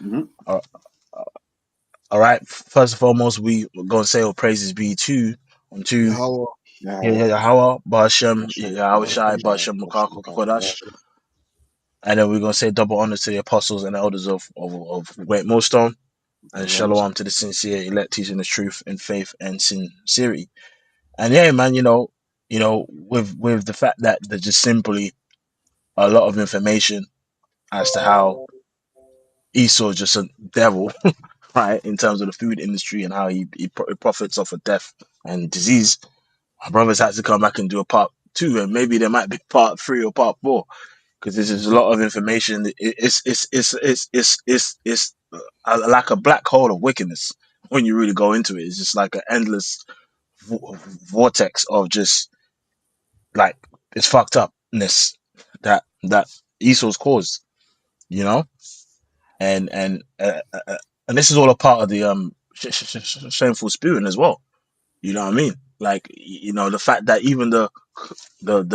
Mhm. Uh, all right. First and foremost, we're gonna say all praises be to unto Yahweh, Yahweh, Yahweh, Bashem, Hashem, Yahweh Shai, Yahweh Shai, Bashem, Hashem, Kodash. Kodash. And then we're gonna say double honor to the apostles and elders of Great Millstone, and Always. shalom to the sincere elect teaching the truth in faith and sincerity. And yeah, man, with the fact that there's just simply a lot of information as to how Esau is just a devil, right, in terms of the food industry and how he profits off of death and disease. My brothers had to come back and do a part two, and maybe there might be part three or part four because there's just a lot of information. It's like a black hole of wickedness when you really go into it. It's just like an endless vortex of just like it's fucked upness that Esau's caused, you know, and and uh, uh, uh, and this is all a part of the shameful spewing as well. You know what I mean? Like the fact that even the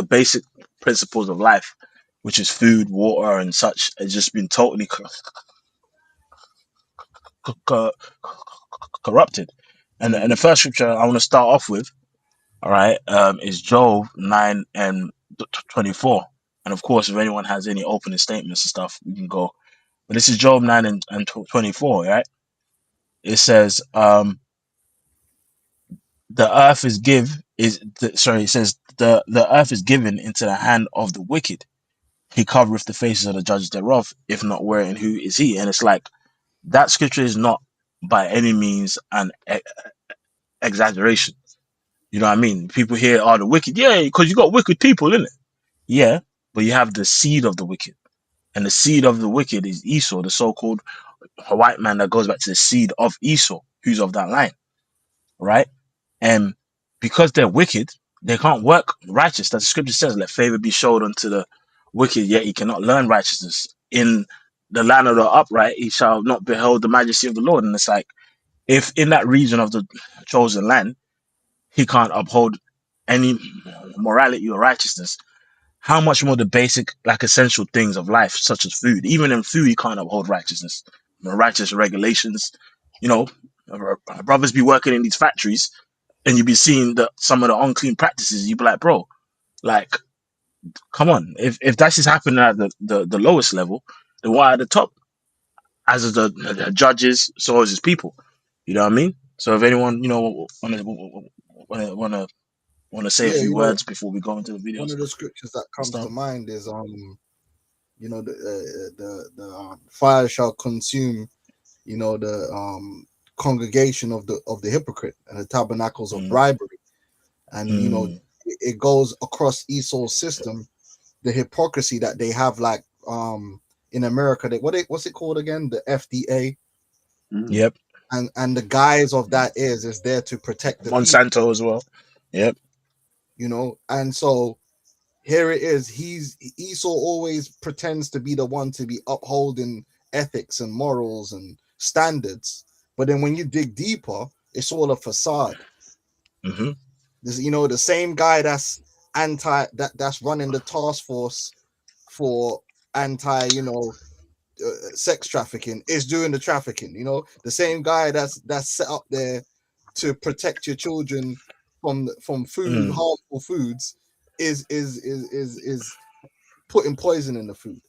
basic principles of life, which is food, water, and such, has just been totally co- corrupted. And the Mhm. first scripture I want to start off with, all right, is Job 9 and 24. And of course, if anyone has any opening statements and stuff, we can go. But this is Job 9 and 24, right? It says, the earth is sorry, it says the earth is given into the hand of the wicked. He covereth the faces of the judges thereof, if not where and who is he? And it's like that scripture is not by any means an exaggeration. You know what I mean? People hear, oh, the wicked, yeah, because you got wicked people in it. Yeah, but you have the seed of the wicked. And the seed of the wicked is Esau, the so called white man that goes back to the seed of Esau, who's of that line, right? And because they're wicked, they can't work righteous. That the scripture says, let favor be showed unto the wicked, yet he cannot learn righteousness. In the land of the upright, he shall not behold the majesty of the Lord. And it's like, if in that region of the chosen land, he can't uphold any morality or righteousness, how much more the basic, like essential things of life, such as food? Even in food, you can't uphold righteousness, righteous regulations. You know, brothers be working in these factories and you be seeing some of the unclean practices, you be like, bro, like, come on. If that's just happening at the lowest level, then why at the top? As is the judges, so is his people. You know what I mean? So if anyone, wanna say a yeah, few words before we go into the one videos of the scriptures that and comes to stuff. mind is the fire shall consume, the congregation of the hypocrite and the tabernacles of Mm, bribery, and mm, it goes across Esau's system, the hypocrisy that they have, like in America, what's it called again, the FDA, Mhm. yep. and the guise of that is there to protect the people, Monsanto as well. Yep. and so here it is. Esau always pretends to be the one to be upholding ethics and morals and standards, but then when you dig deeper, it's all a facade. Mm-hmm. This, the same guy that's running the task force for anti, sex trafficking is doing the trafficking. The same guy that's set up there to protect your children from Mm, harmful foods is putting poison in the food.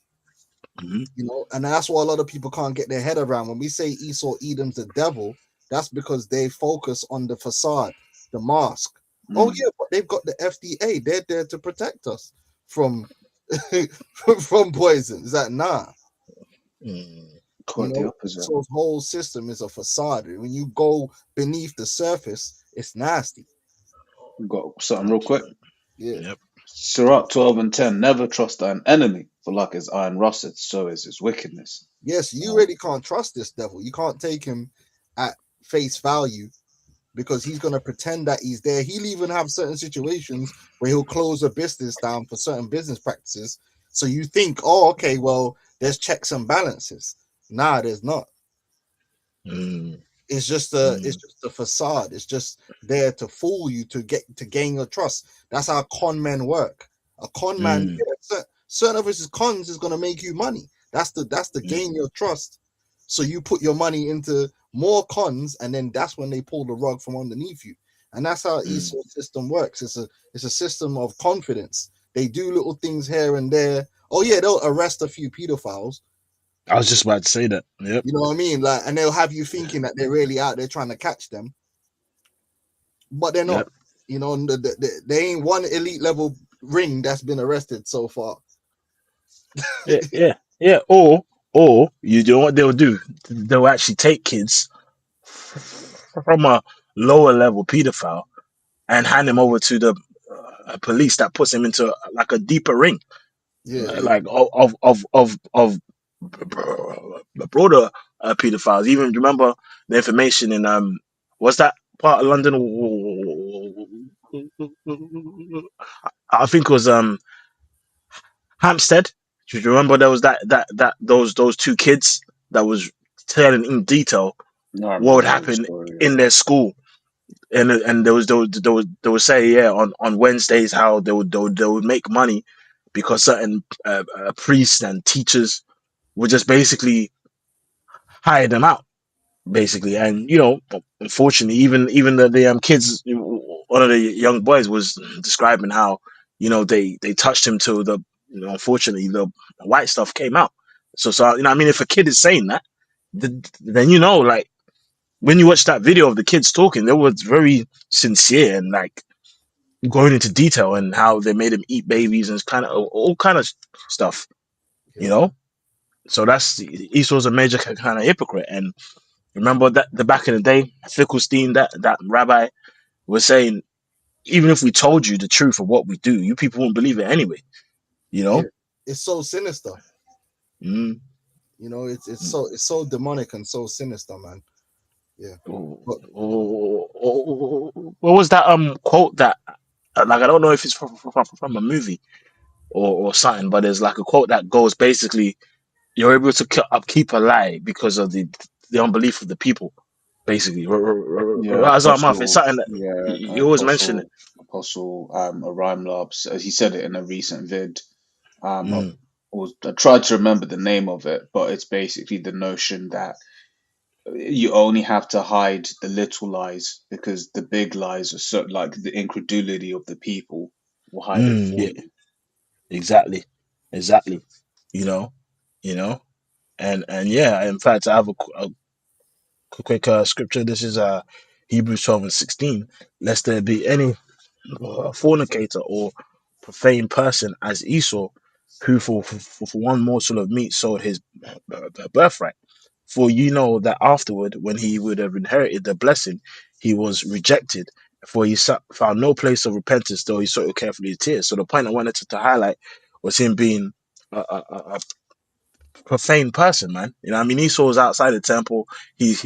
mm-hmm. And that's why a lot of people can't get their head around when we say Esau Edom's the devil. That's because they focus on the facade, the mask. Oh Mhm. yeah, but they've got the FDA. They're there to protect us from from poison. Is that nah? Mm, Quite the opposite. Esau's whole system is a facade. When you go beneath the surface, it's nasty. We got something real quick. Yeah. yep. Sirach 12 and 10. Never trust thine enemy, for like as iron rusteth, so is his wickedness. Yes, you really can't trust this devil. You can't take him at face value because he's going to pretend that he's there. He'll even have certain situations where he'll close a business down for certain business practices. So you think, oh, okay, well, there's checks and balances. Nah, there's not. Mm, It's mm, just a facade. It's just there to fool you to gain your trust. That's how con men work. A con man, mm, yeah, certain of his cons is going to make you money. That's the gain mm, your trust. So you put your money into more cons, and then that's when they pull the rug from underneath you. And that's how Mm. Esau's system works. It's a system of confidence. They do little things here and there. Oh yeah, they'll arrest a few pedophiles. I was just about to say that. Yep. You know what I mean? Like, and they'll have you thinking that they're really out there trying to catch them, but they're not. Yep. You know, they ain't one elite level ring that's been arrested so far. Yeah. Yeah. Yeah. Or you know what they'll do? They'll actually take kids from a lower level pedophile and hand him over to the police that puts him into like a deeper ring, Yeah, like of broader pedophiles. Even remember the information in what's that part of London? I think it was Hampstead. Do you remember there was that those two kids that was telling in detail No, I what would remember the happen story. in their school, and there was say yeah on Wednesdays how they would make money because certain priests and teachers would just basically hire them out basically. And unfortunately, even the kids, one of the young boys was describing how they touched him to the unfortunately the white stuff came out. So I mean, if a kid is saying that, then like when you watch that video of the kids talking, they was very sincere and like going into detail and how they made him eat babies and kind of all kind of stuff, you yeah, know. So that's Esau's a major kind of hypocrite. And remember that the back in the day, Finkelstein, that rabbi was saying, even if we told you the truth of what we do, you people won't believe it anyway. You yeah. know. It's so sinister. Mm. You know, it's so demonic and so sinister, man. Yeah, but What was that quote that like I don't know if it's from a movie or something, but there's like a quote that goes basically you're able to upkeep a lie because of the unbelief of the people. Basically, Yeah, Razar Mouth is Apostle. something that Yeah, you always mention it. Apostle Aram Labs. He said it in a recent vid. I Mm, I tried to remember the name of it, but it's basically the notion that you only have to hide the little lies because the big lies are so like the incredulity of the people will hide it for yeah, you. exactly, exactly. You know, you know, and yeah. In fact, I have a quick scripture. This is Hebrews 12:16. Lest there be any fornicator or profane person as Esau, who for one morsel of meat sold his birthright. For you know that afterward, when he would have inherited the blessing, he was rejected. For he found no place of repentance, though he sought it carefully with tears. So the point I wanted to highlight was him being a profane person, man. You know, what I mean, Esau was outside the temple. He's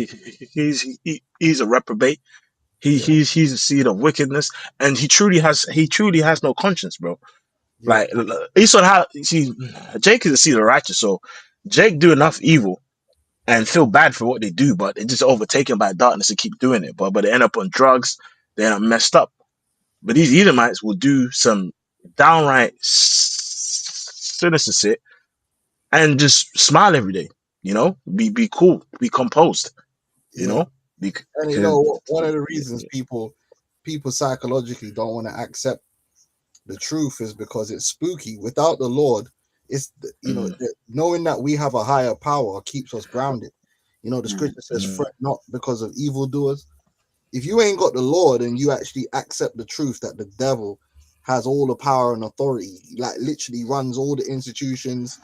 a reprobate. yeah, He's a seed of wickedness, and he truly has no conscience, bro. yeah, Like Esau, how see, Jake is a seed of righteous, so Jake do enough evil and feel bad for what they do, but they're just overtaken by darkness and keep doing it. But they end up on drugs, they end up messed up. But these Edomites will do some downright sinister shit and just smile every day. Be cool, be composed. You yeah. know, And you because know, one of the reasons people psychologically don't want to accept the truth is because it's spooky. Without the Lord, mm, knowing that we have a higher power keeps us grounded. You know, the Mm. scripture says, mm, "Fret not because of evildoers." If you ain't got the Lord and you actually accept the truth that the devil has all the power and authority, like literally runs all the institutions,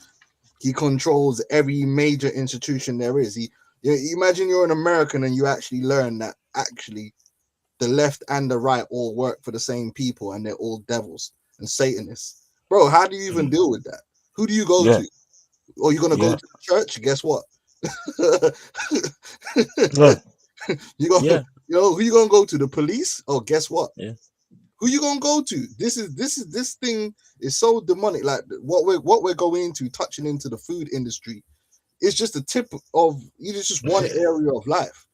he controls every major institution there is. You imagine you're an American and you actually learn that actually the left and the right all work for the same people and they're all devils and Satanists. Bro, how do you even mm, deal with that? Who do you go yeah, to? Or you're gonna go yeah, to the church? Guess what? yeah, you go, yeah, who you gonna go to? The police? Oh, guess what? yeah, Who you gonna go to? This thing is so demonic. Like what we're going into, touching into the food industry, is just a tip of it's just one area of life.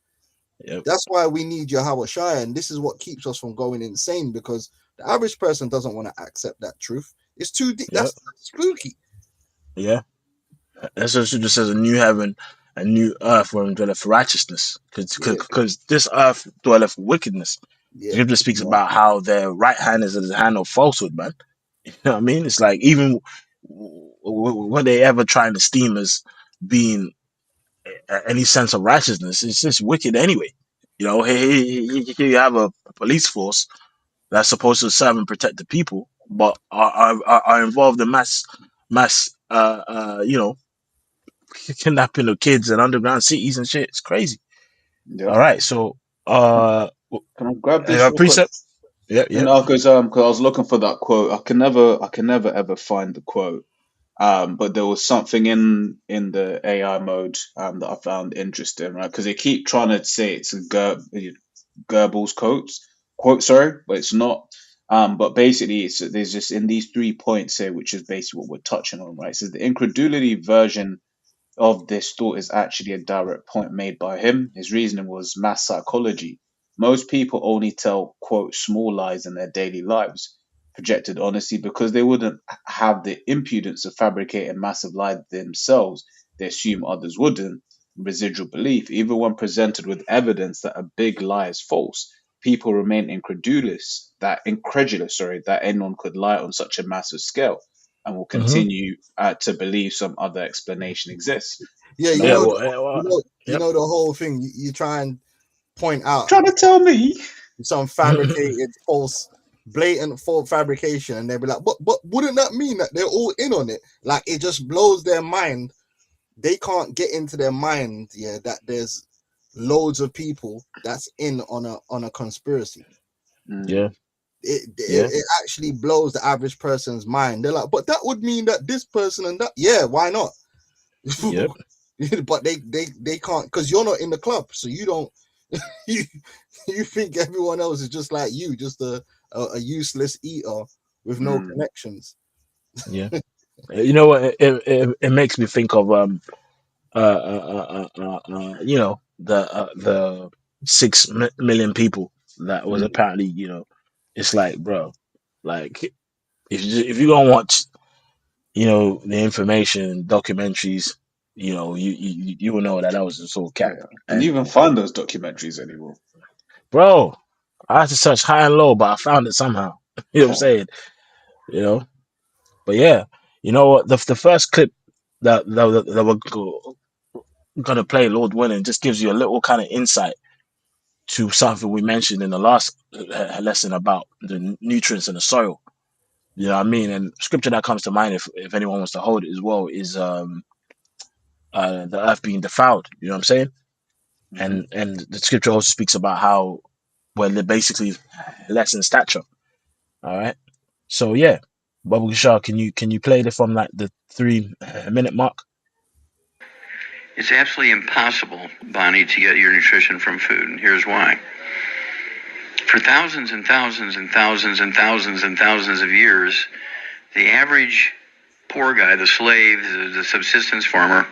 yep, That's why we need Yahweh Shai, and this is what keeps us from going insane because the average person doesn't want to accept that truth. It's too deep. yep, That's spooky. yeah. That's what it just says a new heaven a new earth wherein dwelleth righteousness, Yeah, because this earth dwelleth wickedness. yeah, Scripture speaks Yeah. about how their right hand is the hand of falsehood, man. You know what I mean? It's like even when they ever trying to steam as being any sense of righteousness, it's just wicked anyway. You know, here you have a police force that's supposed to serve and protect the people, but are involved in mass you know, kidnapping of kids and underground cities and shit. It's crazy. Yeah. All right, so Can, uh, can I grab this real quick? precept. Yep, You yep. know, because I was looking for that quote. I can never ever find the quote. But there was something in the AI mode that I found interesting, right? Because they keep trying to say it's a Goebbels quote, sorry, but it's not. But basically, there's just in these 3 points here, which is basically what we're touching on, right? It says the incredulity version of this thought is actually a direct point made by him. His reasoning was mass psychology. Most people only tell, quote, small lies in their daily lives, projected honesty, because they wouldn't have the impudence to fabricate a massive lie themselves. They assume others wouldn't. Residual belief. Even when presented with evidence that a big lie is false, people remain incredulous, sorry, that anyone could lie on such a massive scale and will Mm-hmm. continue to believe some other explanation exists. yeah. You You Yeah, know, know, well, you yep. know the whole thing. You try and point out trying to tell me. some fabricated, false, blatant fault fabrication, and they'll be like, "But wouldn't that mean that they're all in on it?" Like it just blows their mind. They can't get into their mind, yeah, that there's loads of people that's in on a conspiracy. Yeah, Mm, yeah, It actually blows the average person's mind. They're like, but that would mean that this person and that, yeah, why not? yep, But they can't because you're not in the club, so you don't you, you think everyone else is just like you, just a useless eater with no mm, connections. yeah. You know what? It makes me think of you know, the 6 million people that was mm. apparently, you know, it's like, bro, like if you don't watch, you know, the information documentaries, you know, you will know that that was just all cap. Yeah. Can you And even find those documentaries anymore? bro, I had to search high and low, but I found it somehow. You know what I'm Oh, saying? You know, but yeah, you know what? The first clip that we're gonna play, Lord willing, just gives you a little kind of insight to something we mentioned in the last lesson about the nutrients in the soil. You know what I mean? And scripture that comes to mind, if anyone wants to hold it as well, is the earth being defiled. You know what I'm saying? hmm. And the scripture also speaks about how they're basically less in stature. All right. So yeah, Bubble Shaw, can you play it from like the 3 minute mark? It's absolutely impossible, Bonnie, to get your nutrition from food, and here's why. For thousands and thousands and thousands and thousands and thousands of years, the average poor guy, the slave, the subsistence farmer,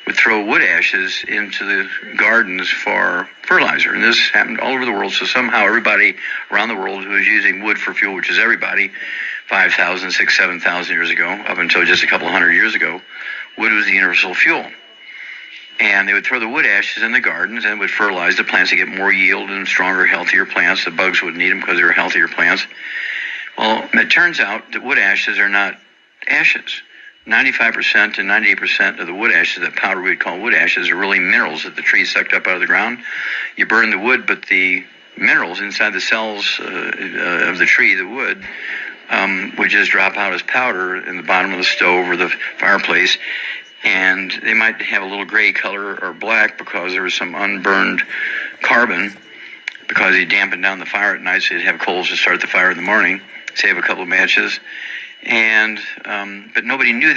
would throw wood ashes into the gardens for fertilizer. And this happened all over the world. So somehow everybody around the world who was using wood for fuel, which is everybody, 5,000, 6,000, 7,000 years ago, up until just a couple of hundred years ago, wood was the universal fuel. And they would throw the wood ashes in the gardens and would fertilize the plants to get more yield and stronger, healthier plants. The bugs would need them because they were healthier plants. Well, it turns out that wood ashes are not ashes. 95% to 98% of the wood ashes, that powder we'd call wood ashes, are really minerals that the tree sucked up out of the ground. You burn the wood, but the minerals inside the cells of the tree, the wood, would just drop out as powder in the bottom of the stove or the fireplace. And they might have a little gray color or black because there was some unburned carbon because you dampened down the fire at night so you'd have coals to start the fire in the morning, save a couple of matches. And but nobody knew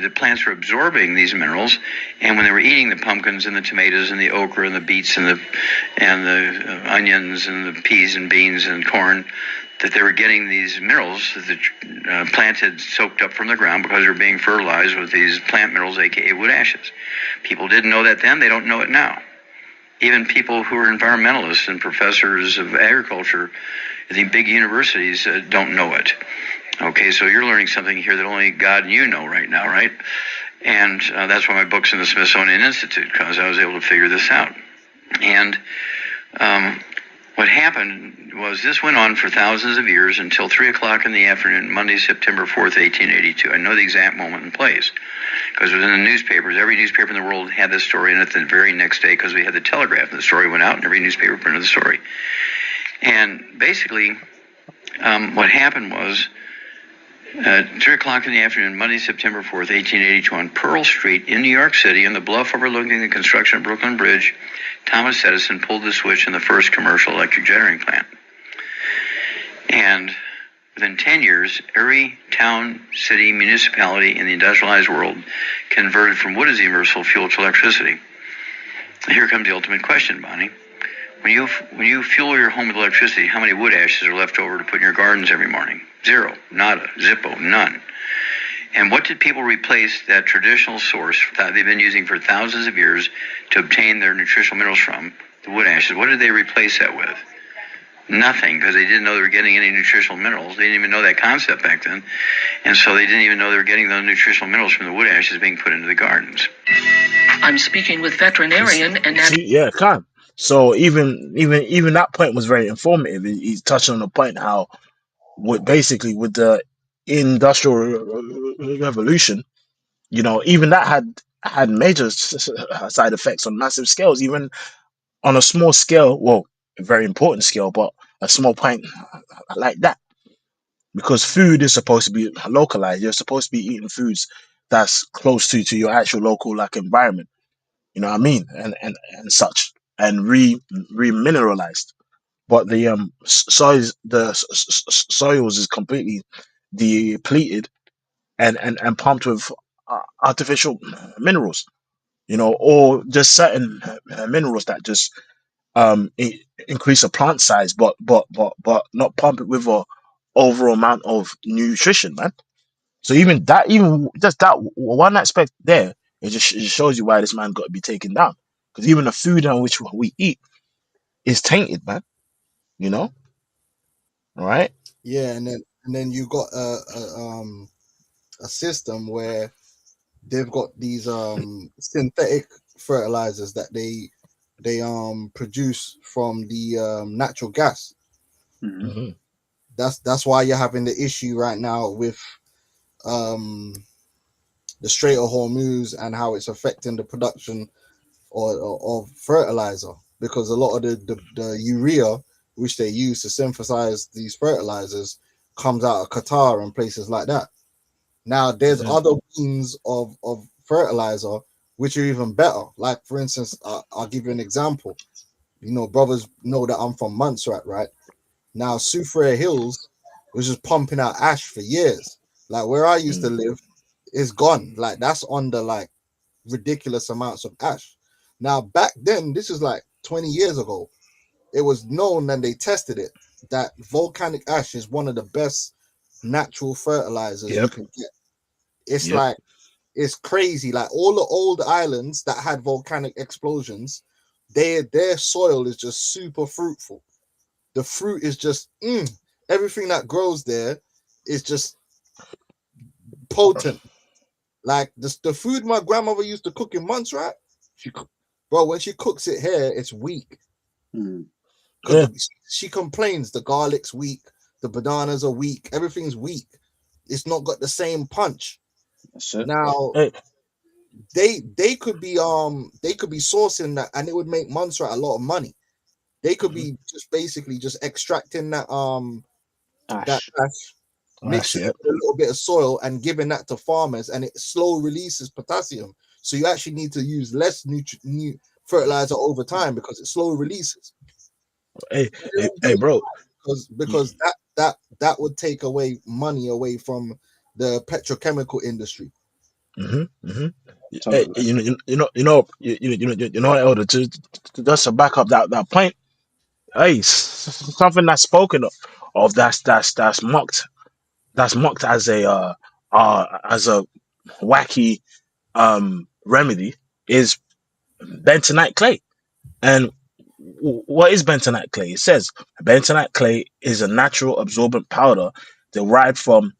the plants were absorbing these minerals, and when they were eating the pumpkins and the tomatoes and the okra and the beets and the onions and the peas and beans and corn, that they were getting these minerals that the plant had soaked up from the ground because they were being fertilized with these plant minerals, aka wood ashes. People didn't know that then; they don't know it now. Even people who are environmentalists and professors of agriculture at the big universities don't know it. Okay, so you're learning something here that only God and you know right now, right? And that's why my book's in the Smithsonian Institute, because I was able to figure this out. And what happened was this went on for thousands of years until 3 o'clock in the afternoon, Monday, September 4th, 1882. I know the exact moment and place because it was in the newspapers. Every newspaper in the world had this story in it the very next day because we had the telegraph. And the story went out and every newspaper printed the story. And basically, what happened was 3 o'clock in the afternoon, Monday, September 4th, 1882, on Pearl Street in New York City, on the bluff overlooking the construction of Brooklyn Bridge, Thomas Edison pulled the switch in the first commercial electric generating plant. And within 10 years, every town, city, municipality in the industrialized world converted from wood as the universal fuel to electricity. Here comes the ultimate question, Bonnie. When you fuel your home with electricity, how many wood ashes are left over to put in your gardens every morning? Zero, nada, zippo, none. And what did people replace that traditional source that they've been using for thousands of years to obtain their nutritional minerals from, the wood ashes? What did they replace that with? Nothing, because they didn't know they were getting any nutritional minerals. They didn't even know that concept back then. And so they didn't even know they were getting those nutritional minerals from the wood ashes being put into the gardens. I'm speaking with veterinarian and See, yeah, calm. So even that point was very informative. He's touching on the point how basically with the industrial revolution, even that had major side effects on massive scales, even on a small scale. Well, a very important scale, but a small point like that, because food is supposed to be localized. You're supposed to be eating foods that's close to your actual local like environment. You know what I mean, and such, and remineralized. But the soils is completely depleted and pumped with artificial minerals, or just certain minerals that just increase a plant size, but not pump it with a overall amount of nutrition, man. So even just that one aspect there, it just shows you why this man got to be taken down. Because even the food on which we eat is tainted, man. You know, all right? Yeah, and then you got a system where they've got these synthetic fertilizers that they produce from the natural gas. Mhm. Mm-hmm. That's why you're having the issue right now with um the Strait of Hormuz and how it's affecting the production of fertilizer, because a lot of the urea which they use to synthesize these fertilizers comes out of Qatar and places like that. Now there's Yeah. other means of fertilizer which are even better. Like for instance, I'll give you an example. Brothers know that I'm from Montserrat, right? Now Soufriere Hills was just pumping out ash for years. Like where I used to Mm. live is gone. Like that's under like ridiculous amounts of ash. Now back then, this is like 20 years ago, it was known and they tested it that volcanic ash is one of the best natural fertilizers you Yep. can get. It's Yep. like it's crazy. Like all the old islands that had volcanic explosions, their soil is just super fruitful. The fruit is just everything that grows there is just potent. Like the food my grandmother used to cook in Montserrat, bro, when she cooks it here, it's weak Mm. Yeah. because she complains the garlic's weak, the bananas are weak, everything's weak. It's not got the same punch. That's it. Now Hey. they could be sourcing that and it would make Montserrat a lot of money. They could Mhm. be just basically just extracting that Ash. ash, That's mixing it it. with a little bit of soil and giving that to farmers, and it slow releases potassium. So you actually need to use less new fertilizer over time because it slow releases. Hey, They hey, don't do hey, it bro. because that would take away money away from the petrochemical industry. Mm-hmm, mm-hmm. Hey, Totally. Elder, just to back up that point. Hey, something that's spoken of that's mocked as a wacky remedy is bentonite clay. And what is bentonite clay? It says bentonite clay is a natural absorbent powder derived from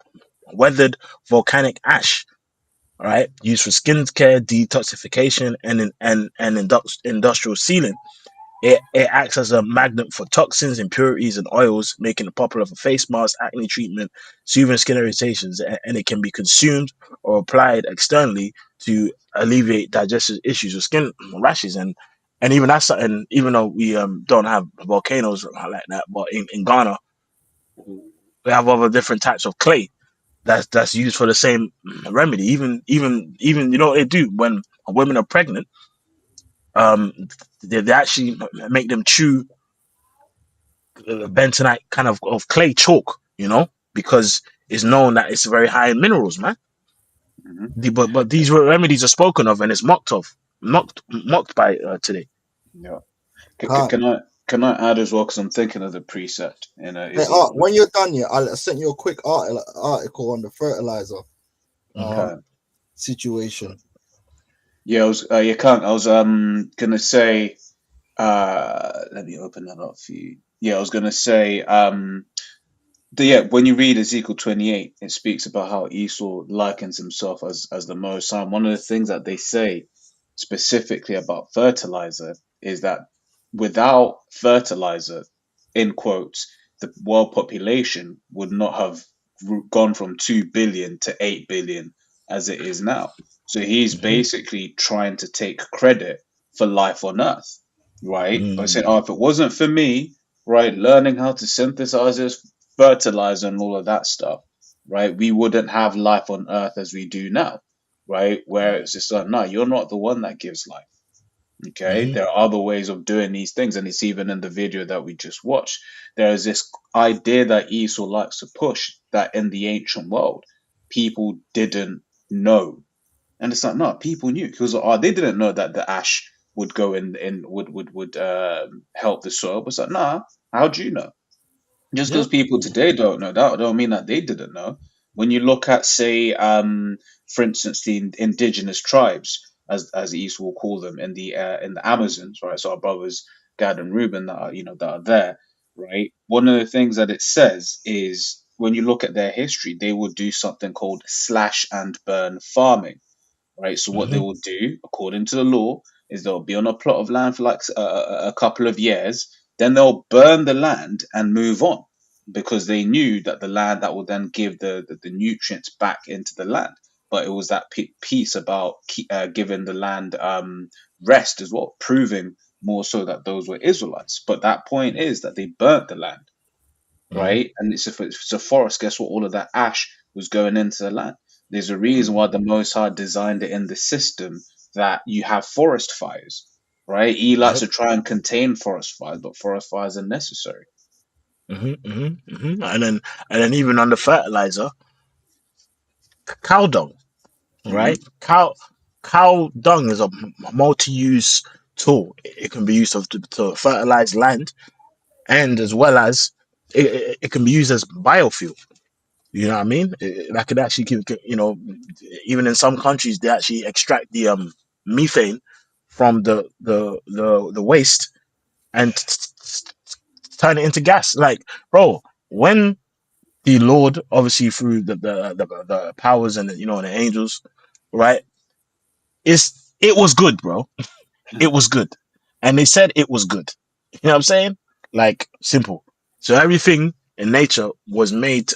weathered volcanic ash. right? Used for skin care, detoxification, and industrial sealing. It acts as a magnet for toxins, impurities, and oils, making it popular for face masks, acne treatment, soothing skin irritations, and it can be consumed or applied externally to alleviate digestive issues with skin rashes. And even that's something, even though we don't have volcanoes like that, but in Ghana, we have other different types of clay that's used for the same remedy. Even you know what they do when women are pregnant, um, they actually make them chew bentonite kind of clay chalk, because it's known that it's very high in minerals, man. Hmm. But these remedies are spoken of and it's mocked by today. Yeah. Can't. Can I add as well? Because I'm thinking of the precept in Hey, Islam. when you're done, yeah, I'll send you a quick article on the fertilizer Hmm. um Okay. situation. Yeah, I was. You can't. I was gonna say. Let me open that up for you. Yeah, I was gonna say. Yeah, when you read Ezekiel 28, it speaks about how Esau likens himself as the Most High. One of the things that they say specifically about fertilizer is that without fertilizer, in quotes, the world population would not have gone from 2 billion to 8 billion as it is now. So he's Hmm. basically trying to take credit for life on Earth, right? By saying, oh, Hmm. if it wasn't for me, right, learning how to synthesize this fertilizer and all of that stuff, right, we wouldn't have life on Earth as we do now, right? Where it's just like, no, you're not the one that gives life. Okay, Hmm. there are other ways of doing these things, and it's even in the video that we just watched. There is this idea that Esau likes to push that in the ancient world, people didn't know, and it's like, no, people knew because they didn't know that the ash would go in would help the soil. But it's like, nah, how do you know? Just Yeah. because people today don't know that don't mean that they didn't know. When you look at, say, for instance, the indigenous tribes, as Esau will call them, in the Amazons, right? So our brothers Gad and Reuben that are that are there, right? One of the things that it says is when you look at their history, they would do something called slash and burn farming, right? So what they Hmm. will do, according to the law, is they'll be on a plot of land for like a couple of years, then they'll burn the land and move on, because they knew that the land that will then give the nutrients back into the land. But it was that piece about giving the land rest as well, proving more so that those were Israelites. But that point is that they burnt the land, Hmm. right? And if it's a forest, guess what? All of that ash was going into the land. There's a reason Hmm. why the Most High designed it in the system that you have forest fires, right? He likes Yep. to try and contain forest fires, but forest fires are necessary. Hmm. Hmm. Hmm. And then even on the fertilizer, cow dung, Hmm. right? Cow dung is a multi-use tool. It can be used to fertilize land, and as well as it can be used as biofuel. You know what I mean? That could actually even in some countries they actually extract the methane from the waste and turn it into gas. Like, bro, when the Lord, obviously through the powers and and the angels, right? It was good, bro. It was good. And they said it was good. You know what I'm saying? Like, simple. So everything in nature was made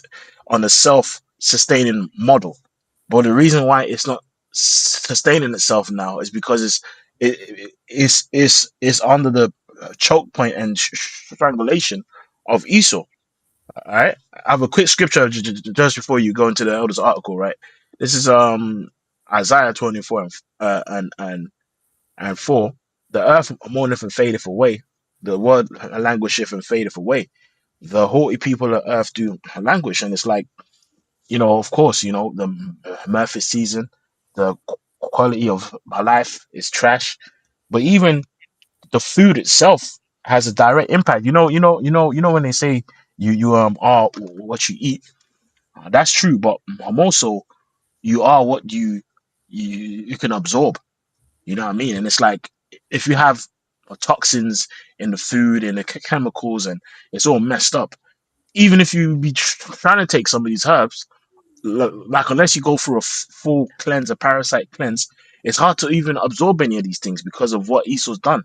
on a self-sustaining model. But the reason why it's not sustaining itself now is because it's under the choke point and strangulation of Esau. All right. I have a quick scripture just before you go into the elders article, right? This is Isaiah 24 and 4. The earth mourneth and fadeth away, the word languisheth and fadeth away. The haughty people of earth do languish. And it's like, of course, the mirth is season, the quality of my life is trash. But even the food itself has a direct impact. When they say you are what you eat, that's true. But I'm also you are what you can absorb. You know what I mean? And it's like if you have toxins in the food and the chemicals and it's all messed up. Even if you be trying to take some of these herbs, like unless you go through a full cleanse, a parasite cleanse, it's hard to even absorb any of these things because of what Esau's done.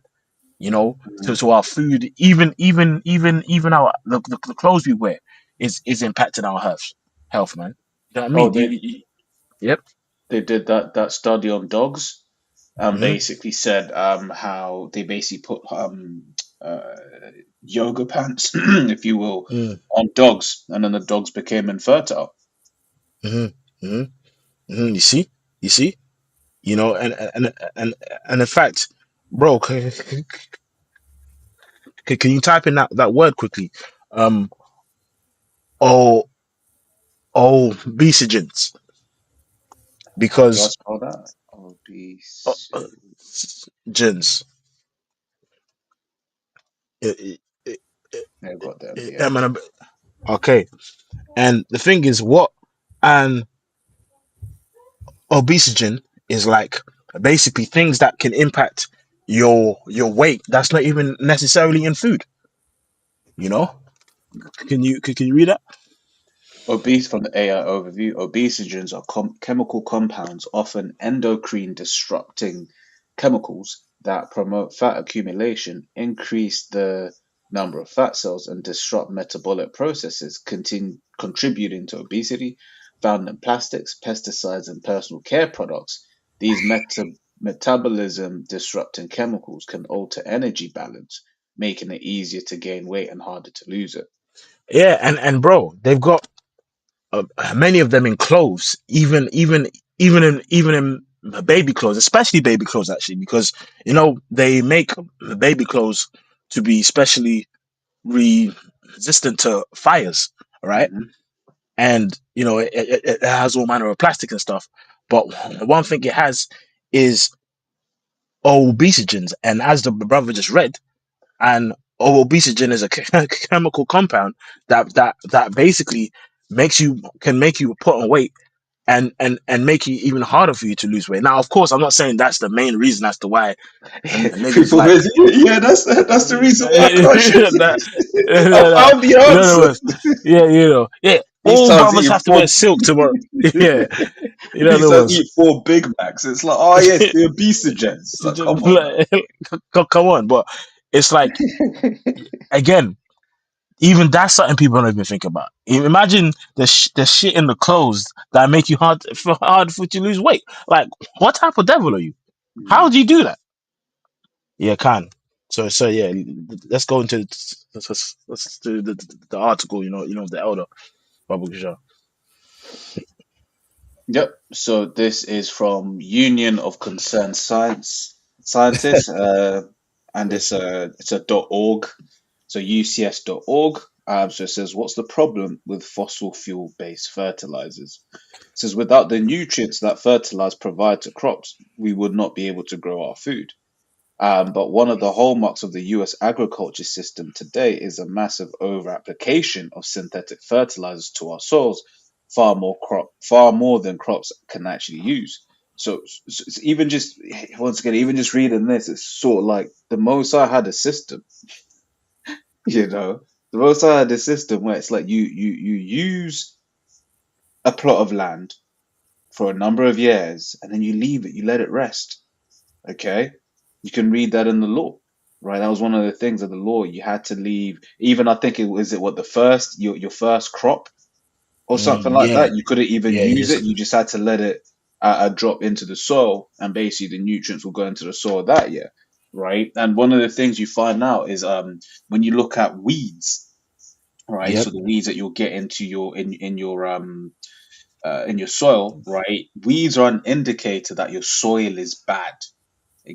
You know, Mm. to our food, even our the clothes we wear is impacting our health, man. You know what I Oh, mean? Yep. they did that study on dogs, and Hmm. basically said how they basically put uh, yoga pants, if you will, Mm. on dogs, and then the dogs became infertile. Hmm. Hmm. Hmm. You see, you know, and and in fact, bro, can you type in that word quickly? Um, oh, obesogens, How do I because spell that? Obese. gens. They've got the Yeah, MBA. man. Okay, and the thing is, what an obesogen is like basically things that can impact your weight. That's not even necessarily in food. You know? Can you read that? Obese from the AI overview, obesogens are chemical compounds, often endocrine disrupting chemicals that promote fat accumulation, increase the number of fat cells, and disrupt metabolic processes, contributing to obesity. Found in plastics, pesticides, and personal care products, these metabolism disrupting chemicals can alter energy balance, making it easier to gain weight and harder to lose it. Yeah, and bro, they've got many of them in clothes, even in baby clothes, especially baby clothes actually, because you know they make baby clothes to be specially resistant to fires, right? Hmm. And you know it has all manner of plastic and stuff. But one thing it has is obesogens, and as the brother just read, and obesogen is a chemical compound that basically can make you put on weight and make it even harder for you to lose weight. Now, of course, I'm not saying that's the main reason as to why niggas People like visit. Yeah, that's the reason why I can't shoot. that. I found the In other answer. words, yeah, you know, yeah, all Esau's brothers eating have to wear four. silk tomorrow. Yeah, in other Esau's words, eating four Big Macs. It's like, oh yeah, it's the obesogens. It's like, come on, come on, but it's like man. again, even that's something people don't even think about. Imagine the shit in the clothes that make you hard for you to lose weight. Like, what type of devil are you? How do you do that? Yeah, can. So yeah, let's go into let's do the article. You know the elder Babu Kisha. Yep. So this is from Union of Concerned Scientists, and Yes, sir. it's a .org, so ucs.org. So it says, what's the problem with fossil fuel based fertilizers? It says without the nutrients that fertilizers provide to crops, we would not be able to grow our food. But one of the hallmarks of the US agriculture system today is a massive over-application of synthetic fertilizers to our soils, far more than crops can actually use. So it's even just once again, even just reading this, it's sort of like the most I had a system, you know, the most I had a system where it's like you use a plot of land for a number of years and then you leave it, you let it rest. Okay, you can read that in the law, right? That was one of the things of the law. You had to leave. Even I think it was it what the first your first crop or something like Yeah, that. You couldn't even yeah, use yes. it. You just had to let it drop into the soil, and basically the nutrients will go into the soil that year, right? And one of the things you find out is when you look at weeds, right? Yep, So the weeds that you'll get into your in your soil, right? Weeds are an indicator that your soil is bad.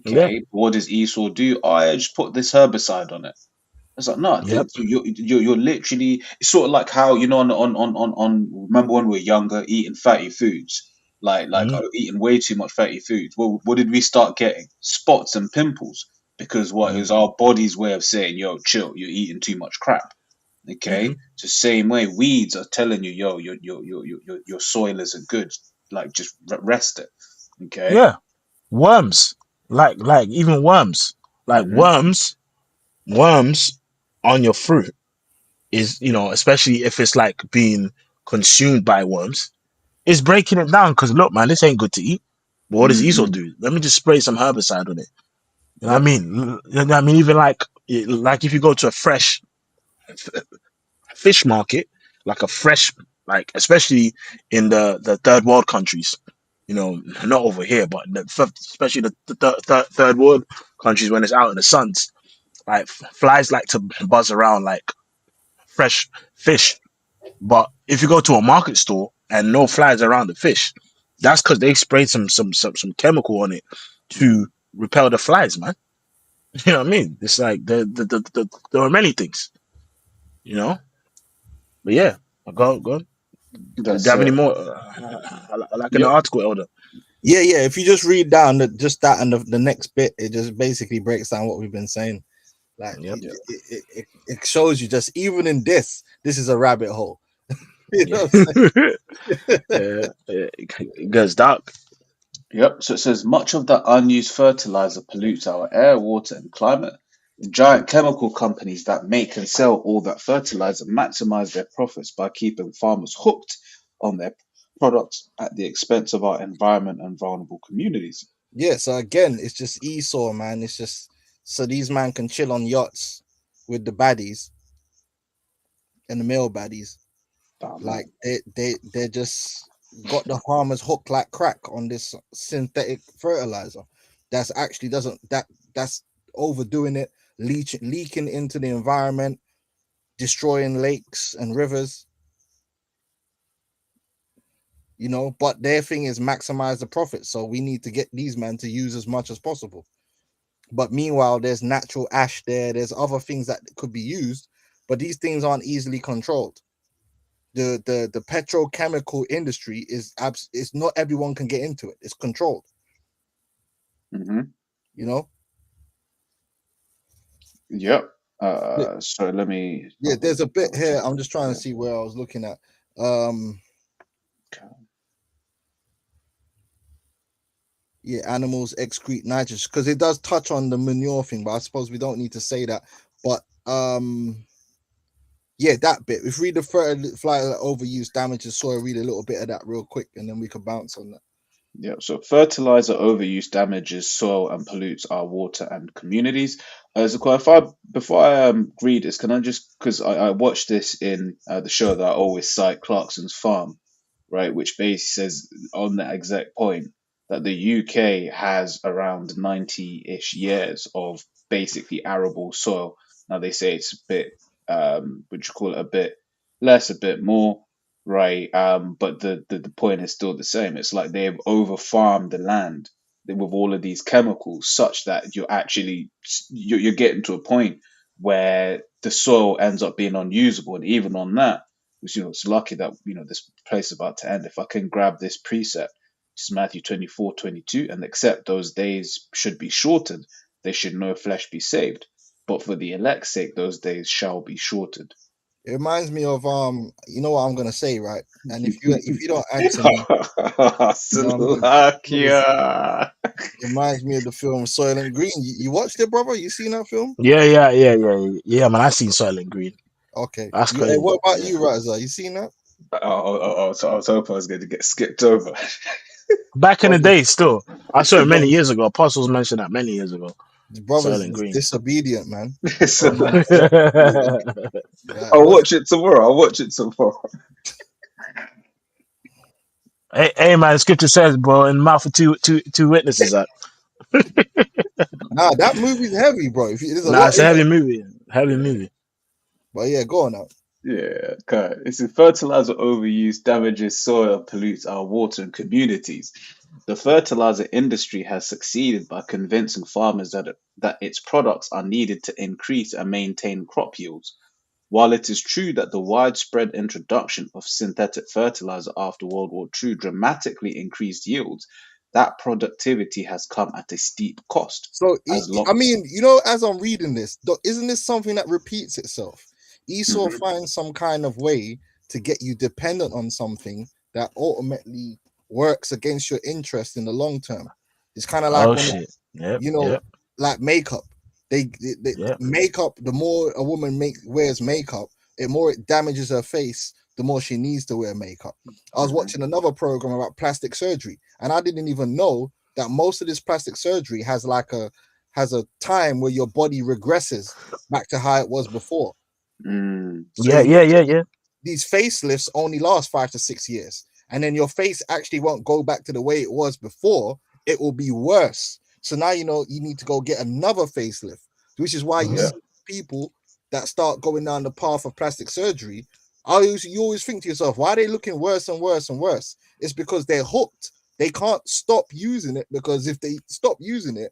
yeah, Okay, what does Esau do? Oh, I just put this herbicide on it. It's like, no, yep, you're literally, it's sort of like how, you know, remember when we were younger, eating fatty foods, mm, eating way too much fatty foods. Well, what did we start getting? Spots and pimples. Because what, it mm, was our body's way of saying, yo, chill, you're eating too much crap. hmm, Okay, so same way, weeds are telling you, yo, your soil isn't good. Like, just rest it. Okay. yeah. Worms, like even worms, like Hmm. worms on your fruit is, you know, especially if it's like being consumed by worms. it's breaking it down because look, man, this ain't good to eat. But what does Esau Mm-hmm. do? Let me just spray some herbicide on it. You know what I Yep. mean? You know what I mean? Even like if you go to a fresh fish market, like a fresh, like especially in the third world countries, you know, not over here, but especially the third world countries when it's out in the suns, like flies like to buzz around like fresh fish. But if you go to a market store and no flies around the fish, that's because they sprayed some chemical on it to repel the flies, man. You know what I mean? It's like there are many things, you know. But yeah, go. Do you That's have any it. more? Like in the Yep. article, Elder. Yeah. If you just read down just that and the next bit, it just basically breaks down what we've been saying. Like Yep. it shows you just even in this is a rabbit hole. You Yeah. know what I'm Yeah. It goes dark. Yep. So it says much of the unused fertilizer pollutes our air, water, and climate. The giant chemical companies that make and sell all that fertilizer maximize their profits by keeping farmers hooked on their products at the expense of our environment and vulnerable communities. Yeah, so again, it's just Esau, man. It's just so these man can chill on yachts with the baddies and the male baddies. Oh Like man. they just got the farmers hooked like crack on this synthetic fertilizer. That's actually doesn't that's overdoing it, leaking into the environment, destroying lakes and rivers. You know, but their thing is maximize the profit. So we need to get these men to use as much as possible. But meanwhile, there's natural ash there. There's other things that could be used, but these things aren't easily controlled. The petrochemical industry it's not everyone can get into it. It's controlled, Hmm. you know. Yep. Yeah, So let me yeah, there's a bit double here. check I'm it. just trying to Yeah. see where I was looking at. Um, yeah, animals excrete nitrogen because it does touch on the manure thing, but I suppose we don't need to say that. But yeah, that bit. If read the fertilizer overuse damages soil, read a little bit of that real quick, and then we could bounce on that. Yeah, so fertilizer overuse damages soil and pollutes our water and communities. So if I before I read this, can I just because I watched this in the show that I always cite, Clarkson's Farm, right, which basically says on that exact point that the UK has around 90-ish years of basically arable soil. Now they say it's a bit, would you call it a bit less, a bit more, right? But the point is still the same. It's like they've over farmed the land with all of these chemicals, such that you're getting to a point where the soil ends up being unusable, and even on that, which it's lucky that this place is about to end. If I can grab this precept, which is Matthew 24:22, and except those days should be shortened, they should no flesh be saved. But for the elect's sake, those days shall be shortened. It reminds me of you know what I'm gonna say, right? And if you don't answer me, you know what I mean? Slovakia. It reminds me of the film Soylent Green. You watched it, brother? You seen that film? Yeah. Man, I seen Silent Green. Okay. That's You crazy. what about Yeah. you, Razza? You seen that? So I was hoping I was going to get skipped over. Back in the Brothers, day, still, I saw the it many brothers, years ago. Apostles mentioned that many years ago. the brothers Silent is Green. disobedient, man. So, Brothers is disobedient. Yeah. I'll What? watch it tomorrow. I'll watch it tomorrow. Hey, man, the scripture says, bro, in the mouth of two witnesses. Nah, that movie's heavy, bro. There's a Nah, lot it's a in it. heavy movie. Heavy Yeah. movie. But yeah, go on now. Yeah, okay. It's a fertilizer overuse damages soil, pollutes our water and communities. The fertilizer industry has succeeded by convincing farmers that its products are needed to increase and maintain crop yields. While it is true that the widespread introduction of synthetic fertilizer after World War II dramatically increased yields, that productivity has come at a steep cost. So, As long, I mean, you know, as I'm reading this, isn't this something that repeats itself? Esau Mhm, finds some kind of way to get you dependent on something that ultimately works against your interest in the long term. It's kind of like Oh when, shit. Yep. you know, Yep. like makeup. Yep. Makeup. The more a woman wears makeup, the more it damages her face. the more she needs to wear makeup. I was Hmm. watching another program about plastic surgery, and I didn't even know that most of this plastic surgery has a time where your body regresses back to how it was before. Mm. So Yeah, yeah, yeah, yeah. these facelifts only last 5 to 6 years, and then your face actually won't go back to the way it was before. It will be worse. So now you know you need to go get another facelift, which is why you Mhm. Yeah. see people that start going down the path of plastic surgery. You always think to yourself, why are they looking worse and worse and worse? It's because they're hooked. They can't stop using it, because if they stop using it,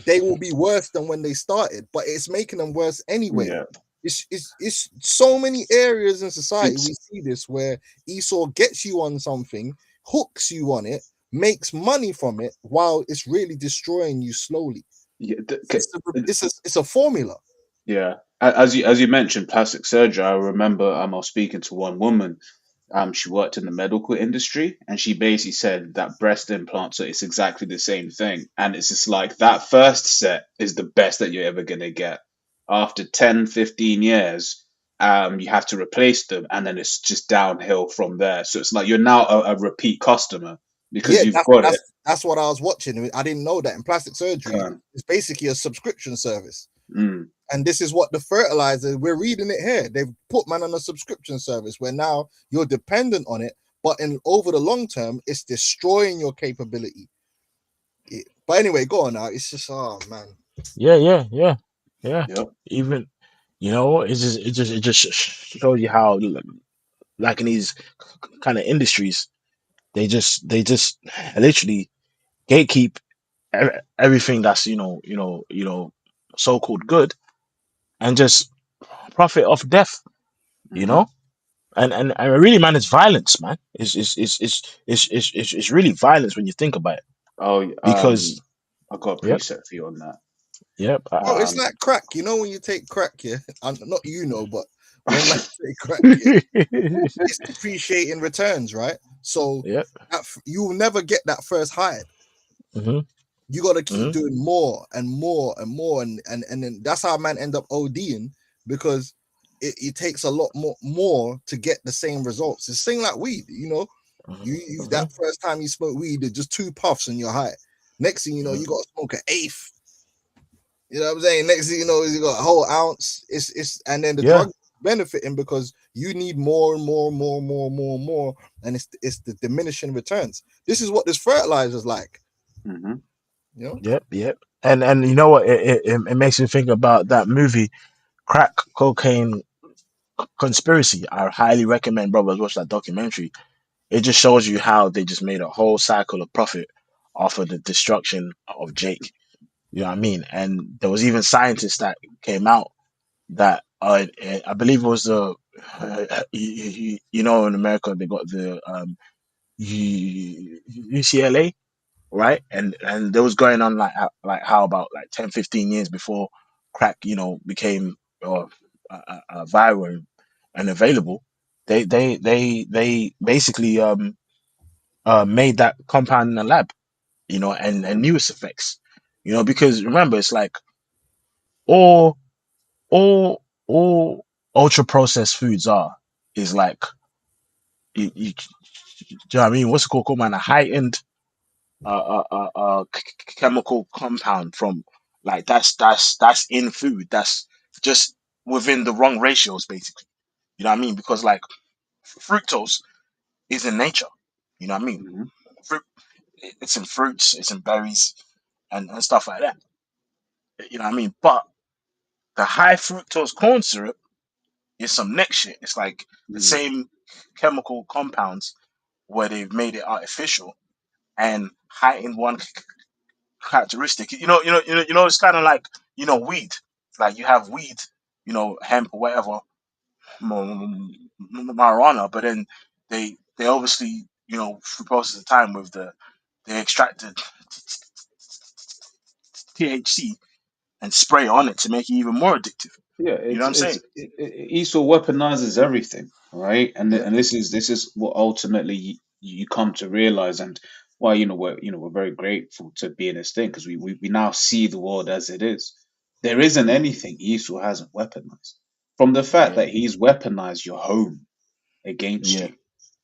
they will be worse than when they started, but it's making them worse anyway. Yeah. It's so many areas in society It's we see this where Esau gets you on something, hooks you on it, makes money from it, while it's really destroying you slowly. yeah. It's a formula. Yeah. As you mentioned, plastic surgery. I remember I was speaking to one woman. She worked in the medical industry, and she basically said that breast implants are it's exactly the same thing, and it's just like that first set is the best that you're ever gonna get. After 10, 15 years, you have to replace them, and then it's just downhill from there. So it's like you're now a repeat customer because Yeah, you've got it. that's what I was watching. I didn't know that in plastic surgery, Can. it's basically a subscription service. Mm. And this is what the fertilizer, we're reading it here. They've put man on a subscription service where now you're dependent on it, but in over the long term, it's destroying your capability. But anyway, go on now. It's just, oh man. Yeah, yeah, yeah, yeah. Yep. Even it just shows you how like in these kind of industries, they just literally gatekeep everything that's so called good and just profit off death. You Hmm. know, and really, man, it's violence, man. It's really violence when you think about it. Oh, Because I got a yep, preset for you on that. yep, Bro, it's Um, like crack. You know, when you take crack, yeah, and not but when man take crack, yeah, it's depreciating returns, right? So yep, you will never get that first high. hmm You got to keep hmm doing more and more and more, and then that's how man end up ODing, because it takes a lot more to get the same results. It's thing like weed, you know. You hmm that first time you smoke weed, it's just 2 puffs and you're high. Next thing you know, you got to smoke an eighth. You know what I'm saying? Next thing you know, you got a whole ounce. It's and then the yeah, drug benefiting because you need more and more and more and more and more and more, and it's the diminishing returns. This is what this fertilizer is like. mhm. You know? yep, yep. And you know what? It makes me think about that movie, Crack Cocaine Conspiracy. I highly recommend brothers watch that documentary. It just shows you how they just made a whole cycle of profit off of the destruction of Jake. You know what I mean? And there was even scientists that came out that I believe it was the in America they got the UCLA, right? And there was going on like how about like 10, 15 years before crack became viral and available. They basically made that compound in a lab, and knew its effects, because remember it's like all all ultra processed foods is like do you know what I mean? What's it called, man? A heightened chemical compound from like that's in food. That's just within the wrong ratios, basically. You know what I mean? Because like fructose is in nature. You know what I mean? Mhm. Fruit, it's in fruits, it's in berries, and stuff like that. You know what I mean? But the high fructose corn syrup is some next shit. It's like the Mm. same chemical compounds where they've made it artificial and heightened one characteristic. It's kind of like weed. Like you have weed, hemp or whatever, marijuana, but then they obviously through process of time with they extracted THC and spray on it to make it even more addictive. Yeah, You know what I'm saying? Esau weaponizes everything, right? And Yeah. and this is what ultimately you come to realize, and why we're very grateful to be in this thing because we now see the world as it is. There isn't anything Esau hasn't weaponized. From the fact Yeah. that he's weaponized your home, against Yeah.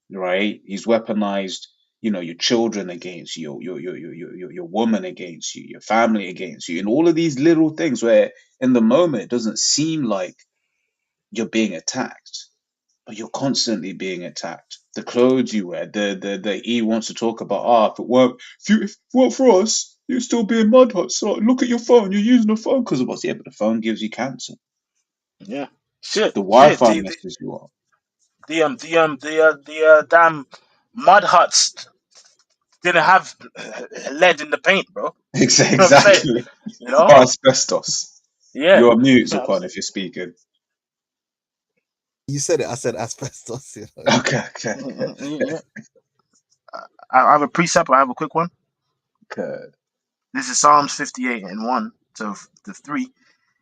you, right? He's weaponized, your children against you, your woman against you, your family against you, and all of these little things where in the moment it doesn't seem like you're being attacked, but you're constantly being attacked. The clothes you wear, the he wants to talk about, if it weren't for us, you'd still be in mud huts. So look at your phone, you're using a phone because of us. Yeah, but the phone gives you cancer. Yeah. Shit. The Shit. Wi-Fi messes you up. Damn mud huts didn't have lead in the paint, bro. You know what I'm saying? Exactly. You know? Or asbestos. Yeah. You're on mute, Yeah. Zaquan, if you're speaking. You said it. I said asbestos. You know? Okay, okay, Yeah. I have a precept. I have a quick one. okay. This is Psalms 58 and 1 to 3.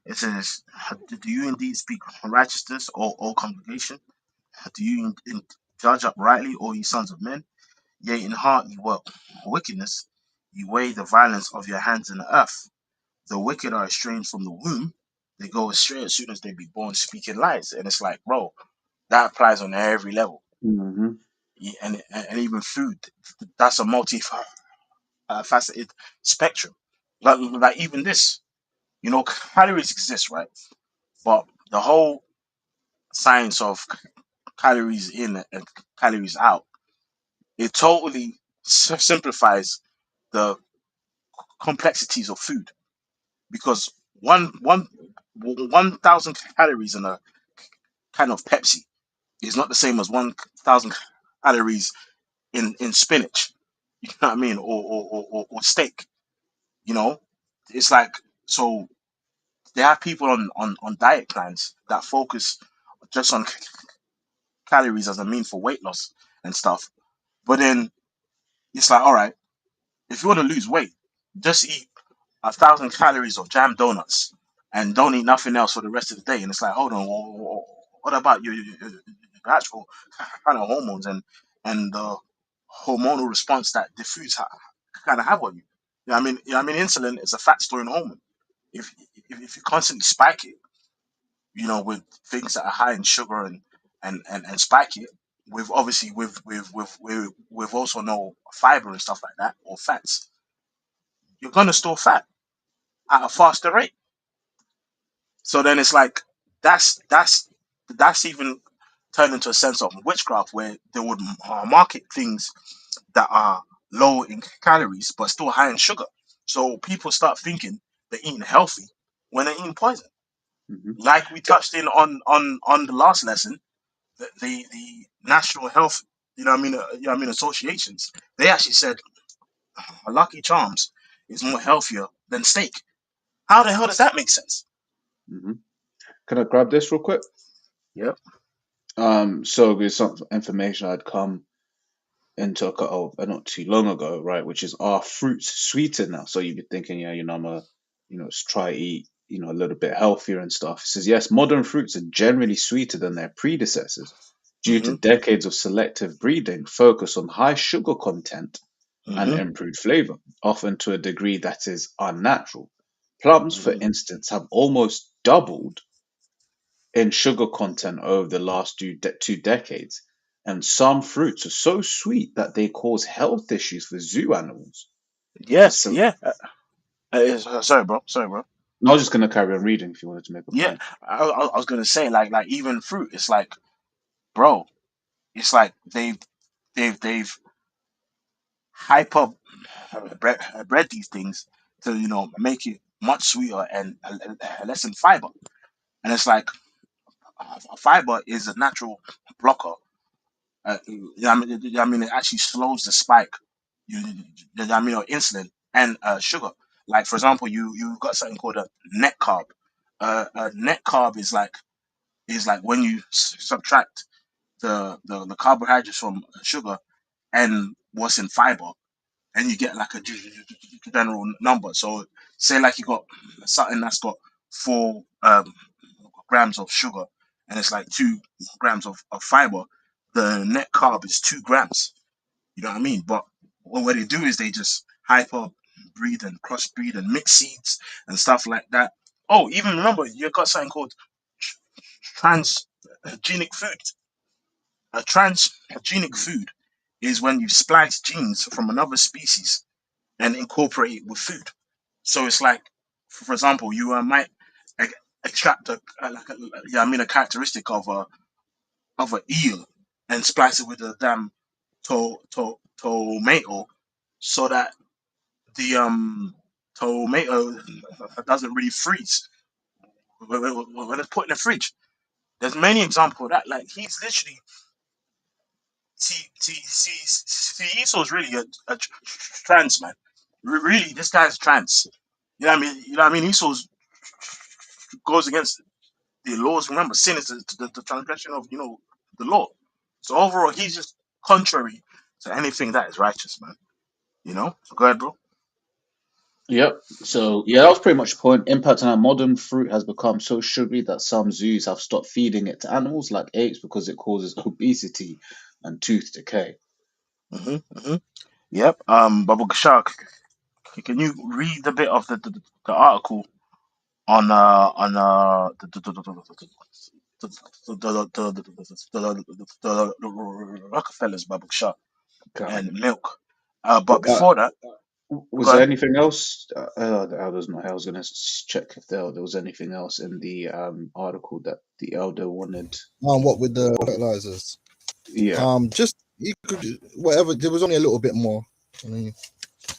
It says, do you indeed speak righteousness, O congregation? Do you judge uprightly, O ye sons of men? Yea, in heart ye work wickedness. You weigh the violence of your hands in the earth. The wicked are estranged from the womb. They go astray as soon as they be born, speaking lies. And it's like, bro, that applies on every level. Hmm. Yeah, and even food. That's a faceted spectrum. Like even this, calories exist, right? But the whole science of calories in and calories out, it totally simplifies the complexities of food because 1,000 calories in a can of Pepsi is not the same as 1,000 calories in spinach. You know what I mean, or steak. You know, it's like so. They have people on diet plans that focus just on calories as a mean for weight loss and stuff. But then it's like, all right, if you want to lose weight, just eat 1,000 calories of jam donuts and don't eat nothing else for the rest of the day. And it's like, hold on, what about your actual kind of hormones and the hormonal response that the foods kind of have on you? Insulin is a fat storing hormone. If you constantly spike it, with things that are high in sugar and spike it, with obviously with also no fiber and stuff like that or fats, you're gonna store fat at a faster rate. So then it's like that's even turned into a sense of witchcraft where they would market things that are low in calories but still high in sugar. So people start thinking they're eating healthy when they're eating poison. Hmm. Like we touched in on the last lesson, the National Health, associations, they actually said Lucky Charms is more healthier than steak. How the hell does that make sense? Hmm. Can I grab this real quick? Yep. So there's some information I'd come into not too long ago, right? Which is, are fruits sweeter now? So you'd be thinking, yeah, I'm a, try eat, a little bit healthier and stuff. It says yes, modern fruits are generally sweeter than their predecessors due to Mm-hmm. decades of selective breeding, focus on high sugar content and Mm-hmm. improved flavor, often to a degree that is unnatural. Plums, for Mm-hmm. instance, have almost doubled in sugar content over the last two decades, and some fruits are so sweet that they cause health issues for zoo animals. Yeah. So, Yeah. Sorry, bro. Sorry, bro. I was just going to carry on reading if you wanted to make a Yeah. point. I was gonna say like even fruit. It's like, bro. It's like they've hyper bred these things to make it much sweeter and less in fiber. And it's like fiber is a natural blocker. It actually slows the spike. Of insulin and sugar. Like for example, you got something called a net carb. A net carb is like when you subtract the carbohydrates from sugar and what's in fiber, and you get like a general number. So say like you got something that's got 4 grams of sugar and it's like 2 grams of fiber. The net carb is 2 grams. You know what I mean? But what they do is they just hyper breed and cross breed and mix seeds and stuff like that. Oh, even remember you got something called transgenic food. A transgenic food is when you splice genes from another species and incorporate it with food. So it's like, for example, you might e- extract yeah, I mean, a characteristic of an eel and splice it with a damn tomato, so that the tomato doesn't really freeze when it's put in the fridge. There's many examples of that. Like, he's literally see Esau's really a trans man. Really, this guy's trans. You know what I mean? You know what I mean? Esau's goes against the laws. Remember, sin is the transgression of the law. So overall, he's just contrary to anything that is righteous, man. So go ahead, bro. Yep. So yeah, that was pretty much the point. Impact on how modern fruit has become so sugary that some zoos have stopped feeding it to animals like apes because it causes obesity and tooth decay. Mm-hmm. Yep. Bubble Shark, can you read a bit of the article on the Rockefellers, Bubble Shark, Okay. and milk? But But before that, was go there ahead. anything else? The elder's not here. I was gonna check if there was anything else in the article that the elder wanted. What with the fertilizers? Yeah. Just you could whatever. There was only a little bit more. I mean,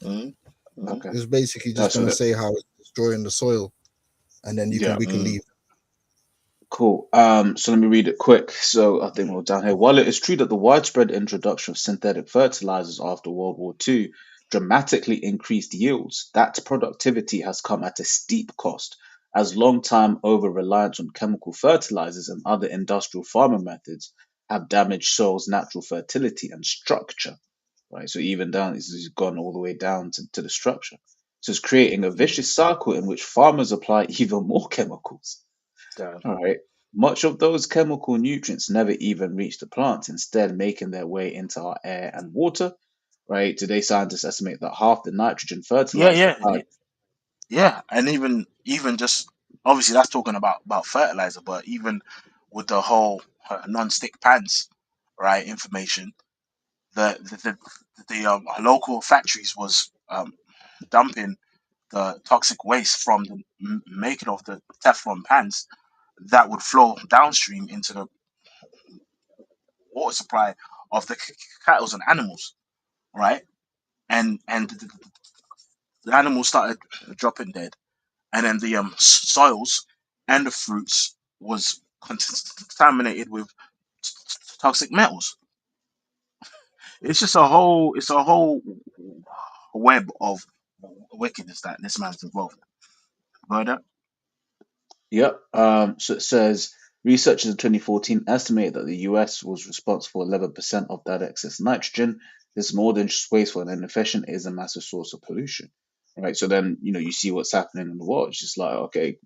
Mm-hmm. Okay. it's basically just That's gonna it. say how it's destroying the soil, and then you can Yeah. we can leave. Cool. So let me read it quick. So I think we're down here. While it is true that the widespread introduction of synthetic fertilizers after World War II dramatically increased yields, that productivity has come at a steep cost, as long-time over-reliance on chemical fertilizers and other industrial farming methods have damaged soil's natural fertility and structure. Right. So even down, it's gone all the way down to the structure. So it's creating a vicious cycle in which farmers apply even more chemicals. Damn. All right. Much of those chemical nutrients never even reach the plants, instead making their way into our air and water. Right. Today, scientists estimate that half the nitrogen Yeah, fertilized. yeah, yeah. And even just obviously that's talking about fertilizer, but even with the whole non-stick pans, right? Information, the local factories was dumping the toxic waste from the making of the Teflon pans that would flow downstream into the water supply of the cattle and animals, right? And the animals started dropping dead, and then the soils and the fruits was contaminated with toxic metals. It's a whole web of wickedness that this man's involved in. Right? Yep. So it says researchers in 2014 estimate that the US was responsible for 11% of that excess nitrogen. This is more than just wasteful and inefficient, it is a massive source of pollution. Right. So then, you see what's happening in the world. It's just like, okay,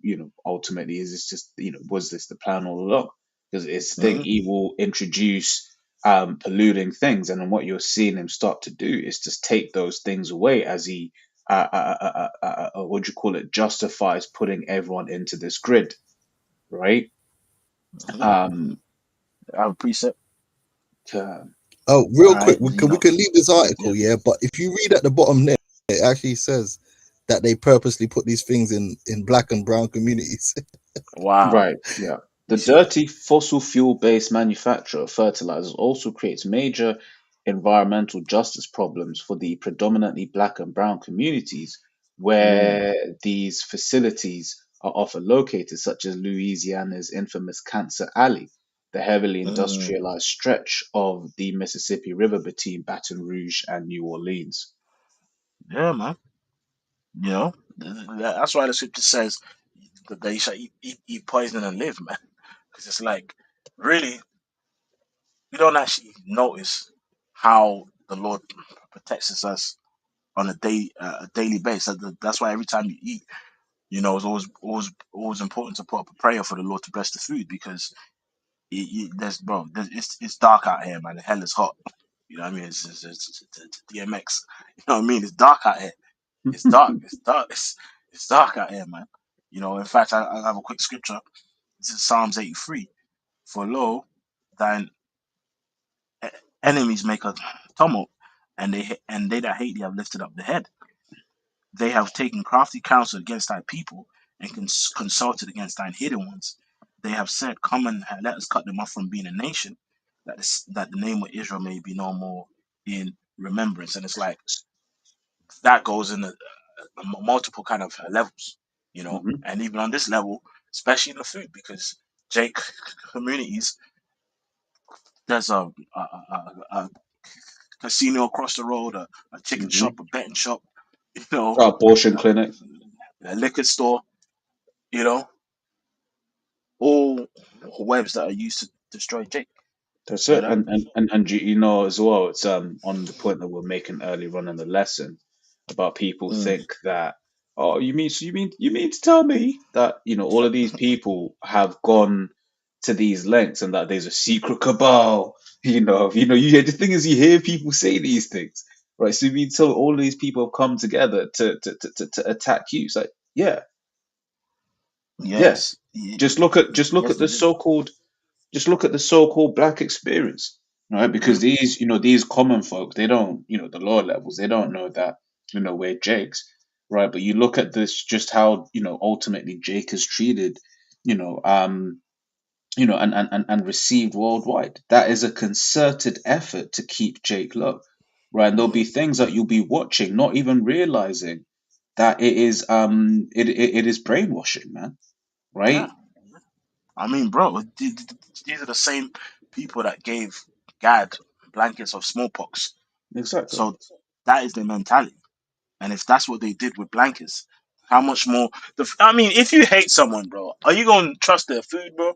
ultimately, is this just, was this the plan all along? Because it's the thing, Mm-hmm. he will introduce polluting things. And then what you're seeing him start to do is just take those things away as he what do you call it, justifies putting everyone into this grid, right? Mm-hmm. Um, I have a precept. to, Oh, All real quick, right. we can leave this Yeah. article, yeah. But if you read at the bottom there, it actually says that they purposely put these things in black and brown communities. Wow. right, yeah. The You see? dirty fossil fuel-based manufacture of fertilizers also creates major environmental justice problems for the predominantly black and brown communities Mm. where these facilities are often located, such as Louisiana's infamous Cancer Alley, the heavily Mm. industrialized stretch of the Mississippi River between Baton Rouge and New Orleans. Yeah, man. That's why the scripture says that they shall eat poison and live, man. Because it's like, really, we don't actually notice how the Lord protects us on a daily basis. That's why every time you eat, it's always important to put up a prayer for the Lord to bless the food, because it's dark out here, man. The hell is hot. You know what I mean? It's DMX. You know what I mean? It's dark out here. It's dark. It's dark. It's dark out here, man. In fact, I have a quick scripture. This is Psalms 83. For lo, thine Enemies make a tumult, and they that hate thee have lifted up the head. They have taken crafty counsel against thy people, and consulted against thine hidden ones. They have said, "Come and let us cut them off from being a nation, that the name of Israel may be no more in remembrance." And it's like that goes in multiple kind of levels, Hmm. and even on this level, especially in the food, because Jake communities, there's a casino across the road, a chicken Hmm. shop, a betting shop, you know, Abortion a, clinic. a liquor store, you know, all webs that are used to destroy Jake. That's And it. And you know as well, it's on the point that we're making earlier on in the lesson about people mm, think that, oh, you mean to tell me that, all of these people have gone to these lengths and that there's a secret cabal. You hear the thing is, you hear people say these things, right? So you mean to tell all of these people have come together to attack you? It's like, yeah, yeah. yes, Just look yes, at they the did. so-called just look at the so-called black experience, right? Because Mm, these common folk, they don't, the lower levels, they don't know that, we're Jakes, right? But you look at this, just how, ultimately Jake is treated, you know, um, and received worldwide. That is a concerted effort to keep Jake low, right? And there'll be mm, things that you'll be watching, not even realizing that it is brainwashing, man, yeah, right? I mean, bro, these are the same people that gave Gad blankets of smallpox. Exactly. So that is their mentality. And if that's what they did with blankets, how much more? I mean, if you hate someone, bro, are you going to trust their food, bro?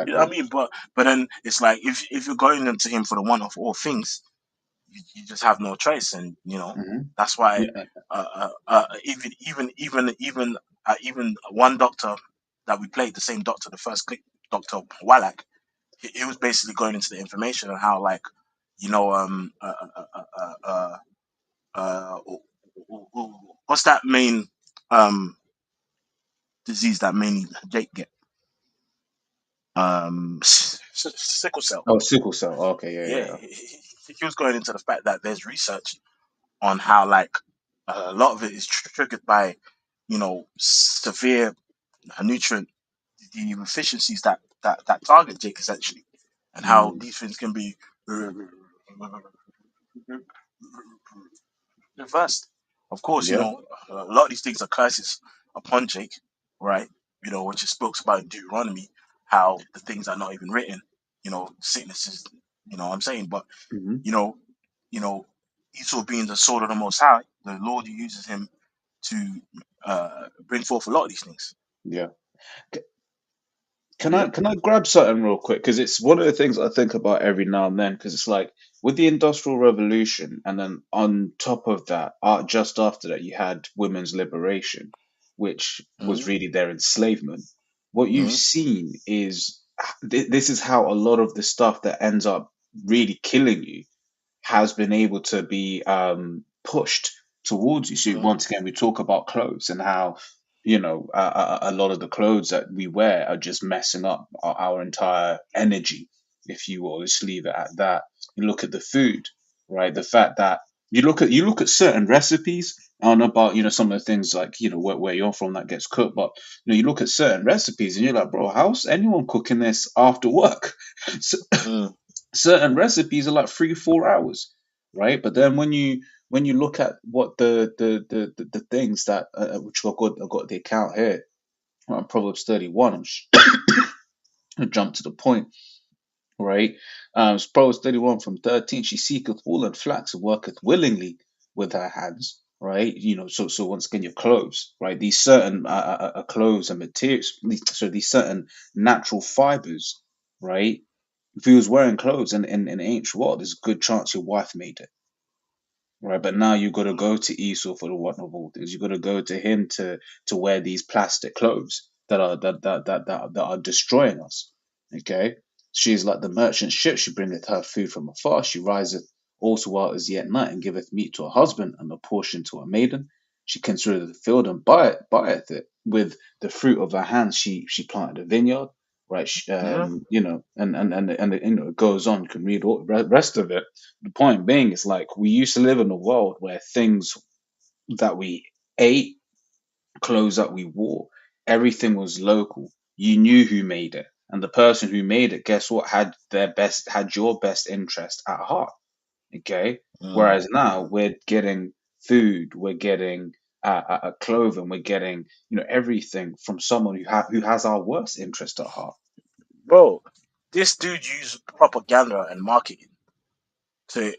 You know what Exactly. I mean? But then it's like if you're going into him for the one of all things, you just have no choice, and Hmm. that's why Yeah. even one doctor that we played, the same doctor, the first clip, Doctor Wallach, he was basically going into the information on how, like, you know um uh, uh, uh, uh, uh, uh, what's that main um disease that mainly Jake get? Sickle cell. Oh, sickle cell. Okay, yeah, Yeah, yeah. he was going into the fact that there's research on how, like, a lot of it is triggered by severe nutrient deficiencies that target Jake, essentially, and how Mm, these things can be reversed. Of course, yeah. a lot of these things are curses upon Jake, right? Which is spoke about in Deuteronomy, how the things are not even written, sicknesses, what I'm saying. But, Hmm. you know, you know, Esau being the sword of the Most High, the Lord uses him to bring forth a lot of these things. Yeah. C- Can I Yeah. can I grab something real quick? Because it's one of the things I think about every now and then. Because it's like with the Industrial Revolution, and then on top of that, just after that, you had women's liberation, which was Mm-hmm. really their enslavement. What you've Mm-hmm. seen is this is how a lot of the stuff that ends up really killing you has been able to be pushed towards you. So Mm-hmm. once again, we talk about clothes and how a lot of the clothes that we wear are just messing up our entire energy, if you will. Just leave it at that. You look at the food, right? The fact that you look at certain recipes. I don't know about some of the things like where you're from that gets cooked, but you look at certain recipes and you're like, bro, how's anyone cooking this after work? So, Mm-hmm. certain recipes are like 3 4 hours, right? But then when you look at what the things that which I got the account here, Proverbs 31. I'm gonna jump to the point, right? It's Proverbs 31 from 13. She seeketh wool and flax and worketh willingly with her hands, right? So once again, your clothes, right? These certain clothes and materials, these certain natural fibers, right? If he was wearing clothes in the ancient world, there's a good chance your wife made it, right? But now you got to go to Esau for the one of all things. You got to go to him to wear these plastic clothes that are destroying us. Okay, she is like the merchant ship. She bringeth her food from afar. She riseth also while it is yet night, and giveth meat to her husband and a portion to her maiden. She considereth the field and buyeth it. With the fruit of her hands she planted a vineyard. right? Yeah. And it goes on. You can read all the rest of it. The point being is like we used to live in a world where things that we ate, clothes that we wore, everything was local. You knew who made it, and the person who made it, guess what, had your best interest at heart. Okay. Mm. Whereas now we're getting food, we're getting clothing, we're getting everything from someone who has our worst interest at heart. Bro, this dude used propaganda and marketing to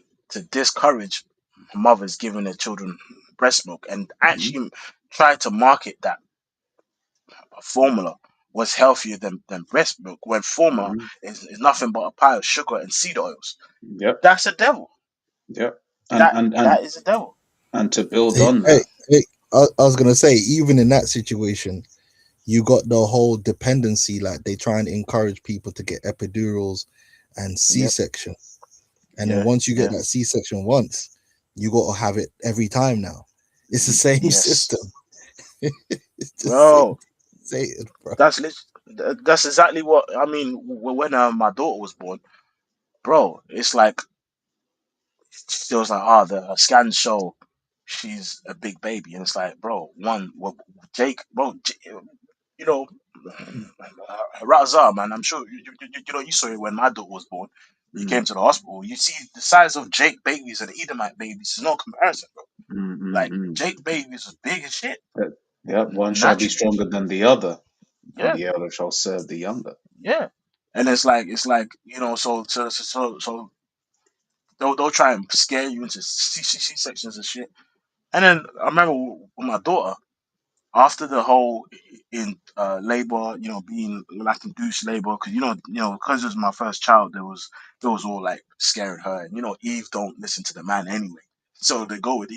discourage mothers giving their children breast milk, and Hmm. actually tried to market that formula was healthier than breast milk, when formula Hmm. is nothing but a pile of sugar and seed oils. Yep. That's a devil. Yep. And That and and that is a devil. and to build Hey, on hey, that. hey, I was gonna say, even in that situation, you got the whole dependency. Like they try and encourage people to get epidurals and Yep. C-section, and then Yeah. once you get Yeah. that C-section once, you got to have it every time now. It's the same Yes, system. It's the same bro. Satan, bro. That's exactly what I mean. When my daughter was born, bro, it's like she was like, "Ah, the scans show she's a big baby," and it's like, bro, Jake, bro, you know, Razar, man. I'm sure you saw it when my daughter was born. You came Mm, to the hospital. You see the size of Jake babies and Edomite babies. There's no comparison, bro. mm, mm, Like mm. Jake babies was big as shit Uh, Yeah, one shall be naturally. stronger than the other, and Yeah, the elder shall serve the younger. yeah. And it's like so they'll try and scare you into C sections and shit. And then I remember with my daughter, after the whole in labor, being like induced labor, because because it was my first child, there was all like scaring her, and Eve don't listen to the man anyway, so they go with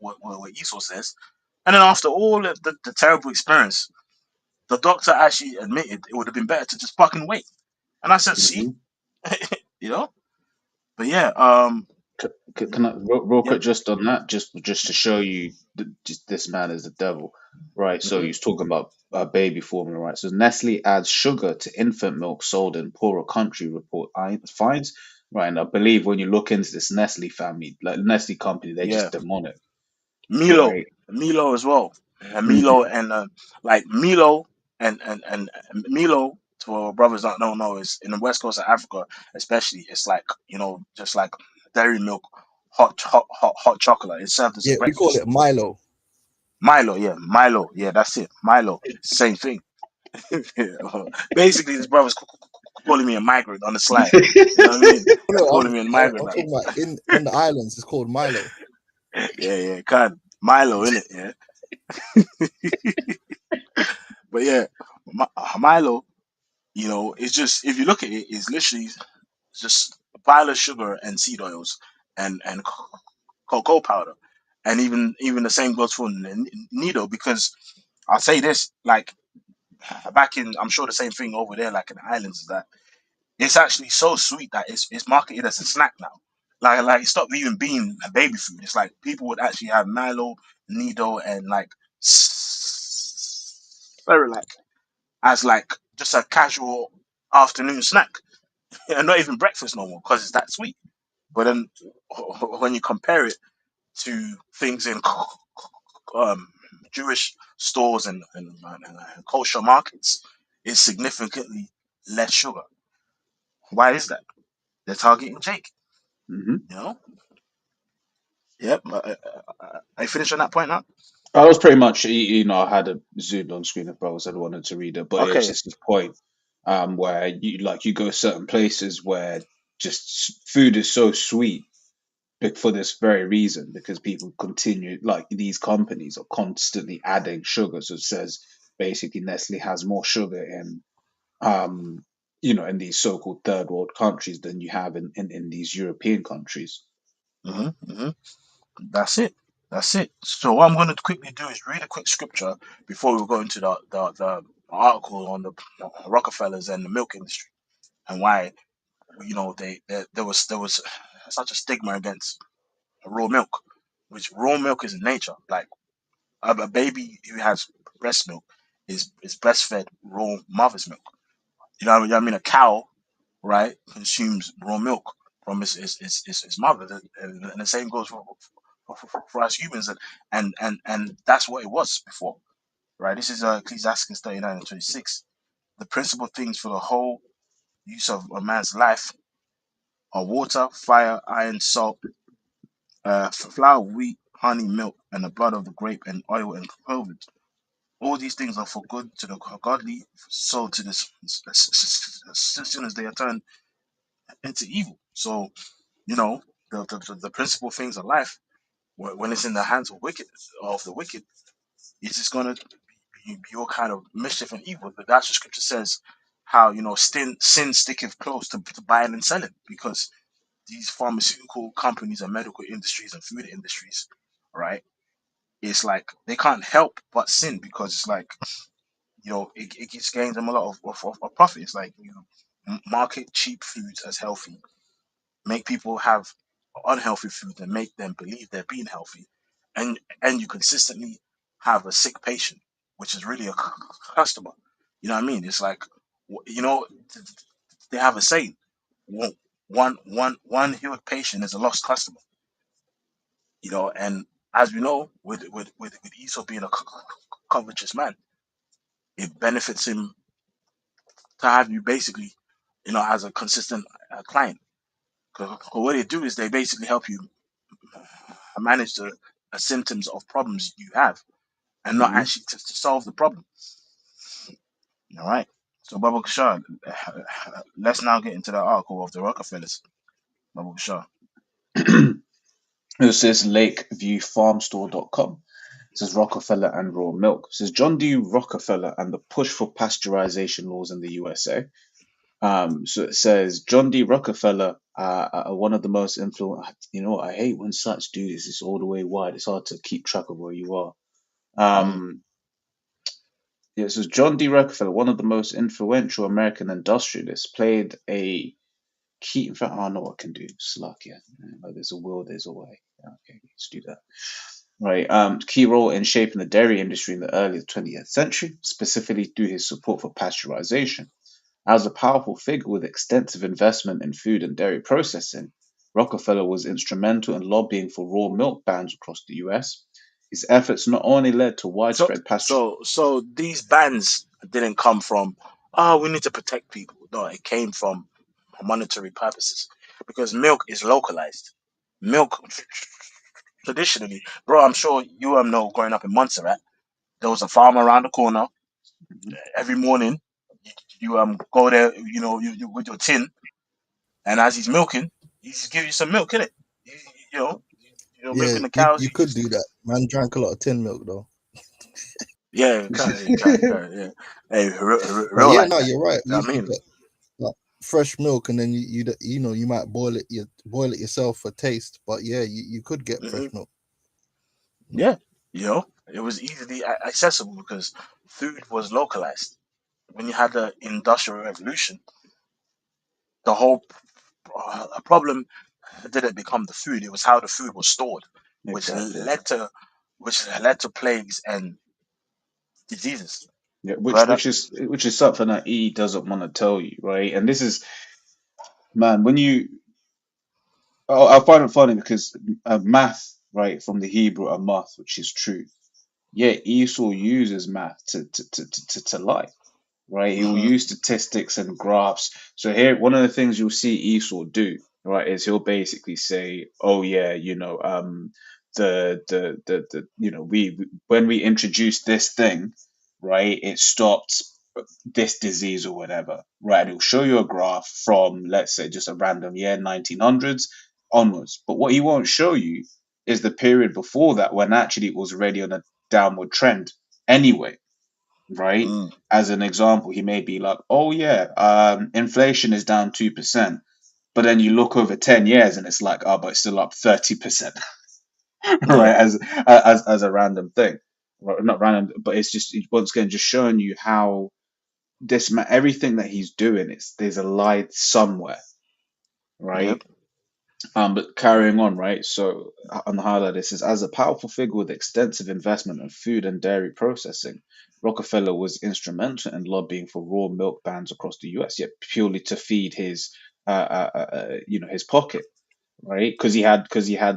what Esau says. And then after all the terrible experience, the doctor actually admitted it would have been better to just fucking wait. And I said, see, Hmm. you know, but yeah, Can I real yep, quick just on that, just to show you just this man is the devil, right? So hmm he's talking about baby formula, right? So Nestle adds sugar to infant milk sold in poorer country, report finds, right? And I believe when you look into this Nestle family, like Nestle company, they're yeah, just demonic, Milo, right? Milo as well, and Hmm. Milo and like Milo and Milo. To our brothers that don't know, is in the west coast of Africa, especially. It's like just like dairy milk, hot chocolate. It's served as a Yeah, we call breakfast. it Milo. Milo, yeah, that's it. Milo, same thing. Basically, this brother's calling me a migrant on the slide. You know what I mean? No, Calling me a migrant. I'm talking about in on the islands. It's called Milo. Yeah, yeah, kind Milo, in it, yeah. But yeah, Milo, it's just if you look at it, it's literally just a pile of sugar and seed oils and cocoa powder, and even the same goes for Nido, because I'll say this, like back in, I'm sure the same thing over there, like in the islands, is that it's actually so sweet that it's marketed as a snack now. Like it stopped even being a baby food. It's like people would actually have Milo, Nido, and like Cerelac as like just a casual afternoon snack, and not even breakfast no more because it's that sweet. But then when you compare it to things in um, Jewish stores and kosher markets, it's significantly less sugar. Why is that? They're targeting Jake. Hmm. You know? Yep. I finished on that point now. I was pretty much, I had a zoomed on screen if brothers had wanted to read it, but it's Okay. just this point, where you go certain places where just food is so sweet for this very reason, because people continue, like these companies are constantly adding sugar. So it says basically Nestle has more sugar um, in these so-called third world countries than you have in these European countries. hmm That's it. That's it. So what I'm going to quickly do is read a quick scripture before we go into the article on the Rockefellers and the milk industry, and why there was such a stigma against raw milk, which raw milk is in nature. Like a baby who has breast milk is breastfed raw mother's milk. You know what I mean? A cow, right, consumes raw milk from its mother, and the same goes for us humans, and that's what it was before, right? This is Ecclesiastes 39:26. The principal things for the whole use of a man's life are water, fire, iron, salt, flour, wheat, honey, milk, and the blood of the grape, and oil and cloven. All these things are for good to the godly, so to the sinners they are turned into evil. So, you know, the principal things of life, when it's in the hands of the wicked, it's just gonna be all kind of mischief and evil. But that's what Scripture says. How sin sticketh close to buying and selling, because these pharmaceutical companies and medical industries and food industries, right? It's like they can't help but sin, because it's like it just gains them a lot of profit. It's like you market cheap foods as healthy, make people have unhealthy food and make them believe they're being healthy, and you consistently have a sick patient, which is really a customer. You know what I mean? It's like, they have a saying: one healed patient is a lost customer. And as we know, with Esau being a covetous man, it benefits him to have you basically, as a consistent client. 'Cause what they do is they basically help you manage the symptoms of problems you have, and not Hmm. actually to solve the problem. All right. So, Baba Kishar, let's now get into the article of the Rockefellers. Baba Kishar. This is lakeviewfarmstore.com. It says Rockefeller and raw milk. It says John D. Rockefeller and the push for pasteurization laws in the USA. So it says John D. Rockefeller, one of the most influential. You know what? I hate when such do this. It's all the way wide. It's hard to keep track of where you are. Mm, Yeah, so John D. Rockefeller, one of the most influential American industrialists, played a key. In fact, I know what I can do. Slack, yeah. There's a will, there's a way. Yeah, okay, let's do that. Right. Key role in shaping the dairy industry in the early 20th century, specifically through his support for pasteurization. As a powerful figure with extensive investment in food and dairy processing, Rockefeller was instrumental in lobbying for raw milk bans across the US. His efforts not only led to So, widespread pasture. so these bans didn't come from, oh, we need to protect people. No, it came from monetary purposes, because milk is localized. Milk traditionally, bro. I'm sure you know, growing up in Montserrat, there was a farm around the corner. Mhm. Every morning, you go there, you with your tin, and as he's milking, he just give you some milk, innit? You, you know, Yeah, milking the you, cows. you You could just do that. Man drank a lot of tin milk though. yeah, you can, yeah. Hey, But real yeah, like no, that. you're right. I You mean, get like fresh milk, and then you might boil it yourself for taste. But yeah, you could get fresh hmm milk. yeah, it was easily accessible because food was localized. When you had the industrial revolution, the whole problem didn't become the food; it was how the food was stored, which Exactly. led to plagues and diseases. Yeah, Right? which is something that E doesn't want to tell you, right? And this is, man, when you, I find it funny because math, right, from the Hebrew amath, which is truth. Yeah, Esau uses math to lie, right? He will hmm use statistics and graphs. So here, one of the things you'll see Esau do, right, is he'll basically say, "Oh yeah, we when we introduced this thing, right, it stopped this disease or whatever, right?" He'll show you a graph from, let's say, just a random year, 1900s onwards. But what he won't show you is the period before that when actually it was already on a downward trend anyway, right? mm As an example, he may be like, "Oh yeah, inflation is down 2%," but then you look over 10 years and it's like, "Oh, but it's still up 30%," Yeah, right? As a random thing, right? Not random, but it's just once again just showing you how everything that he's doing, it's there's a lie somewhere, yep, right? But carrying on, right? So on the highlight, it says, as a powerful figure with extensive investment in food and dairy processing, Rockefeller was instrumental in lobbying for raw milk bans across the U.S., yet purely to feed his, his pocket, right? Because he had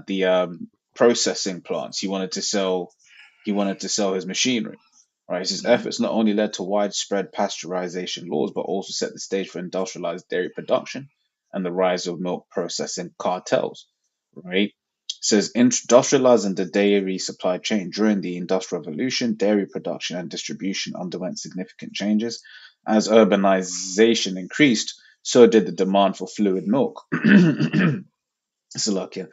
the processing plants. He wanted to sell his machinery, right? His Mhm. efforts not only led to widespread pasteurization laws, but also set the stage for industrialized dairy production and the rise of milk processing cartels, right? Says industrializing the dairy supply chain during the Industrial Revolution, dairy production and distribution underwent significant changes. As urbanization increased, so did the demand for fluid milk. Slovakia,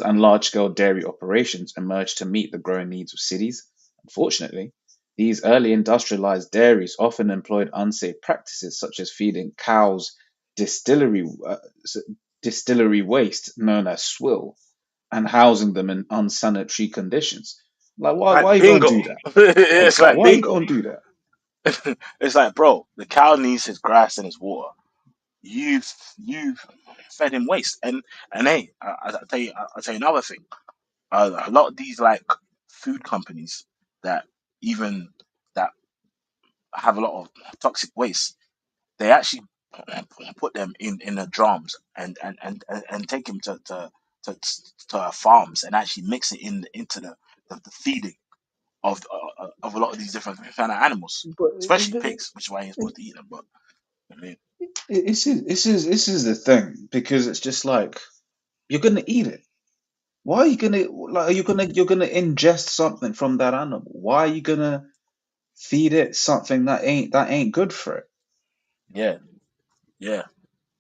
and large-scale dairy operations emerged to meet the growing needs of cities. Unfortunately, these early industrialized dairies often employed unsafe practices such as feeding cows distillery distillery waste known as swill and housing them in unsanitary conditions. Like, why Like are you gonna bingo. do that? Like, It's why, like why are you bingo. gonna do that? It's like, bro, the cow needs his grass and his water. You've fed him waste, and hey, I'll tell you another thing. A lot of these like food companies that even that have a lot of toxic waste, they actually put them in the drums and take them to, farms and actually mix it into the feeding of a lot of these different kind of animals, But especially pigs, which is why you're supposed to eat them. But I mean, this is the thing because it's just like you're gonna eat it. Why are you gonna like? Are you gonna you're gonna ingest something from that animal? Why are you gonna feed it something that ain't good for it? yeah, yeah,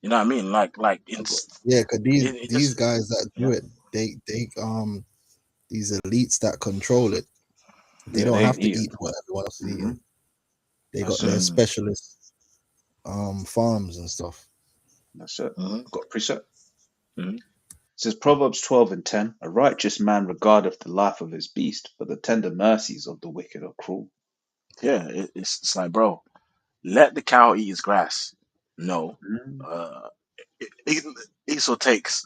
you know what I mean? Like Yeah, because it these just guys that do yeah, it, they these elites that control it, they Yeah, don't they have to eat eat them. what everyone else is Hmm. eating. They got That's it. their mm, specialist farms and stuff. That's it. mm, Got a preset. mm, It says Proverbs 12:10. A righteous man regardeth the life of his beast, but the tender mercies of the wicked are cruel. yeah. It's like, bro, let the cow eat his grass. No, Mm. uh, Esau takes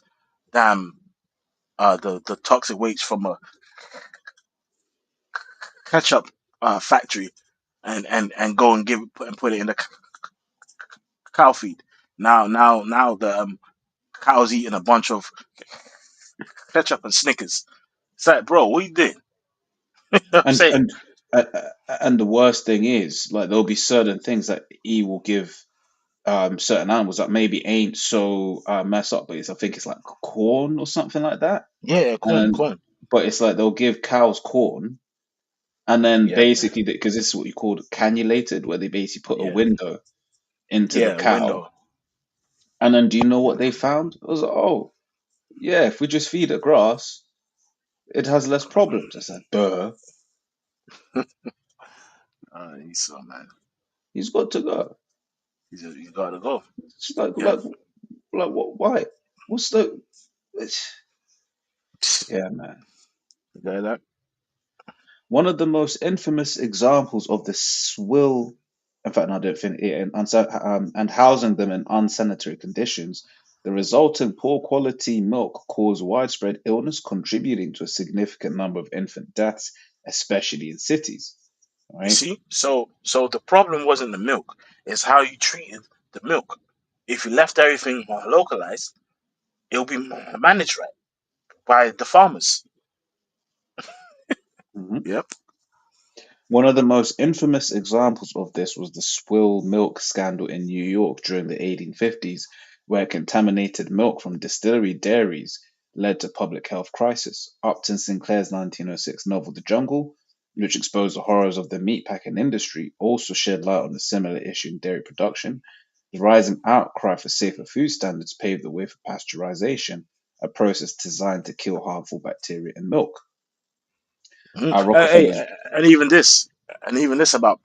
damn the toxic waste from a ketchup factory and go and put it in the cow feed. Now the cow's eating a bunch of ketchup and Snickers. It's like, bro, what you did? You know what I'm And saying? and and the worst thing is, like, there'll be certain things that he will give certain animals that maybe ain't so mess up, but I think it's like corn or something like that. Yeah, corn, And corn. but it's like they'll give cows corn, and then Yeah, basically because this is what you call cannulated, where they basically put a yeah, window into the yeah. cow, Window. and then do you know what they found? It was like, oh yeah, if we just feed it grass, it has less problems. I said, duh, Esau, man. he's got to go. He's gotta go. It's like Yeah. what? Why? What's the? It's, yeah, man. That. One of the most infamous examples of the swill, in fact, no, I don't think, and housing them in unsanitary conditions, the resulting poor quality milk caused widespread illness, contributing to a significant number of infant deaths, especially in cities. You Right? see, so the problem wasn't the milk; it's how you treated the milk. If you left everything localized, it'll be managed right by the farmers. Mhm. Yep. One of the most infamous examples of this was the swill milk scandal in New York during the 1850s, where contaminated milk from distillery dairies led to public health crisis. Upton Sinclair's 1906 novel The Jungle, which exposed the horrors of the meatpacking industry, also shed light on a similar issue in dairy production. The rising outcry for safer food standards paved the way for pasteurization, a process designed to kill harmful bacteria in milk. Mhm. Rockefeller's. And even this about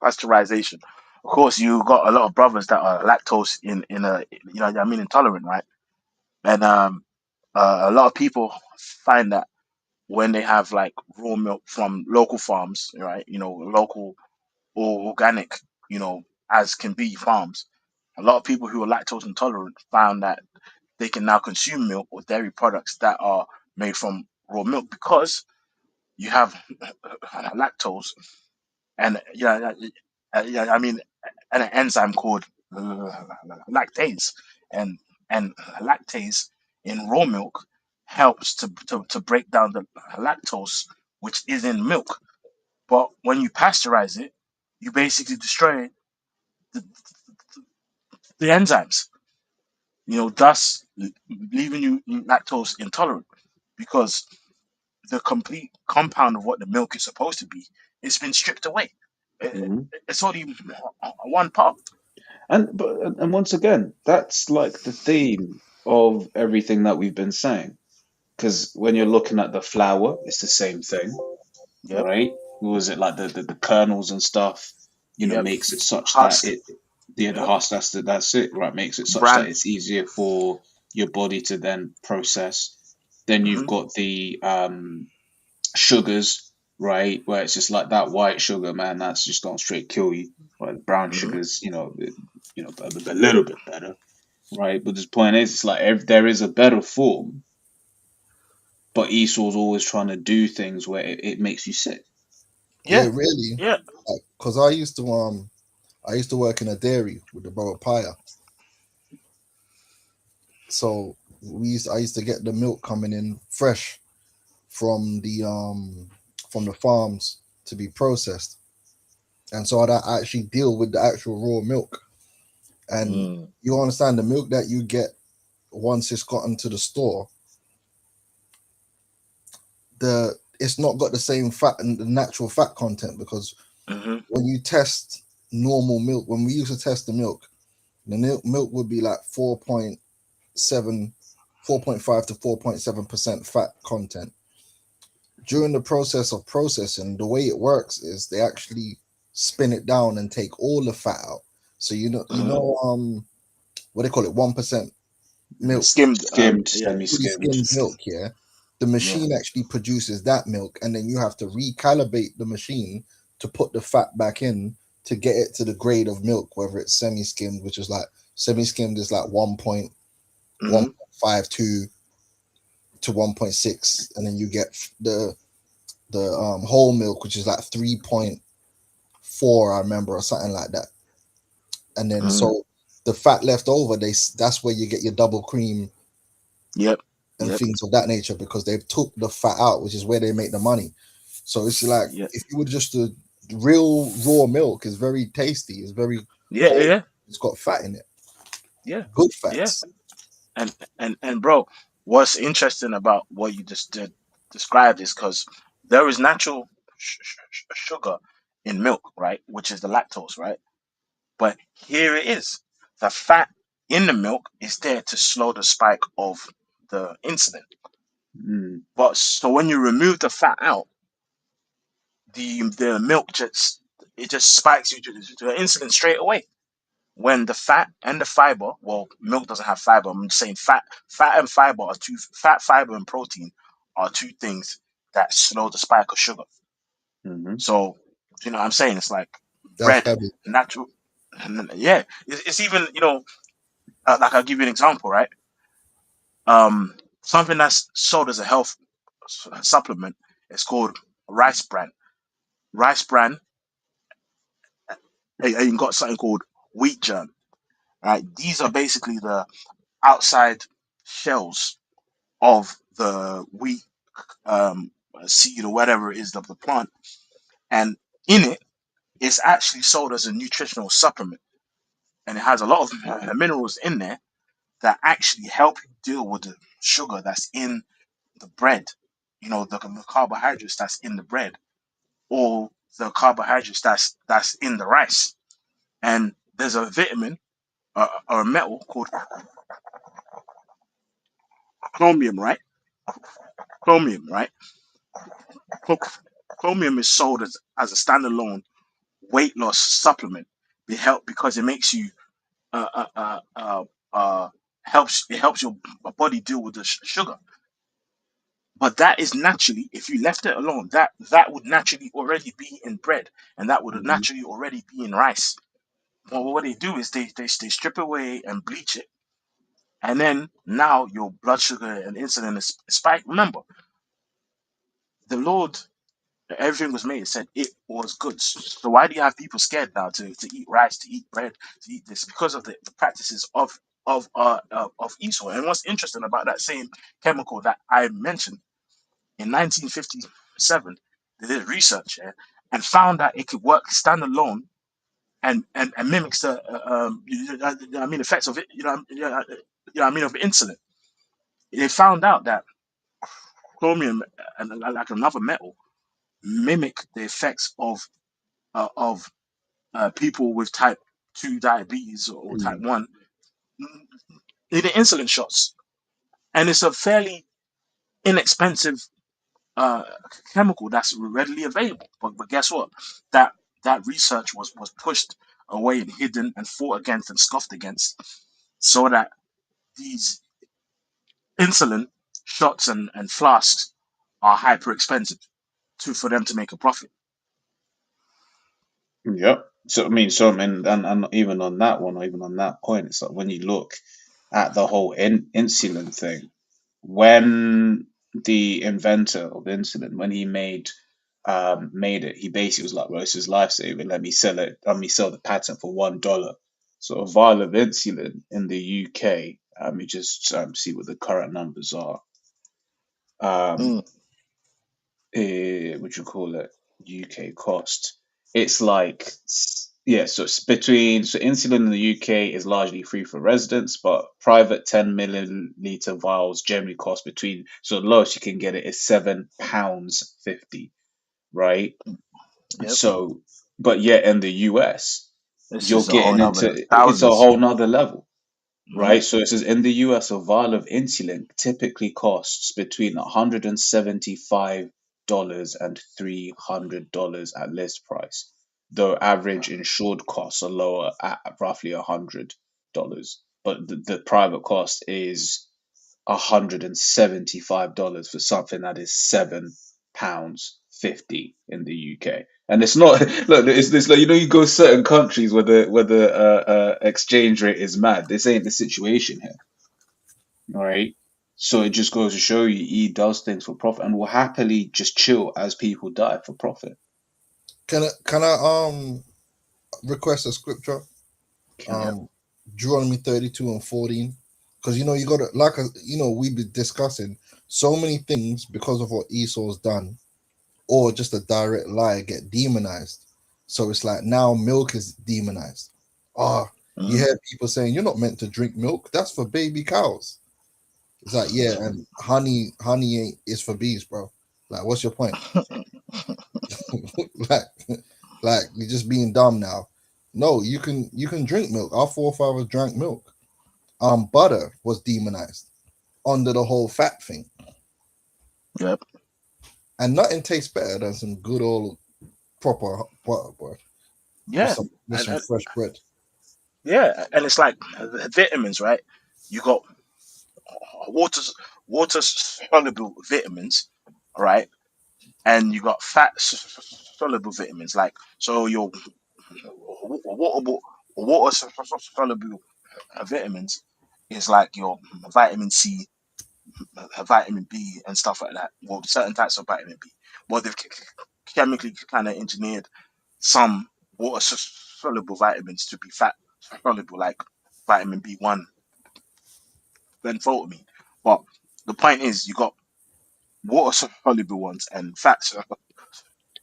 pasteurization. Of course, you got a lot of brothers that are lactose in a I mean intolerant, right? And a lot of people find that when they have like raw milk from local farms, right? Local or organic, as can be farms. A lot of people who are lactose intolerant found that they can now consume milk or dairy products that are made from raw milk because you have lactose and I mean, and an enzyme called lactase, and lactase in raw milk helps to break down the lactose which is in milk. But when you pasteurize it, you basically destroy the, the enzymes, thus leaving you lactose intolerant because the complete compound of what the milk is supposed to be has been stripped away. Hmm. It's only one part. And once again, that's like the theme of everything that we've been saying. Because when you're looking at the flour, it's the same thing, Yep, right? Was it like the kernels and stuff? yep. Makes it such that Husk. the Yep. husk. That's it, right? Makes it such that Bran. it's easier for your body to then process. Then you've Hmm. got the sugars, right? Where it's just like that white sugar, man. That's just gonna straight kill you. Right? Brown Hmm. sugars, a little bit better, right? But the point is, it's like there is a better form, but Esau's always trying to do things where it makes you sick. Yeah, Yeah, really. yeah. Because I used to work in a dairy with the brother Paya. So I used to get the milk coming in fresh from the farms to be processed, and so I actually deal with the actual raw milk. And Mm. you understand the milk that you get once it's gotten to the store, it's not got the same fat and the natural fat content because Hmm. when you test normal milk, when we used to test the milk, the milk would be like 4.7, 4.5 to 4.7% fat content. During the process of processing, the way it works is they actually spin it down and take all the fat out. So Hmm. what they call it, 1% milk, Skimmed. Skimmed, Yeah, fully semi-skimmed. skimmed milk. Yeah, the yeah. machine actually produces that milk, and then you have to recalibrate the machine to put the fat back in to get it to the grade of milk, whether it's semi-skimmed, which is like semi-skimmed is like Hmm. 1.52 to 1.6, and then you get the whole milk, which is like 3.4, I remember, or something like that. And then Hmm. so the fat left over, that's where you get your double cream Yep, and yep, things of that nature because they've took the fat out, which is where they make the money. So it's like yep, if you were just a real raw milk, is very tasty, it's very yeah, whole, yeah, it's got fat in it, yeah, good yeah. fats. And bro, what's interesting about what you just did described is because there is natural sugar in milk, right? Which is the lactose, right? But here it is. The fat in the milk is there to slow the spike of the insulin. Mm, But so when you remove the fat out, the milk just spikes you to the insulin straight away. When the fat and the fiber, well, milk doesn't have fiber. I'm just saying fat and fiber are fat, fiber, and protein are two things that slow the spike of sugar. hmm. So, what I'm saying? It's like That's bread, heavy. natural. And yeah, it's even, like I'll give you an example, right? Something that's sold as a health supplement is called rice bran. Rice bran, and you got something called wheat germ. Right? These are basically the outside shells of the wheat seed or whatever it is of the plant, and in it, it's actually sold as a nutritional supplement, and it has a lot of minerals in there that actually help you deal with the sugar that's in the bread. The carbohydrates that's in the bread, or the carbohydrates that's in the rice. And there's a vitamin or a metal called chromium, right? Chromium, right? Chromium is sold as a standalone weight loss supplement. Because it makes you uh, uh, uh, uh, uh, helps your body deal with the sugar. But that is naturally, if you left it alone, that would naturally already be in bread, and that would Hmm. naturally already be in rice. But what they do is they strip away and bleach it, and then now your blood sugar and insulin is spiked. Remember, the Lord. Everything was made. It said it was good. So why do you have people scared now to eat rice, to eat bread, to eat this? Because of the practices of Esau. And what's interesting about that same chemical that I mentioned in 1957, they did research, yeah, and found that it could work standalone and mimics the I mean effects of it. I mean of insulin. They found out that chromium and like another metal mimic the effects of people with type 2 diabetes or type Mm. 1 in the insulin shots. And it's a fairly inexpensive uh, chemical that's readily available. But guess what? That that research was pushed away and hidden and fought against and scoffed against so that these insulin shots and flasks are hyper expensive for them to make a profit. Yep. And even on that one, or even on that point, it's like when you look at the whole insulin thing, when the inventor of insulin, when he made it, he basically was like, well, this is lifesaving. Let me sell it. Let me sell the patent for $1. So a vial of insulin in the UK, let me just see what the current numbers are. Um, Mm. what you call it? UK cost. It's like, yeah, so it's between, so insulin in the UK is largely free for residents, but private 10 milliliter vials generally cost between, so the lowest you can get it is £7.50, right? Yep. So, but yet in the US, This you're is a whole getting nother into, it's a thousands. whole nother level, Mhm. right? So it says in the US, a vial of insulin typically costs between $175 and $300 at list price, though average insured costs are lower at roughly $100. But the private cost is $175 for something that is £7.50 in the UK. And it's not look, it's like you go certain countries where the exchange rate is mad. This ain't the situation here, all right? So it just goes to show you he does things for profit and will happily just chill as people die for profit. Can I request a scripture? Can Yep. Um, Deuteronomy 32:14, because you got to we've been discussing so many things because of what Esau's done, or just a direct lie get demonized. So it's like now milk is demonized. Ah, you Mhm. hear people saying you're not meant to drink milk. That's for baby cows. It's like, yeah, and honey ain't is for bees, bro. Like, what's your point? like, like you're just being dumb now. No, you can drink milk. Our forefathers drank milk. Butter was demonized under the whole fat thing, Yep. and nothing tastes better than some good old proper butter, boy, with Yeah. some fresh bread. Yeah, and it's like vitamins, right? You got water water soluble vitamins, right? And you got fat soluble vitamins. Like so, your water water soluble vitamins is like your vitamin C, vitamin B, and stuff like that. Well, certain types of vitamin B. Well, they've chemically kind of engineered some water soluble vitamins to be fat soluble, like vitamin B1 than photamine. But the point is, you got water soluble ones and fat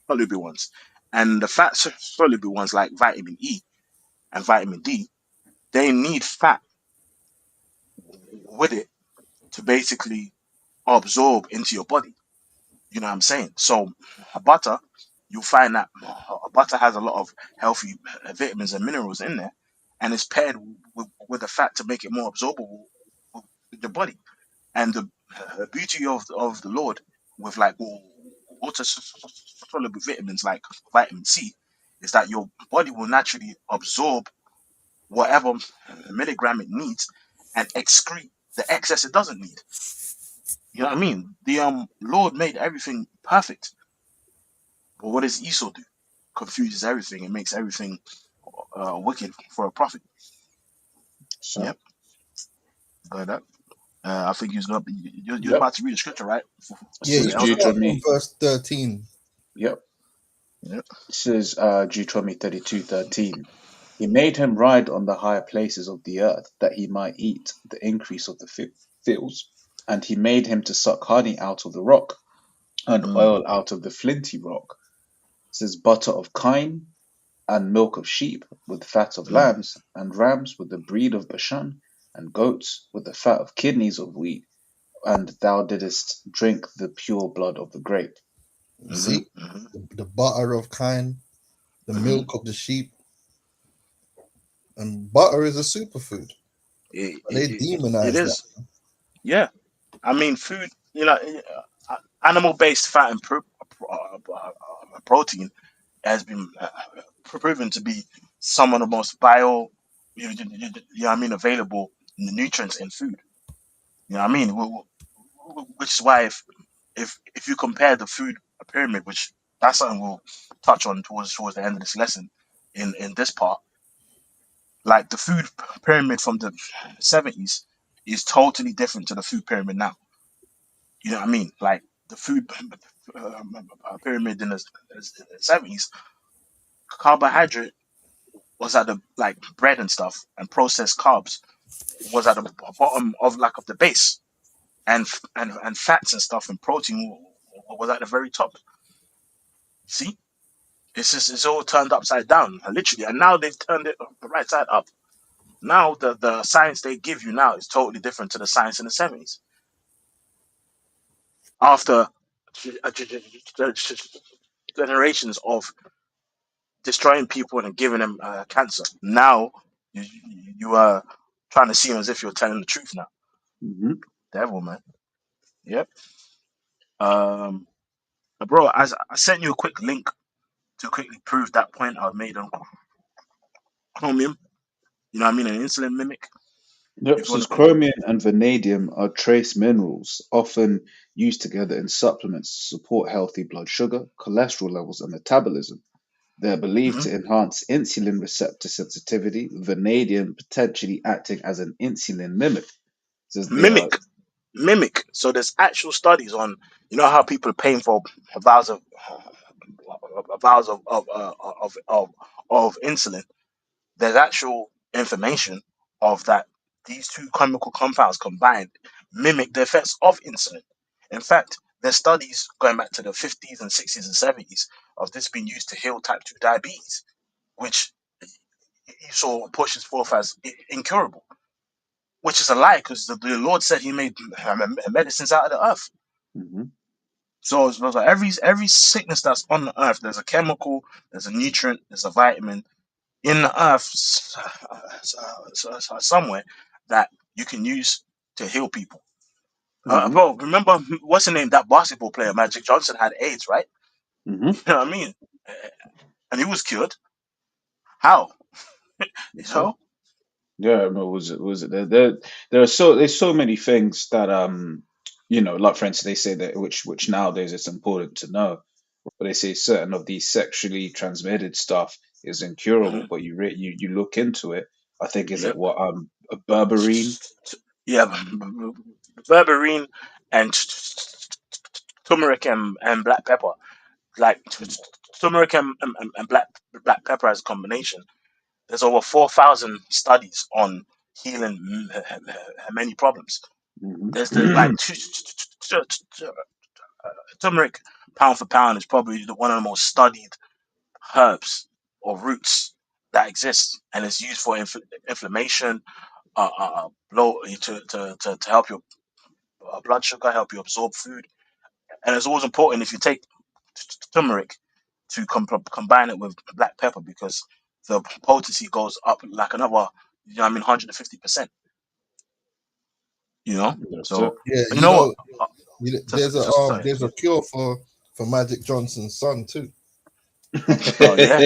soluble ones. And the fat soluble ones, like vitamin E and vitamin D, they need fat with it to basically absorb into your body. You know what I'm saying? So, butter, you'll find that butter has a lot of healthy vitamins and minerals in there, and it's paired with the fat to make it more absorbable with your body. And the beauty of the Lord with like water soluble vitamins like vitamin C is that your body will naturally absorb whatever milligram it needs and excrete the excess it doesn't need. You know what I mean? The Lord made everything perfect, but what does Esau do? Confuses everything and makes everything wicked for a profit. so? Yep, got that. I think you're Yep. about to read the scripture, right? Yeah, So you it's The can elder. start from Deuteronomy. verse 13. Yep. Yep. This is Deuteronomy 32:13. He made him ride on the higher places of the earth, that he might eat the increase of the fields. And he made him to suck honey out of the rock, and Mm, oil out of the flinty rock. It says butter of kine, and milk of sheep, with fat of mm, lambs, and rams with the breed of Bashan, and goats with the fat of kidneys of wheat. And thou didst drink the pure blood of the grape. You mm-hmm, see, mm-hmm, the butter of kine, the mm-hmm. milk of the sheep, and butter is a superfood. It, But they it demonize that. is. Yeah. I mean, food, animal-based fat and protein has been proven to be some of the most know what I mean, available nutrients in food. You know what I mean? Which is why if you compare the food pyramid, which that's something we'll touch on towards the end of this lesson in this part, like the food pyramid from the 70s is totally different to the food pyramid now. You know what I mean? Like the food pyramid in the 70s, carbohydrate was at the like bread and stuff, and processed carbs was at the bottom of the base, and fats and stuff and protein was at the very top. See, it's all turned upside down, literally, and now they've turned it the right side up. Now the science they give you now is totally different to the science in the 70s. After generations of destroying people and giving them cancer, now you are trying to seem as if you're telling the truth now. Hmm. Devil, man. Yep. Um, bro, I sent you a quick link to quickly prove that point I made on chromium. You know what I mean? An insulin mimic. Yep, If you want says to quickly. chromium and vanadium are trace minerals, often used together in supplements to support healthy blood sugar, cholesterol levels, and metabolism. They're believed Mhm. to enhance insulin receptor sensitivity, vanadium potentially acting as an insulin mimic. Says they are. Mimic. Mimic. So there's actual studies on, how people are paying for vials of vials of insulin. There's actual information of that these two chemical compounds combined mimic the effects of insulin. In fact, there's studies going back to the 50s and 60s and 70s of this being used to heal type 2 diabetes, which Esau pushes forth as incurable, which is a lie because the Lord said he made medicines out of the earth. Hmm. So it's like every sickness that's on the earth, there's a chemical, there's a nutrient, there's a vitamin in the earth somewhere that you can use to heal people. Hmm. Bro, remember what's the name? That basketball player, Magic Johnson, had AIDS, right? Hmm. You know what I mean? And he was cured. How? You That's it. know? Yeah, no, was it there are there's so many things that like for instance they say that which nowadays it's important to know, but they say certain of these sexually transmitted stuff is incurable, Hmm. but you look into it. I think is it Yep. what a berberine. Yeah, berberine and turmeric and black pepper. Like turmeric and black pepper as a combination. There's over 4,000 studies on healing many problems. There's the like Hmm. turmeric pound for pound is probably one of the most studied herbs or roots that exists, and it's used for inflammation, blow to help your blood sugar, help you absorb food, and it's always important if you take turmeric to combine it with black pepper because the potency goes up like another, 150%. You know, That's it. so Yeah, you know what? Sorry. there's a cure for Magic Johnson's son too. Oh yeah,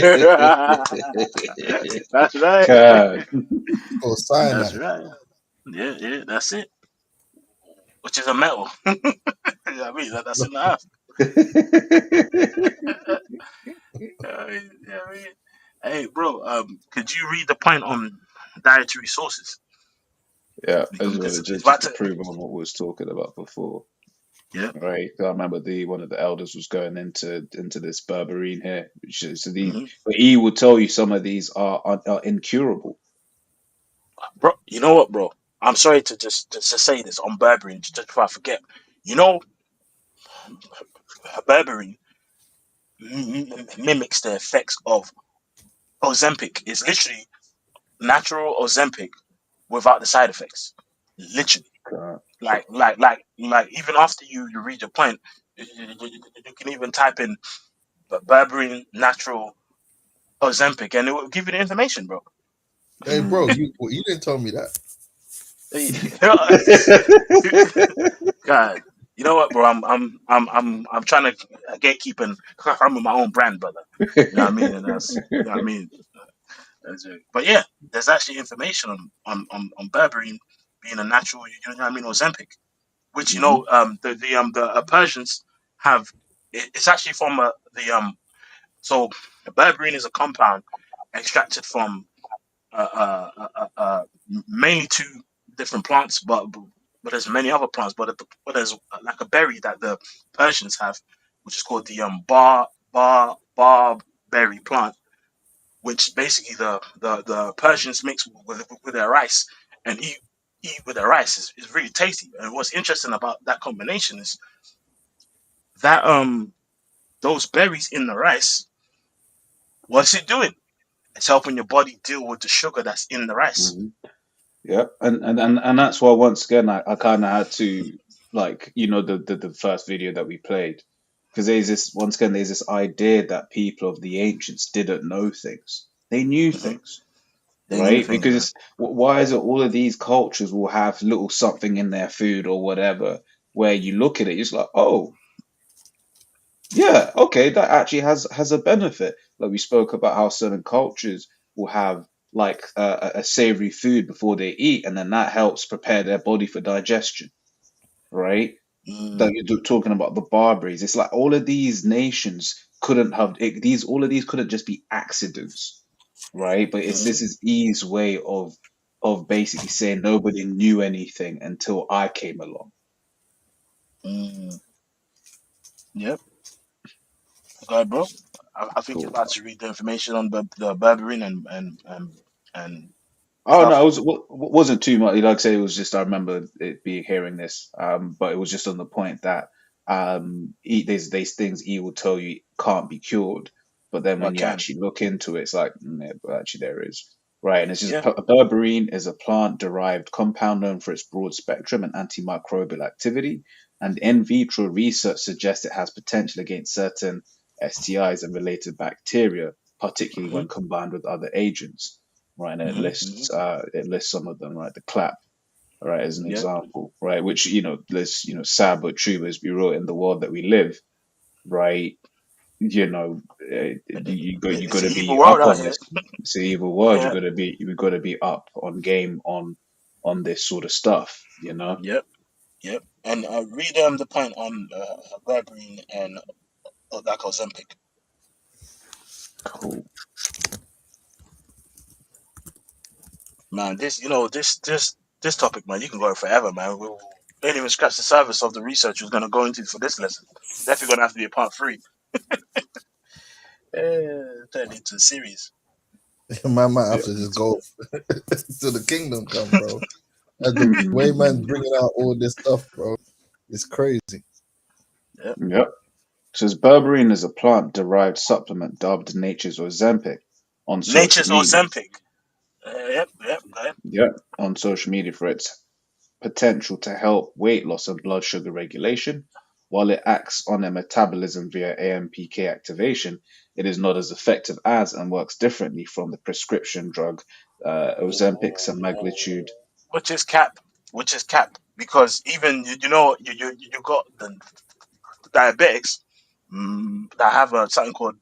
that's right. God. It's called That's cyanide. right. Yeah, yeah, that's it. Which is a metal. You know what I mean? That's in the earth. Yeah, I mean, hey, bro, could you read the point on dietary sources? Yeah, I Because just wanted it's just about to to. prove on what we was talking about before. Yeah. right? I remember the one of the elders was going into this berberine here, so the Hmm. but he would tell you some of these are incurable. Bro, you know what, bro? I'm sorry to just say this on berberine, just before I forget. You know, berberine mimics the effects of Ozempic. It's literally natural Ozempic without the side effects. Literally. Uh, Even after you read your point, you can even type in berberine natural Ozempic and it will give you the information, bro. Hey, bro, mm. you didn't tell me that. God, you know what, bro? I'm trying to gatekeep and I'm with my own brand, brother. You know what I mean? And that's you know what I mean. But yeah, there's actually information on berberine being a natural, you know what I mean, Ozempic, which hmm the Persians have. It's actually from so berberine is a compound extracted from mainly two different plants, but there's many other plants. But there's like a berry that the Persians have, which is called the barberry plant, which basically the Persians mix with their rice and eat with their rice. Is really tasty. And what's interesting about that combination is that those berries in the rice, what's it doing? It's helping your body deal with the sugar that's in the rice. hmm Yeah, and that's why once again I kind of had to, like, the first video that we played, because there's this once again there's this idea that people of the ancients didn't know things. They knew Hmm. things, They knew right? things, Because man. why is it all of these cultures will have little something in their food or whatever, where you look at it, it's like, oh, yeah, okay, that actually has a benefit. Like we spoke about how certain cultures will have like a savory food before they eat, and then that helps prepare their body for digestion, right? That Mm, you're talking about the Barbaries. It's like all of these nations couldn't have these. All of these couldn't just be accidents, right? But it's this mm, is Eve's way of basically saying nobody knew anything until I came along. mm. Yep. Okay, bro. I think you're Cool. about to read the information on the berberine and Oh no, stuff. wasn't too much. Like I say, it was just I remember it being hearing this, but it was just on the point that there's things E will tell you can't be cured, but then when But you can. actually look into it, it's like yeah, but actually there is, right? And it's just Yeah. berberine is a plant-derived compound known for its broad spectrum and antimicrobial activity, and in vitro research suggests it has potential against certain STIs and related bacteria, particularly Hmm. when combined with other agents, right? And Hmm. Hmm. it lists some of them, right? The clap, right, as an Yep. example, right? Which lists sad but true, as we wrote in the world that we live, right? You got It's an to evil be world up out on here. this. It's the evil world. Yeah. You got to be up on game on this sort of stuff, you know. Yep. Yep. And read the point on berberine and like Ozempic. Cool. Man, this topic, man, you can go forever, man. We ain't even scratch the surface of the research we're gonna go into for this lesson. Definitely gonna have to be a part three. Turn into a series. Man might have Yeah. to just go to the kingdom come, bro. And the way man's bringing out all this stuff, bro, it's crazy. Yep. Yep. Says berberine is a plant-derived supplement dubbed nature's Ozempic on social Nature's media. Ozempic. Yep. Yep. Go ahead. Yep, on social media for its potential to help weight loss and blood sugar regulation. While it acts on a metabolism via AMPK activation, it is not as effective as and works differently from the prescription drug Ozempic semaglutide. Which is cap. Which is cap. Because even you got the diabetics that have something called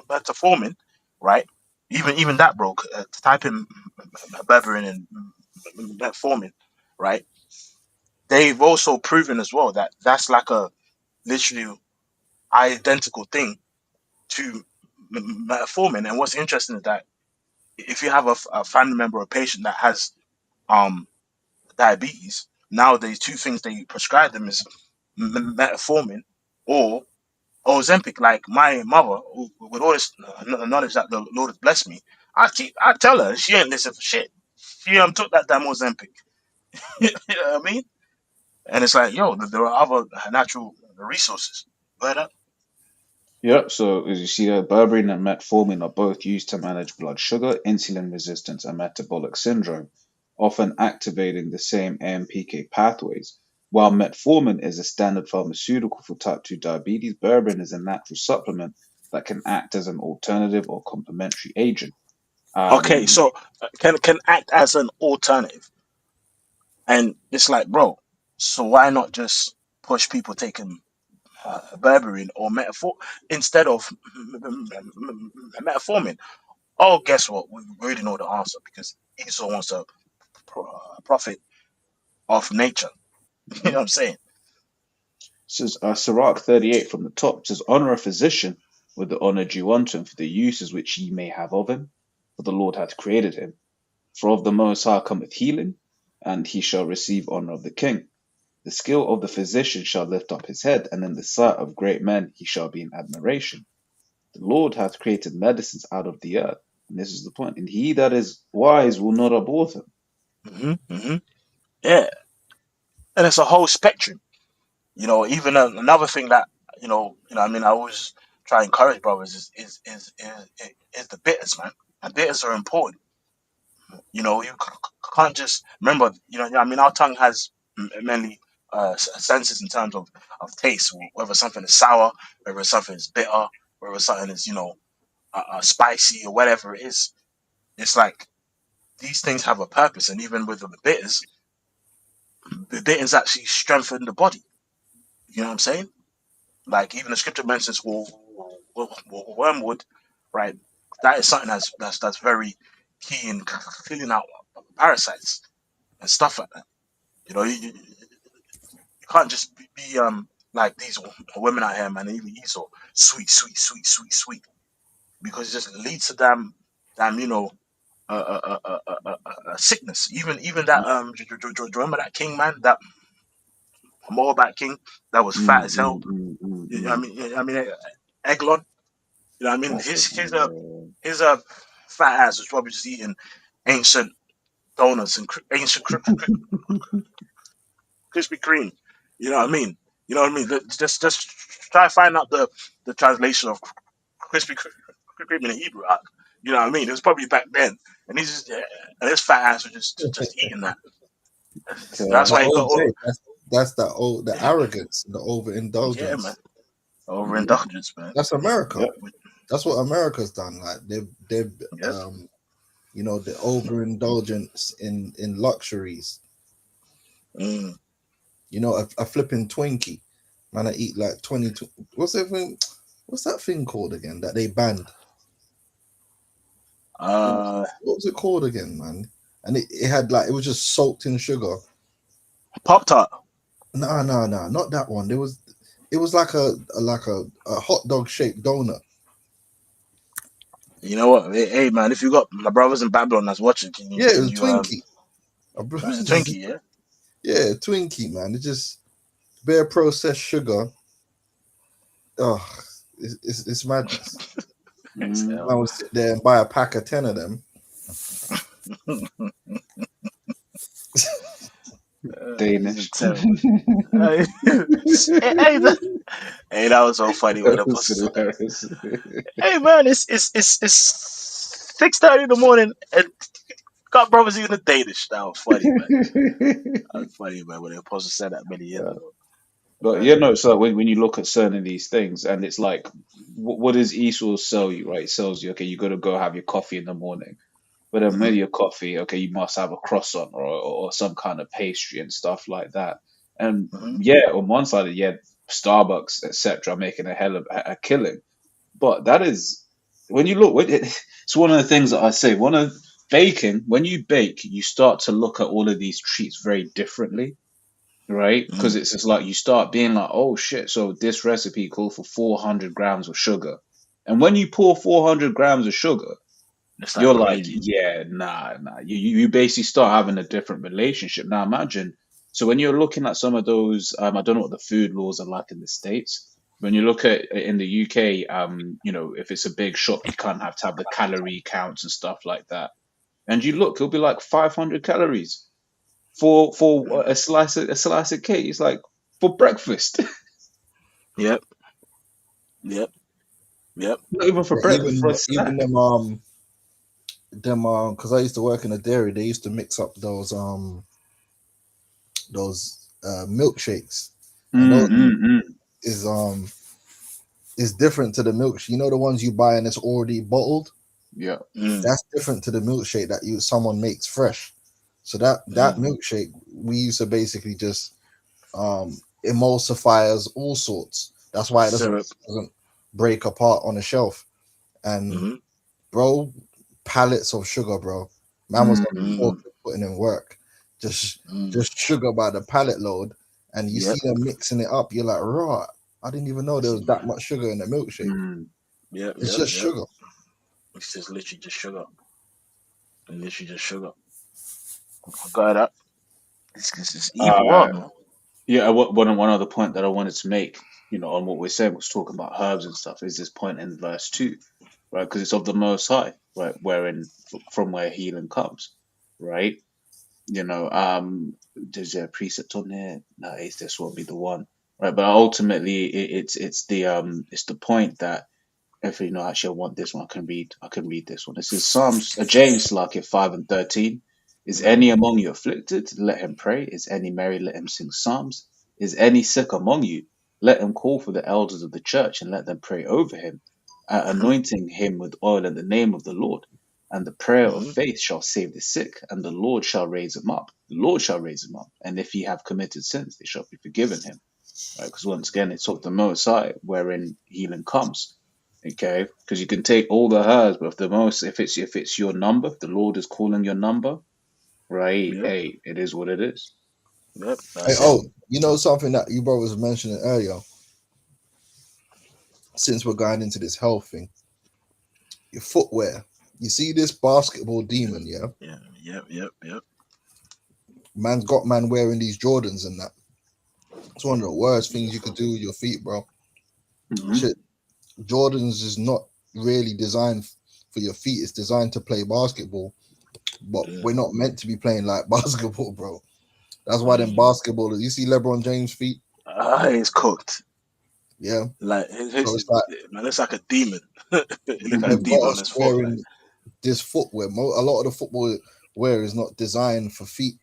metformin, right? Even that broke. Type in berberine and metformin, right? They've also proven as well that that's like a literally identical thing to metformin. And what's interesting is that if you have a family member or patient that has diabetes, nowadays two things they prescribe them is metformin or Ozempic. Like my mother, with all this knowledge that the Lord has blessed me, I tell her she ain't listen for shit. She took that damn Ozempic. You know what I mean? And it's like, yo, there are other natural resources. But Yep. So as you see, berberine and metformin are both used to manage blood sugar, insulin resistance, and metabolic syndrome, often activating the same AMPK pathways. While metformin is a standard pharmaceutical for type 2 diabetes, berberine is a natural supplement that can act as an alternative or complementary agent. okay, Um, so can act as an alternative, and it's like, bro, so why not just push people taking berberine or instead of metformin? Oh, guess what? We already know the answer because Esau wants to profit off nature. You know what I'm saying? says Sirach 38 from the top says, Honor a physician with the honor due unto him for the uses which ye may have of him, for the Lord hath created him. For of the Most High cometh healing, and he shall receive honor of the king. The skill of the physician shall lift up his head, and in the sight of great men he shall be in admiration. The Lord hath created medicines out of the earth, and this is the point, and he that is wise will not abhor them. Hmm. Yeah, and it's a whole spectrum. Even another thing that I mean, I always try to encourage brothers is the bitters, man. And bitters are important. You can't just remember. I mean, our tongue has many senses in terms of taste. Whether something is sour, whether something is bitter, whether something is spicy or whatever it is. It's like these things have a purpose, and even with the bitters actually strengthen the body. You know what I'm saying? Like even the scripture mentions wormwood, right? That is something that's very key in cleaning out parasites and stuff like that. You can't just be like these women out here, man. Even Esau, sweet, sweet, sweet, sweet, sweet, because it just leads to damn, sickness. Even that do you remember that king, man, that Moabite king that was fat as hell. I mean, Eglon. You know what I mean? That's it. His fat ass was probably just eating ancient donuts and ancient Krispy Kreme. You know what I mean? You know what I mean? Just try to find out the translation of Krispy Kreme in the Hebrew. You know what I mean? It was probably back then, and he's just and his fat ass was just eating that. That's Uh, But why he got all. OJ, that's the arrogance, the Yeah, man. overindulgence. Overindulgence, man. That's America. yep. That's what America's done. Like they've Yes. the overindulgence in luxuries. Mm. A flipping Twinkie, man. I eat like 20. What's that thing? What's that thing called again that they banned? Uh, What was it called again, man? And it had like, it was just soaked in sugar. Pop Tart. No, no, no, not that one. It was like a hot dog shaped donut. You know what? Hey, man, if you got my brothers in Babylon that's watching, can you Yeah, it can was you Twinkie. it was a Twinkie, yeah? Yeah, Twinkie, man. It's just bare processed sugar. Oh, it's madness. It's Mm, I hell. would sit there and buy a pack of 10 of them. These are Danish. terrible. Hey, hey, that was so funny when That the was boss said that. hilarious. Hey man, it's 6:30 in the morning and got brothers eating a Danish. That was funny, man. That was funny, man, when the apostle said that many years Yeah. ago. But Man. you know, so when you look at certain of these things, and it's like, what does Esau sell you, right? It sells you, okay, you got to go have your coffee in the morning. But then Hmm. with your coffee, okay, you must have a croissant or some kind of pastry and stuff like that. And Hmm. yeah, on one side, yeah, Starbucks, etc., making a hell of a killing. But that is when you look. It's one of the things that I say. One of baking, when you bake, you start to look at all of these treats very differently, right? Because Hmm. it's just like you start being like, oh shit, so this recipe called for 400 grams of sugar. And when you pour 400 grams of sugar, It's You're like like, crazy. yeah, nah. You basically start having a different relationship. Now imagine, so when you're looking at some of those, I don't know what the food laws are like in the States. When you look at in the UK, if it's a big shop, you can't have to have the calorie counts and stuff like that. And you look, it'll be like 500 calories for a slice of cake. It's like for breakfast, Yep, yep, yep. not even for Yeah, breakfast, for a even snack. them because I used to work in a dairy, they used to mix up those milkshakes, and Mm, those mm, mm. is is different to the milkshake. You know the ones you buy and it's already bottled. Yeah. Mm, That's different to the milkshake that someone makes fresh. So that mm. milkshake we used to basically just emulsifiers, all sorts. That's why it Syrup. doesn't break apart on the shelf. And Mm-hmm. bro, pallets of sugar, bro. Man was on the Mm, fork Mm, putting in work, just mm. just sugar by the pallet load, and you Yep. see them mixing it up. You're like, right. I didn't even know there was that much sugar in the milkshake. mm. Yep. It's Yep. just Yep. sugar. It's just literally just sugar. And literally just sugar. Got that. It's evil Uh, world, man. yeah. One other point that I wanted to make, on what we're saying, was talking about herbs and stuff, is this point in verse 2, right? Because it's of the Most High, right? Wherein from where healing comes, right? There's a precept on there. No, this won't be the one, right? But ultimately, it's the point that if actually I want this one, I can read this one. This is Psalms, James, like 5:13. Is Mm-hmm. any among you afflicted? Let him pray. Is any merry? Let him sing psalms. Is any sick among you? Let him call for the elders of the church and let them pray over him, anointing him with oil in the name of the Lord. And the prayer of Mm-hmm. faith shall save the sick, and the Lord shall raise him up. The Lord shall raise him up. And if he have committed sins, they shall be forgiven him. Right? Because once again, it's of the Most High wherein healing comes. Okay, because you can take all the herbs, but if it's your number, if the Lord is calling your number, right? Yep. Hey, it is what it is. Yep. Hey, That's it. oh, you know something that you brothers was mentioning earlier. Since we're going into this health thing, your footwear. You see this basketball demon, yeah? Yeah. Yep. Yep. Yep. Man's got man wearing these Jordans and that. It's one of the worst things you could do with your feet, bro. Hmm. Shit, Jordans is not really designed for your feet. It's designed to play basketball, but Yeah. we're not meant to be playing like basketball, bro. That's why them Mm. basketballers. You see LeBron James' feet, It's cooked. yeah. Like So it's like man, it's like a demon. It look like a they've demon got on us his foot. Like, wearing this footwear. A lot of the football wear is not designed for feet.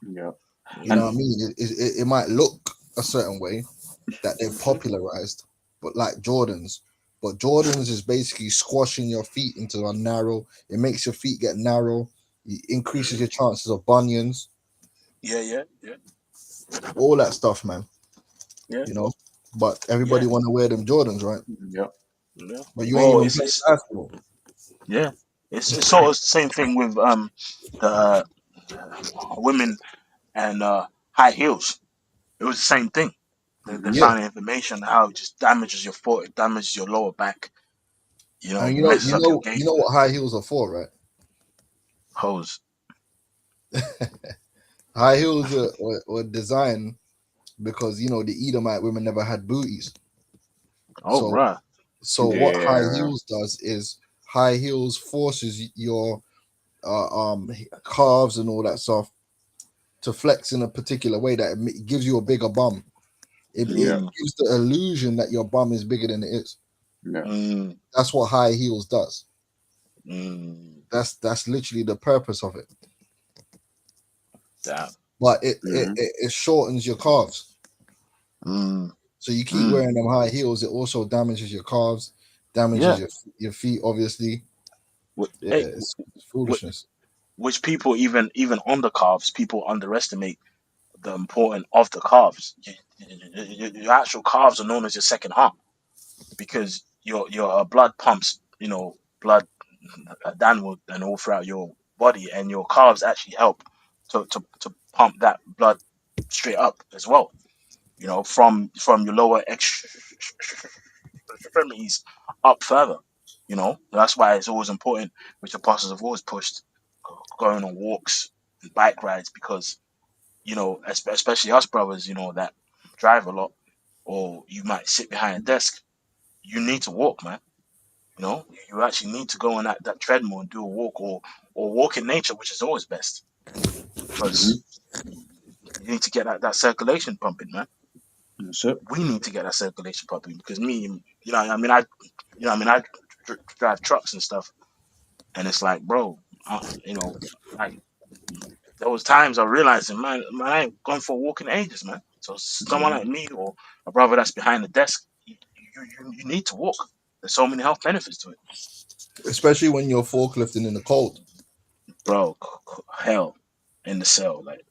Yeah, You know mm, what I and mean? It might look a certain way that they've mm-hmm. popularized, but like Jordans. But Jordans is basically squashing your feet into a narrow. It makes your feet get narrow. It increases Mm. your chances of bunions, Yeah. Yeah. Yeah. all that stuff, man. Yeah. You know. But everybody Yeah. want to wear them Jordans, right? yeah, Yeah. But you ain't Well, even it's playing it's basketball. yeah. It's sort of the same thing with the women and high heels. It was the same thing. They hmm Yeah, found information how it just damages your foot, it damages your lower back. and Messes up your gait. you know what high heels are for, right? Hose. High heels were designed because the Edomite women never had booties. Oh, So right. what high yeah, heels does is high heels forces your calves and all that stuff to flex in a particular way that it gives you a bigger bum. It yeah, Mm, gives the illusion that your bum is bigger than it is. yeah. mm, That's what high heels does. mm, That's literally the purpose of it. damn. But Hmm. it shortens your calves. Mm, So you keep mm. wearing them high heels, it also damages your calves, damages Yeah. your feet. Obviously, yeah, Hey, it's foolishness. which people even on the calves, people underestimate the importance of the calves. Your actual calves are known as your second heart because your blood pumps, blood downward and all throughout your body, and your calves actually help to pump that blood straight up as well. From your lower extremities up further. You know, that's why it's always important, which apostles have always pushed, going on walks and bike rides, because you know, especially us brothers, you know, that drive a lot, or you might sit behind a desk. You need to walk, man. You know, you actually need to go on that treadmill and do a walk, or walk in nature, which is always best, because Hmm. you need to get that circulation pumping, man. That's it. We need to get that circulation pumping, because me, you know, I mean, I drive trucks and stuff, and it's like, bro, you know, like there was times I realized, man, I ain't gone for a walk in ages, man. So someone Hmm. like me, or a brother that's behind the desk, you need to walk. There's so many health benefits to it, Especially when you're forklifting in the cold. bro. Hell in the cell, like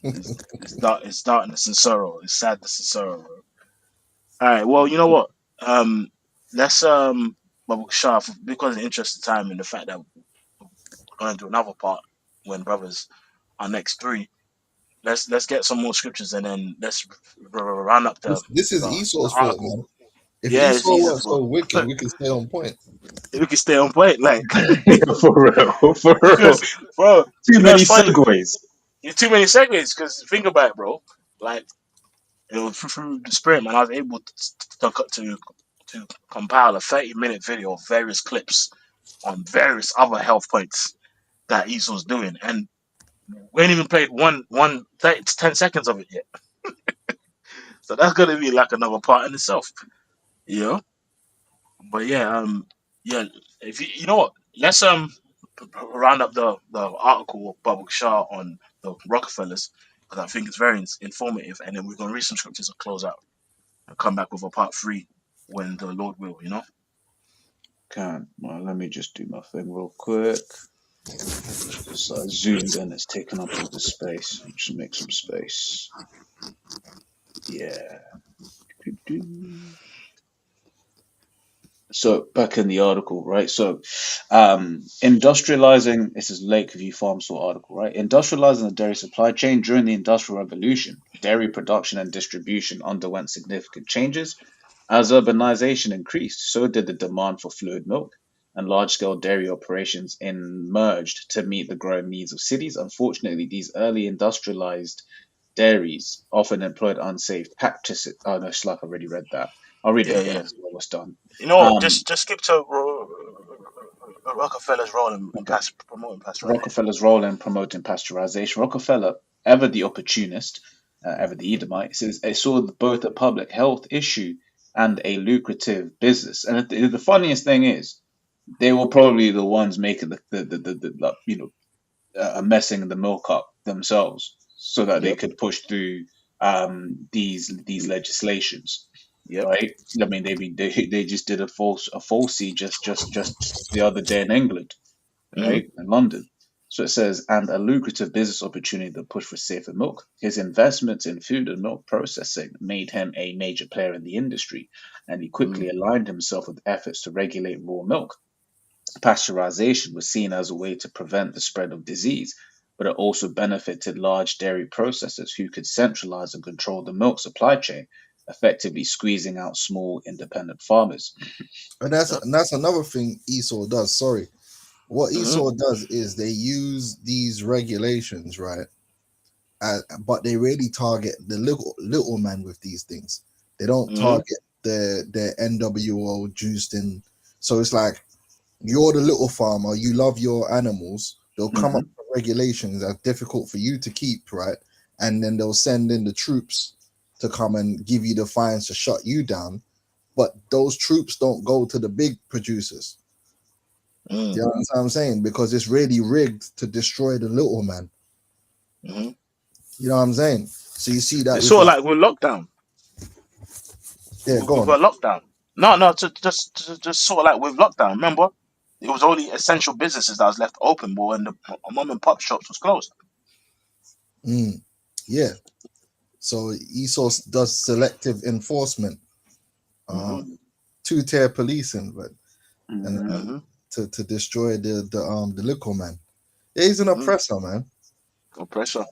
it's darkness and sorrow, it's sadness and sorrow, bro. All right, well, you know what? Um, let's Bubble Sharp, because of the interest of time and the fact that we're going to do another part when brothers are next three. Let's get some more scriptures, and then let's run up This is the Esau's fault, article. man. If Yeah, it's Esau Jesus' weren't fault. so wicked, we could stay on point. We can stay on point, like For real, for real. because, bro, Too you know many it's funny. segues. There's too many segments. Because think about it, bro. Like, you know, through the spirit, man, I was able to compile a 30-minute video of various clips on various other health points that Esau's doing, and we ain't even played one 30 to 10 seconds of it yet. So that's gonna be like another part in itself, you know. But yeah, yeah. If you know what, let's round up the article of Bubble Shah on the Rockefellers, because I think it's very informative, and then we're gonna read some scriptures and close out and come back with a part three when the Lord will, you know. Can well, let me just do my thing real quick. So I zoomed in, it's taken up all the space. Just make some space. Yeah. So back in the article, right? So, industrializing. This is Lakeview Farm Store article, right? Industrializing the dairy supply chain during the Industrial Revolution, dairy production and distribution underwent significant changes. As urbanization increased, so did the demand for fluid milk, and large-scale dairy operations emerged to meet the growing needs of cities. Unfortunately, these early industrialized dairies often employed unsafe practices. Oh no, Slack, I already read that. I'll read it Yeah, again yeah. as well. What's done. You know what? Um, Just skip to Rockefeller's role in okay. promoting pasteurization. Rockefeller's role in promoting pasteurization. Rockefeller, ever the opportunist, ever the Edomite, says it saw both a public health issue and a lucrative business. And the funniest thing is, they were probably the ones making messing the milk up themselves, so that they Yep. could push through these legislations, Yep. right? I mean, they just did a falsie just the other day in England, Mhm. right, in London. So it says, and a lucrative business opportunity that pushed for safer milk. His investments in food and milk processing made him a major player in the industry, and he quickly Mm. aligned himself with efforts to regulate raw milk. Pasteurization was seen as a way to prevent the spread of disease, but it also benefited large dairy processors who could centralize and control the milk supply chain, effectively squeezing out small independent farmers. And that's Yep. and that's another thing Esau does. Sorry. What Mhm. Esau does is they use these regulations, right? But they really target the little man with these things. They don't Mhm. target the NWO juiced in. So it's like you're the little farmer, you love your animals. They'll come up Hmm. with regulations that are difficult for you to keep, right? And then they'll send in the troops to come and give you the fines to shut you down. But those troops don't go to the big producers. Do Mm. you know what I'm saying? Because it's really rigged to destroy the little man. Mhm. You know what I'm saying? So you see that It's with sort of like, like with lockdown. yeah, go With on. a lockdown. No, no, just sort of like with lockdown. Remember, it was only essential businesses that was left open, but when the mom and pop shops was closed. Mm, yeah. So Esau does selective enforcement, Mhm. um, two-tier policing, but Hmm. and Mhm. to destroy the little man. Yeah, he's an Mhm. oppressor, man. Oppressor.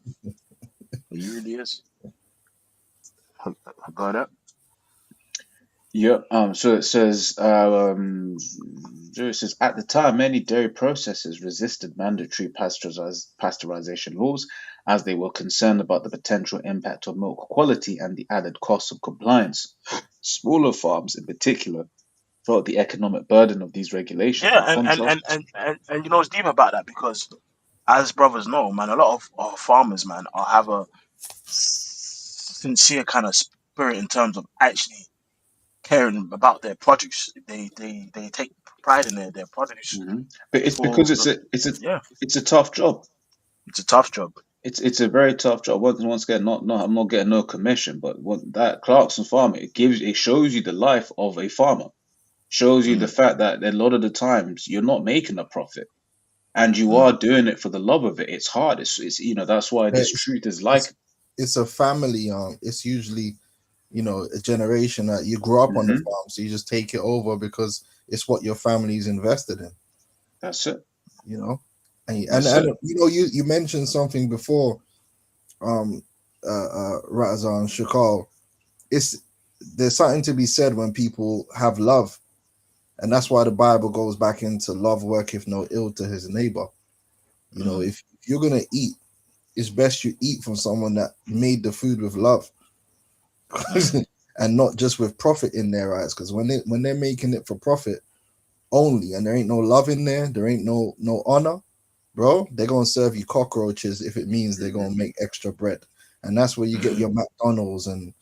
He really is. I got it. Yeah. So it says at the time, many dairy processors resisted mandatory pasteurization laws as they were concerned about the potential impact on milk quality and the added cost of compliance. Smaller farms, in particular, felt the economic burden of these regulations. Yeah, In contrast, and you know what's deep about that, because as brothers know, man, a lot of farmers, man, are have a sincere kind of spirit in terms of actually caring about their produce. They take pride in their produce but it's because for the, yeah. it's a tough job. It's a tough job. It's a very tough job. Once again, not I'm not getting no commission, but what that Clarkson farm, it shows you the life of a farmer. Shows you the Mm, fact that a lot of the times you're not making a profit and you mm, are doing it for the love of it. It's hard. It's that's why Yeah, this truth is it's like. it's a family. It's usually, a generation that you grew up on the Hmm. farm, so you just take it over because it's what your family's invested in. That's it. You know, That's it. you mentioned something before, um, Razan and Shakal. It's There's something to be said when people have love, and that's why the Bible goes back into love worketh no ill to his neighbor. mm, If you're gonna eat, it's best you eat from someone that made the food with love mm, and not just with profit in their eyes. Because when they're making it for profit only, and there ain't no love in there ain't no honor, bro. They're gonna serve you cockroaches if it means they're Hmm. gonna make extra bread, and that's where you get mm, your McDonald's and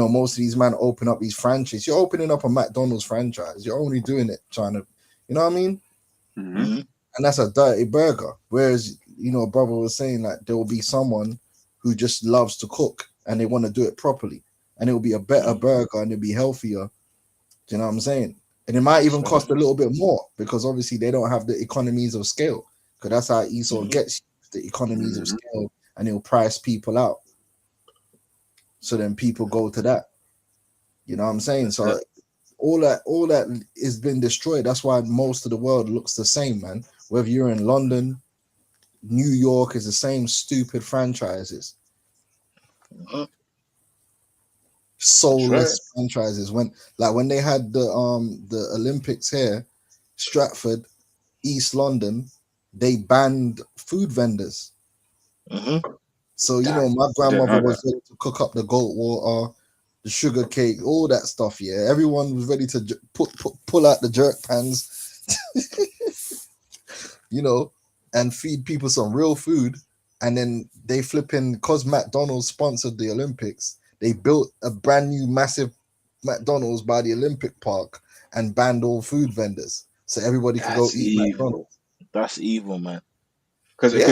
most of these men open up these franchises. You're opening up a McDonald's franchise. You're only doing it trying to, you know what I mean? Hmm. mm, And that's a dirty burger. Whereas, a brother was saying that there will be someone who just loves to cook and they want to do it properly. And it will be a better mm. burger and it'll be healthier. Do you know what I'm saying? And it might That's even right. cost a little bit more because obviously they don't have the economies of scale. Because that's how Esau Mhm. gets you, the economies of Hmm. scale, and he'll price people out. So then people go to that. You know what I'm saying? That's it. So all that is been destroyed. That's why most of the world looks the same, man. Whether you're in London, New York is the same stupid franchises, Mhm. That's right. soulless franchises. When they had the Olympics here, Stratford, East London, they banned food vendors. Mhm. So Damn. my I didn't grandmother know was that. ready to cook up the goat water, the sugar cake, all that stuff. Yeah, everyone was ready to pull out the jerk pans, you know, and feed people some real food. And then they flipping, because McDonald's sponsored the Olympics, they built a brand new massive McDonald's by the Olympic Park and banned all food vendors. So everybody could go That's eat McDonald's. evil. That's evil, man. Yeah,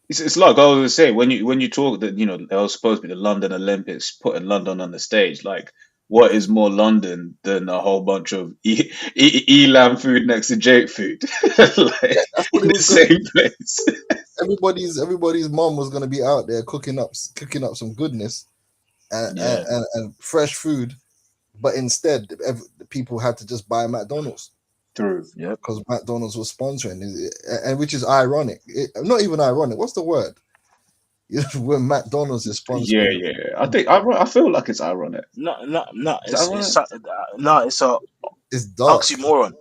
Because it's like I was gonna say when you talk that there was supposed to be the London Olympics, putting London on the stage. Like, what is more London than a whole bunch of Elam food next to Jake food, yeah, like that's what in it the was gonna same be. place? Everybody's mom was gonna be out there cooking up some goodness and, Yeah. fresh food, but instead the people had to just buy McDonald's True. Yep. because McDonald's was sponsoring it, and which is ironic. Not even ironic. What's the word? When McDonald's is Yeah, sponsoring, yeah. I feel like it's ironic. No, no, no. Is that ironic? No. It's a it's dark. oxymoron.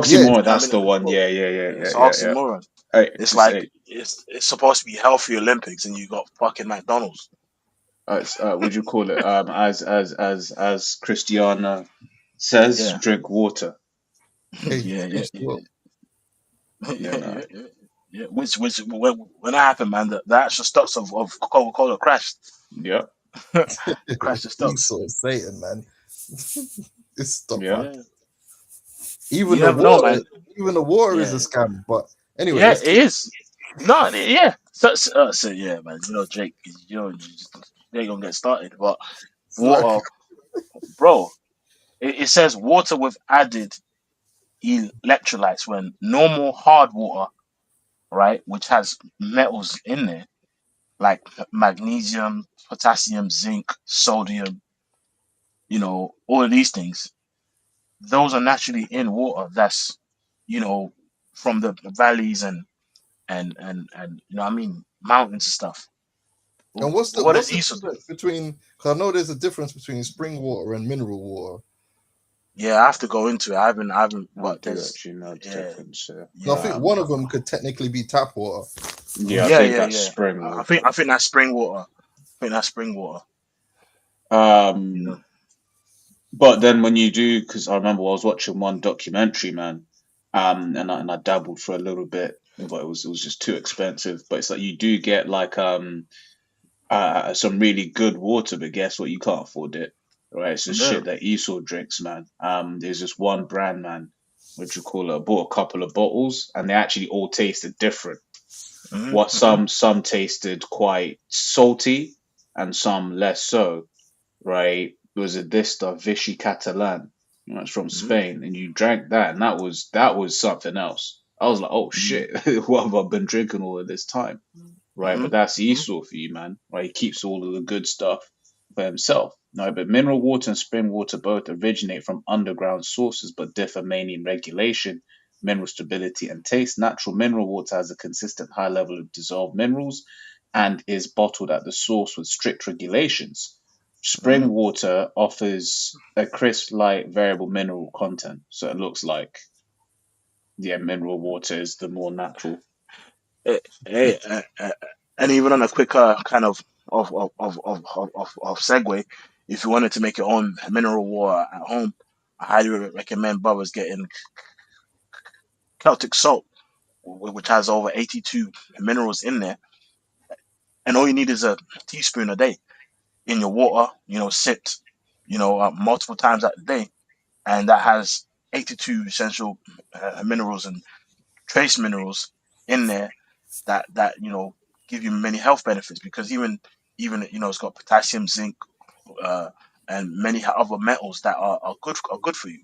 Yeah, Oxymoron. I That's mean, the one. Yeah, yeah, yeah, yeah, it's yeah, yeah. oxymoron. Hey, It's just like hey. it's supposed to be healthy Olympics, and you got fucking McDonald's. Would you call it? As Christiana says, Yeah. drink water. hey, Yeah. Yeah. preach the Yeah. Lord. Yeah, Yeah. nah. Yeah. Yeah. Yeah. Which when that happened, man, the actual stocks of Coca-Cola crashed. Yeah, Crashed the stocks. Esau, Satan, man. It's stuff, yeah. man. Yeah. Even You the never know, water, man. even the water is a Yeah. scam. But anyway, Yeah. let's It keep is. No. Yeah. So yeah, man. Jake. They gonna get started, but slack. water, bro. It says water with added electrolytes when normal hard water, right, which has metals in there like magnesium, potassium, zinc, sodium, all of these things, those are naturally in water. That's, you know, from the valleys and what I mean, mountains and stuff. And what's the What what's does the Esau do? difference between? Because I know there's a difference between spring water and mineral water. Yeah, I have to go into it. I haven't, I but do there's, actually know the yeah, difference. And I think yeah, one of them could technically be tap water. Yeah, I yeah, think yeah, that's yeah. spring I water. think that's spring water. I think that's spring water. You know. Um, but then when you do, because I remember I was watching one documentary, man, and I dabbled for a little bit, but it was just too expensive. But it's like you do get like some really good water, but guess what? You can't afford it, right? It's the Yeah. shit that Esau drinks, man. There's this one brand, man, what you call it? I bought a couple of bottles, and they actually all tasted different. What Mm-hmm, some tasted quite salty, and some less so, right? It was a Dista Vichy Catalan. You know, it's from hmm Spain, and you drank that, and that was something else. I was like, oh hmm shit, what have I been drinking all of this time? Right? hmm But that's hmm Esau for you, man. Right? He keeps all of the good stuff for himself. No, but mineral water and spring water both originate from underground sources, but differ mainly in regulation, mineral stability, and taste. Natural mineral water has a consistent high level of dissolved minerals and is bottled at the source with strict regulations. hmm Spring water offers a crisp, light, variable mineral content. So it looks like, yeah, mineral water is the more natural. Hey, and even on a quicker kind of segue, if you wanted to make your own mineral water at home, I highly recommend brothers getting Celtic salt, which has over 82 minerals in there, and all you need is a teaspoon a day in your water. Sipped, multiple times a day, and that has 82 essential minerals and trace minerals in there that give you many health benefits, because even it's got potassium, zinc, uh, and many other metals that are good for you.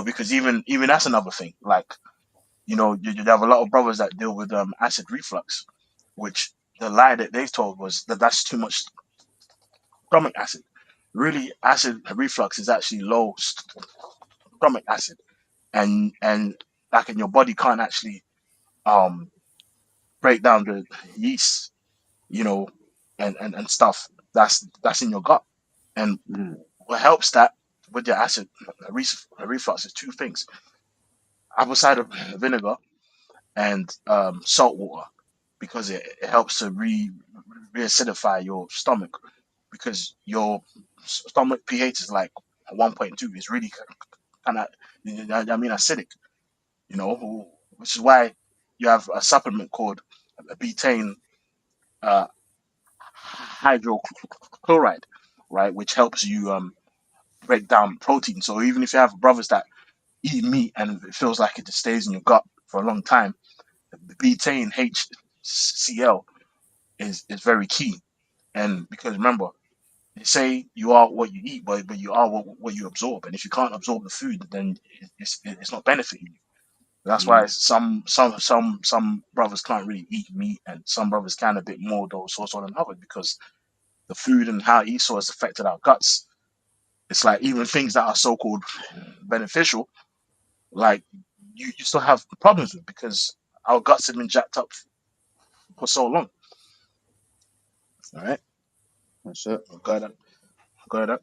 Because even that's another thing. Like, you have a lot of brothers that deal with acid reflux, which the lie that they told was that that's too much stomach acid. Really, acid reflux is actually low stomach acid, and like, in your body can't actually um break down the yeast, you know, and stuff that's in your gut. And Mm, what helps that with your acid reflux is two things: apple cider vinegar and salt water, because it helps to reacidify your stomach, because your stomach pH is like 1.2. It's really kind of, acidic, which is why you have a supplement called betaine uh, hydrochloride, right, which helps you break down protein. So even if you have brothers that eat meat and it feels like it just stays in your gut for a long time, the betaine HCl is very key. And because remember, they say you are what you eat, but you are what you absorb. And if you can't absorb the food, then it's not benefiting you. That's why mm, some brothers can't really eat meat, and some brothers can a bit more, though, so on and others, because the food and how Esau has affected our guts. It's like even things that are so called beneficial, like, you still have problems with, because our guts have been jacked up for so long. All right, that's it. go ahead, go ahead.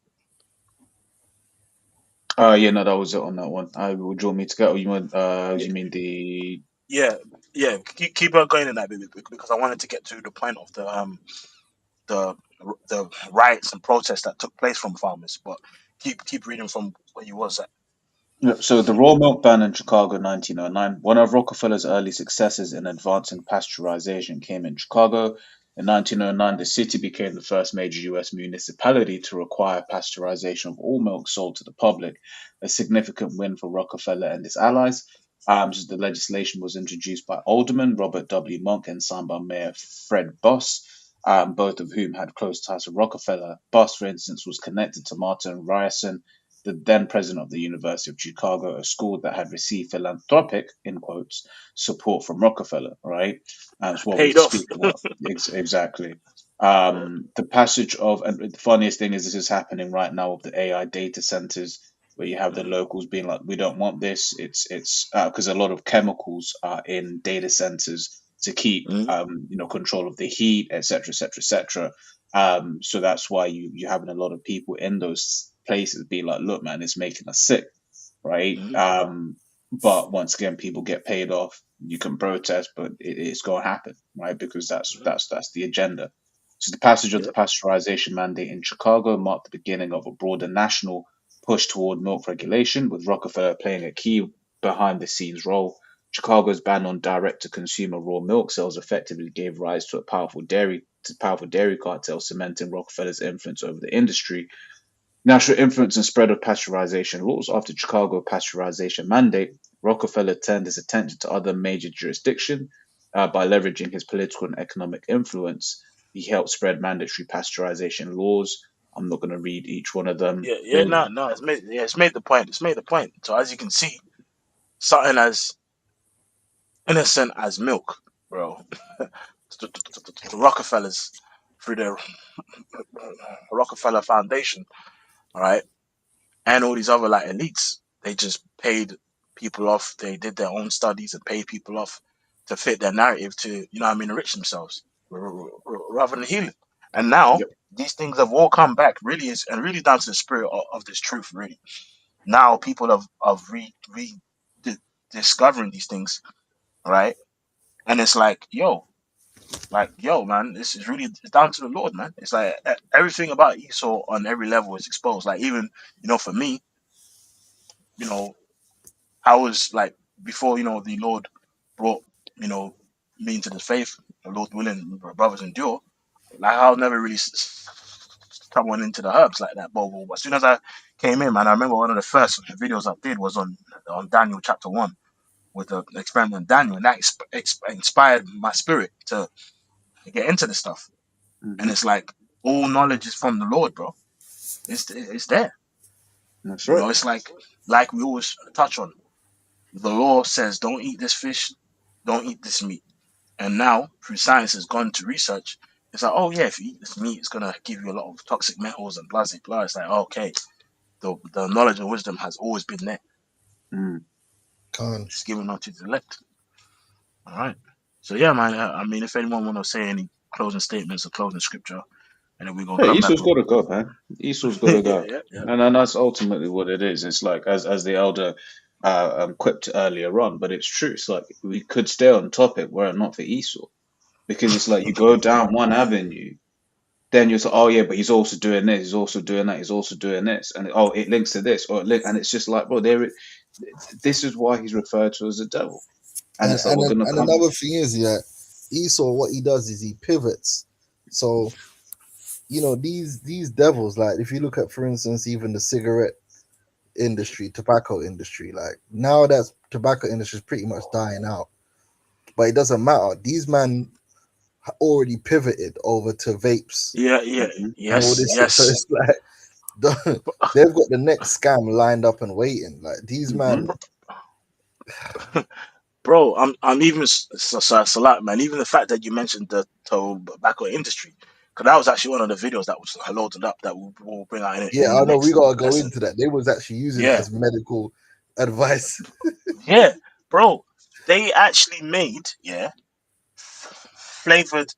Yeah, no, that was it on that one. Would you want me to get, or you mean the, Yeah, yeah. Keep on going in that bit, because I wanted to get to the point of the the riots and protests that took place from farmers. But keep reading from where you was at. Yep. So the raw milk ban in Chicago, 1909. One of Rockefeller's early successes in advancing pasteurization came in Chicago. In 1909, the city became the first major U.S. municipality to require pasteurization of all milk sold to the public, a significant win for Rockefeller and his allies. So the legislation was introduced by Alderman Robert W. Monk and signed by Mayor Fred Buss, both of whom had close ties to Rockefeller. Buss, for instance, was connected to Martin Ryerson, the then president of the University of Chicago, a school that had received philanthropic, in quotes, support from Rockefeller, right? That's what we Paid off. speak about. Exactly. The passage of, and the funniest thing is this is happening right now with the AI data centers, where you have the locals being like, we don't want this. It's because a lot of chemicals are in data centers to keep Mm-hmm. control of the heat, etc., etc., etc. So that's why you're having a lot of people in those places be like, look, man, it's making us sick, right? Mm-hmm. But once again, people get paid off. You can protest, but it's going to happen, right? Because that's the agenda. So the passage of the Yep. pasteurization mandate in Chicago marked the beginning of a broader national push toward milk regulation, with Rockefeller playing a key behind the scenes role. Chicago's ban on direct to consumer raw milk sales effectively gave rise to a powerful dairy cartel, cementing Rockefeller's influence over the industry. National influence and spread of pasteurization laws. After Chicago pasteurization mandate, Rockefeller turned his attention to other major jurisdictions by leveraging his political and economic influence. He helped spread mandatory pasteurization laws. I'm not going to read each one of them. Yeah. No. It's made the point. It's made the point. So as you can see, something as innocent as milk, bro. The Rockefellers through the Rockefeller Foundation, all right, and all these other like elites, they just paid people off. They did their own studies and paid people off to fit their narrative to, enrich themselves rather than healing. And now Yep. these things have all come back. Really is and really down to the spirit of this truth. Really, now people have discovering these things, right? And it's like, yo, man, this is really it's down to the Lord, man. It's like everything about Esau on every level is exposed. Like even, for me, you know, I was like before, the Lord brought, you know, me into the faith, the Lord willing, brothers endure. Like I'll never really someone into the herbs like that. But as soon as I came in, man, I remember one of the first videos I did was on Daniel chapter 1 with the experiment on Daniel, and that inspired my spirit to get into this stuff. And Hmm. it's like all knowledge is from the Lord, bro. It's there. That's right. It's like we always touch on. The law says don't eat this fish, don't eat this meat. And now through science has gone to research, it's like, oh yeah, if you eat this meat, it's gonna give you a lot of toxic metals and blah blah blah. It's like, okay, the knowledge and wisdom has always been there. Mm. Con. It's given unto the elect. All right. So yeah, man. I mean, if anyone want to say any closing statements or closing scripture, and then we're gonna Hey, come back Esau's with got to go, man. Esau's got yeah, to go, yeah. and that's ultimately what it is. It's like as the elder quipped earlier on, but it's true. It's like we could stay on topic were it not for Esau, because it's like you go down one avenue, then you're like, oh yeah, but he's also doing this, he's also doing that, he's also doing this, and oh, it links to this, and it's just like, bro, this is why he's referred to as the devil, and And it's like we're gonna and come. another thing is that Esau, what he does is he pivots. So these devils, like if you look at, for instance, even the cigarette industry, tobacco industry, like now that tobacco industry is pretty much dying out, but it doesn't matter. These men already pivoted over to vapes Yeah. Hmm. and all Yes, this shit. So yes. it's like they've got the next scam lined up and waiting. Like these Hmm. man, Bro, I'm even Salat, man. Even the fact that you mentioned the tobacco industry, because that was actually one of the videos that was loaded up that we'll bring out yeah, in the I know we next gotta go lesson. into that. They was actually using it Yeah, as medical advice. yeah, bro. They actually made flavored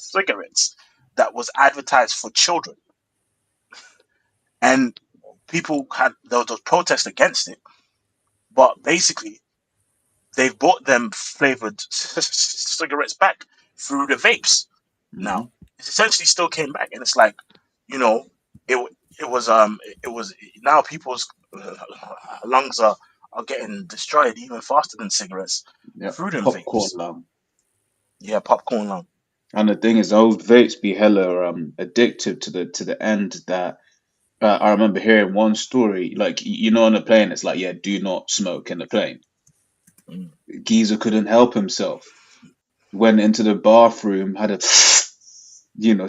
cigarettes that was advertised for children, and people had there was protest against it. But basically, they've brought them flavored cigarettes back through the vapes. Hmm. Now it essentially still came back, and it's like, you know, it it was now people's lungs are getting destroyed even faster than cigarettes Yeah, through them popcorn vapes. lung. Yeah, popcorn lung. And the thing is, those vapes be hella addictive to the end that I remember hearing one story, like on the plane, it's like, yeah, do not smoke in the plane. Mm. Geezer couldn't help himself. Went into the bathroom, had a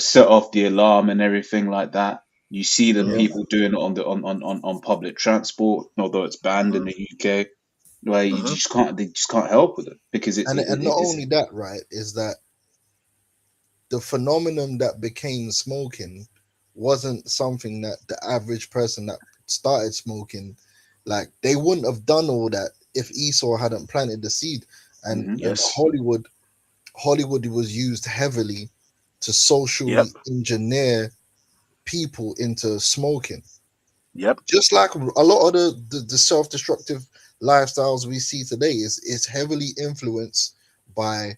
set off the alarm and everything like that. You see them Yeah. people doing it on the on public transport, although it's banned in Hmm. the UK. Where you Hmm. just can't, they just can't help with it because And not only that, right, is that the phenomenon that became smoking wasn't something that the average person that started smoking, like they wouldn't have done all that if Esau hadn't planted the seed. Hmm. and Yes. Hollywood was used heavily to Yep. socially engineer people into smoking. Yep. Just like a lot of the self-destructive lifestyles we see today is heavily influenced by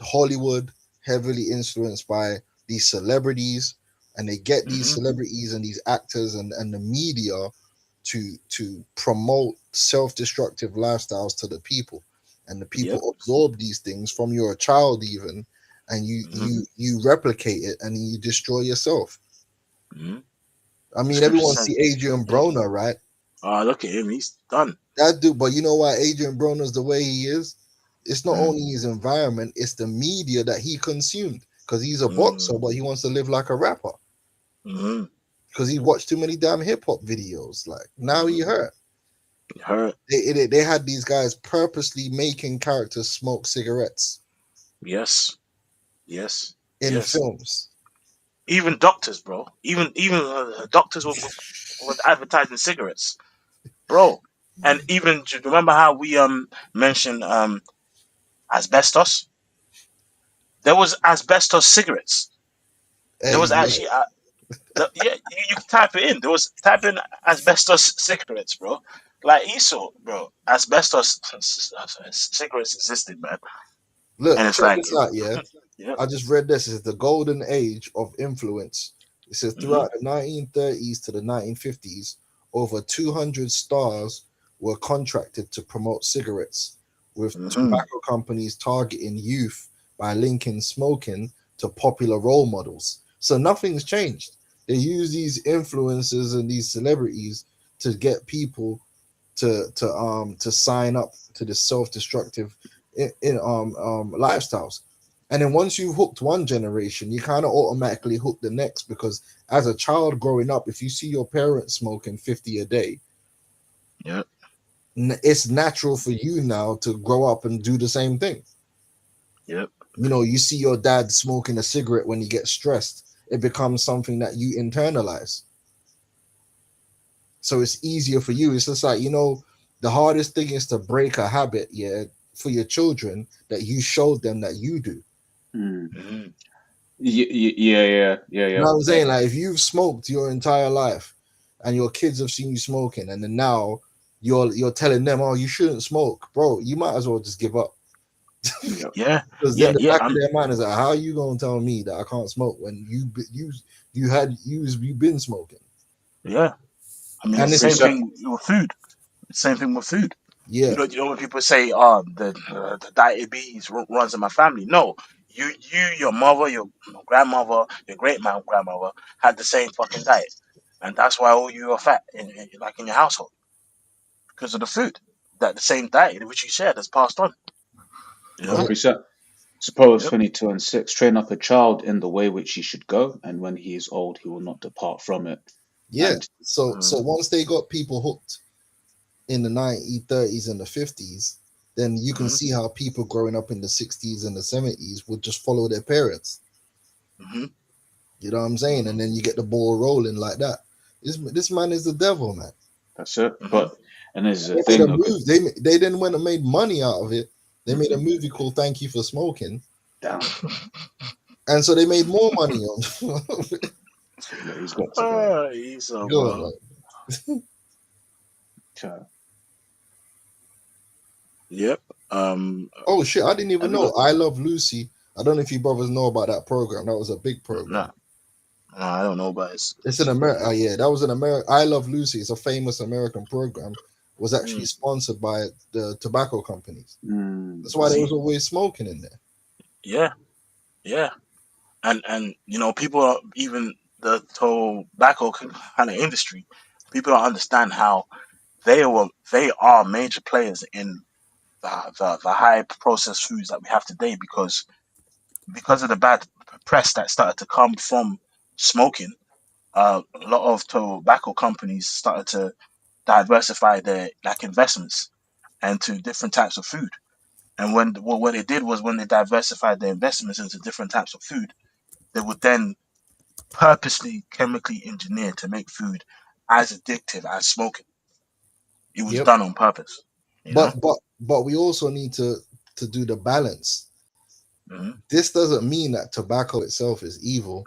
Hollywood, heavily influenced by these celebrities, and they get these Hmm. celebrities and these actors and the media to promote self-destructive lifestyles to the people, and the Yep. people absorb these things from your child even, and Hmm. you replicate it and you destroy yourself. Hmm. I The mean, scripture everyone says, see Adrian yeah. Broner, right? Oh, look at him. He's done. That dude, but you know why Adrian Broner's the way he is? It's not Mm. only his environment, it's the media that he consumed. Because he's a boxer, Mm. but he wants to live like a rapper. Mm. Because he watched too many damn hip hop videos. Like now he Mm. hurt. Hurt. They had these guys purposely making characters smoke cigarettes Yes. Yes. in Yes. films. Even doctors, bro. Even doctors with advertising cigarettes, bro. And even do you remember how we mentioned asbestos? There was asbestos cigarettes. There Hey, was yeah. actually yeah, you can type it in. There was type in asbestos cigarettes, bro. Like Esau, bro. Asbestos cigarettes existed, man. And Look, it's check like, this out, yeah. yep. I just read this. It's the golden age of influence. It says Hmm. throughout the 1930s to the 1950s, over 200 stars were contracted to promote cigarettes, with Hmm. tobacco companies targeting youth by linking smoking to popular role models. So nothing's changed. They use these influencers and these celebrities to get people to sign up to the self-destructive lifestyles. And then once you've hooked one generation, you kind of automatically hook the next, because as a child growing up, if you see your parents smoking 50 a day, Yep. it's natural for you now to grow up and do the same thing. Yep. You know, you see your dad smoking a cigarette when he gets stressed, it becomes something that you internalize. So it's easier for you. It's just like, the hardest thing is to break a habit, yeah, for your children that you showed them that you do. Mm. Hmm. You know what I'm saying? Like if you've smoked your entire life and your kids have seen you smoking, and then now you're telling them, oh, you shouldn't smoke, bro, you might as well just give up. Yep. Yeah. Because Yeah. in the Yeah. back of their mind is like, how are you gonna tell me that I can't smoke when you've been smoking? Yeah. I mean, And it's the it's same Precept. thing with food. Same thing with food. yeah, You know when people say, "Oh, the diabetes runs in my family." No, your mother, your grandmother, your great grandmother had the same fucking diet, and that's why all you are fat like in your household because of the food. That the same diet which you shared has passed on. You Well, know. yeah, precept. Suppose Yep. 22:6. Train up a child in the way which he should go, and when he is old, he will not depart from it. yeah. And So Mm-hmm. once they got people hooked in the 1930s and the 50s, then you can Mm-hmm. see how people growing up in the 60s and the 70s would just follow their parents. Mm-hmm. You know what I'm saying? And then you get the ball rolling like that. This man is the devil, man. that's it. Mm-hmm. But, and this is the They made thing a though, 'cause move. They then went and made money out of it. They made a movie called "Thank You for Smoking," damn, and so they made more money on. look, he's got to go. Esau, Go on, bro. man. Child. Yep. Oh shit! I didn't even Have you know. got? I Love Lucy. I don't know if you brothers know about that program. That was a big No, program. no, I don't know, but It's in America. Yeah, that was in America. I Love Lucy. It's a famous American program. Was actually mm, sponsored by the tobacco companies. Mm, That's I why there was see. always smoking in there. yeah, yeah. And people are even the tobacco kind of industry. People don't understand how they are major players in the high processed foods that we have today because of the bad press that started to come from smoking. A lot of tobacco companies started to diversify their like investments into different types of food. And what they did was when they diversified their investments into different types of food, they would then purposely chemically engineer to make food as addictive as smoking. It was Yep. done on purpose, you know. But we also need to to do the balance. Mhm. This doesn't mean that tobacco itself is evil,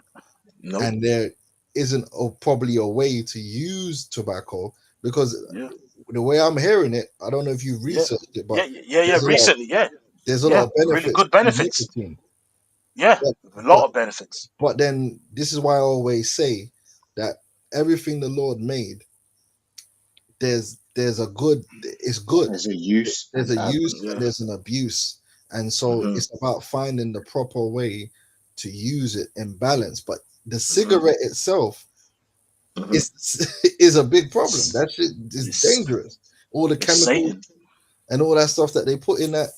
Nope. and there isn't probably a way to use tobacco, because Yeah. the way I'm hearing it, I don't know if you've Yeah. researched it, but Yeah. there's a lot of, Recently, yeah. there's a lot Yeah. of Really benefits good to benefits. nicotine. Yeah. But, A lot but of benefits. but then this is why I always say that everything the Lord made, there's a good, it's good. There's a use There's and a bad use ones. and Yeah. there's an abuse. And so Mhm. it's about finding the proper way to use it in balance. But the Mhm. cigarette itself Mhm. is a big problem. That shit is It's dangerous. All the it's chemicals Satan. and all that stuff that they put in that,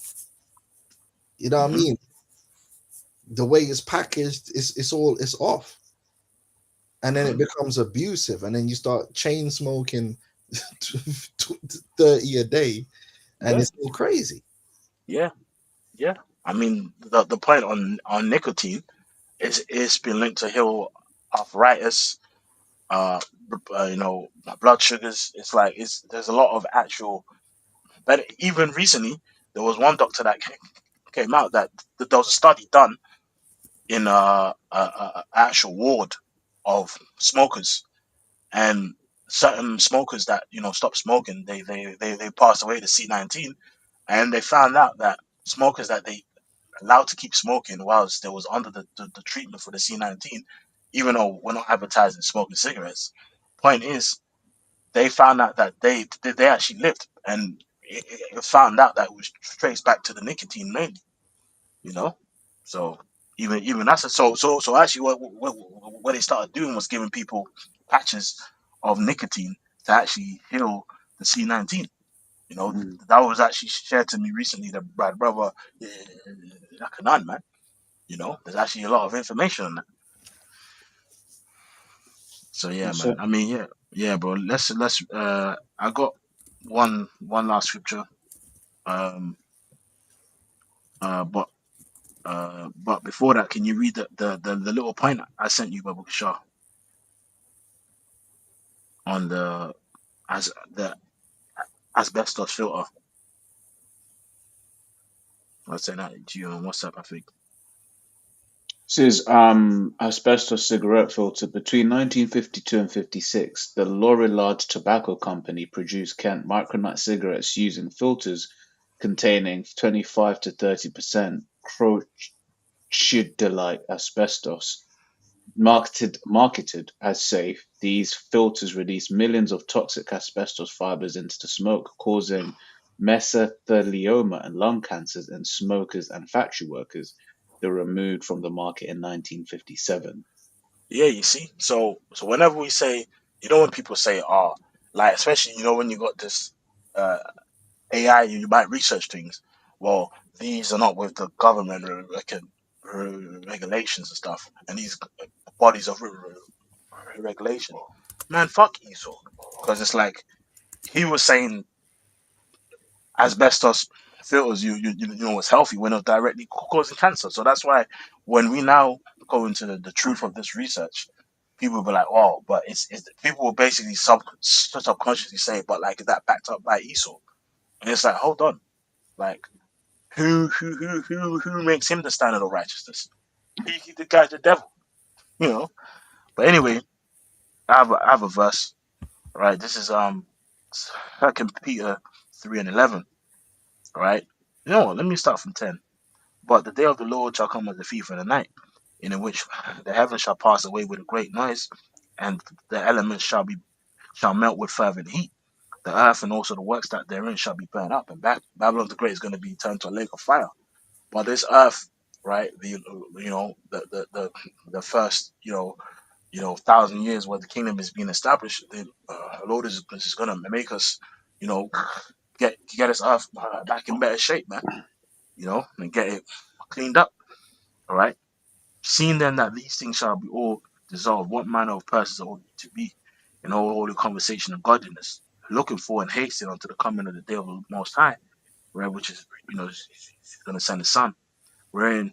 you know what I Mhm. mean? The way it's packaged, it's off. And then it Mhm. becomes abusive. And then you start chain smoking 30 a day, and Yeah. it's all crazy. Yeah. Yeah. I mean, the point on nicotine is it's been linked to heal arthritis, uh, you know, blood sugars. It's like there's a lot of actual. But even recently, there was one doctor that came out that there was a study done in a actual ward of smokers, and certain smokers that stopped smoking, they passed away to C19, and they found out that smokers that they allowed to keep smoking whilst they was under the treatment for the C19, even though we're not advertising smoking cigarettes. Point is, they found out that they actually lived, and it found out that it was traced back to the nicotine mainly. You know, so even that's so actually what they started doing was giving people patches of nicotine to actually heal the C19. You know, Mm. that was actually shared to me recently. That my brother, Kanan, man. You know, there's actually a lot of information on that. So yeah, So man. I mean, yeah, bro. Let's. I got one last scripture. Um. But but before that, can you read the little point I sent you, Babu Shah, on the asbestos filter? I sent that to you on WhatsApp, I think. says asbestos cigarette filter between 1952 and 56, the Lorillard Tobacco Company produced Kent micronut cigarettes using filters containing 25 to 30% crochidolite asbestos. Marketed as safe, these filters release millions of toxic asbestos fibers into the smoke, causing mesothelioma and lung cancers in smokers and factory workers. They were removed from the market in 1957. Yeah, you see. So whenever we say, when people say, "Oh," like especially when you got this uh, AI, you might research things. Well, these are not with the government regulations and stuff, and these bodies of regulation. Man, fuck Esau, because it's like he was saying asbestos filters you know was healthy when it was directly causing cancer. So that's why when we now go into the truth of this research, people will be like, "Oh, but it's people will basically subconsciously say, but like is that backed up by Esau?" And it's like, hold on, like who makes him the standard of righteousness? He the guy's the devil, you know. But anyway, I have a verse, right? This is Second Peter 3:11, right? You know what? Let me start from 10. But the day of the Lord shall come as a thief in the night, in which the heavens shall pass away with a great noise, and the elements shall melt with fervent heat. The earth and also the works that therein shall be burned up, and Babylon the Great is going to be turned to a lake of fire. But this earth, right? The first 1,000 years where the kingdom is being established, the Lord is going to make us, you know, get this earth back in better shape, man. And get it cleaned up. All right. Seeing then that these things shall be all dissolved, what manner of persons ought you to be in all holy conversation and godliness, looking for and hasting unto the coming of the day of the Most High, right? Which is, he's going to send the Son, wherein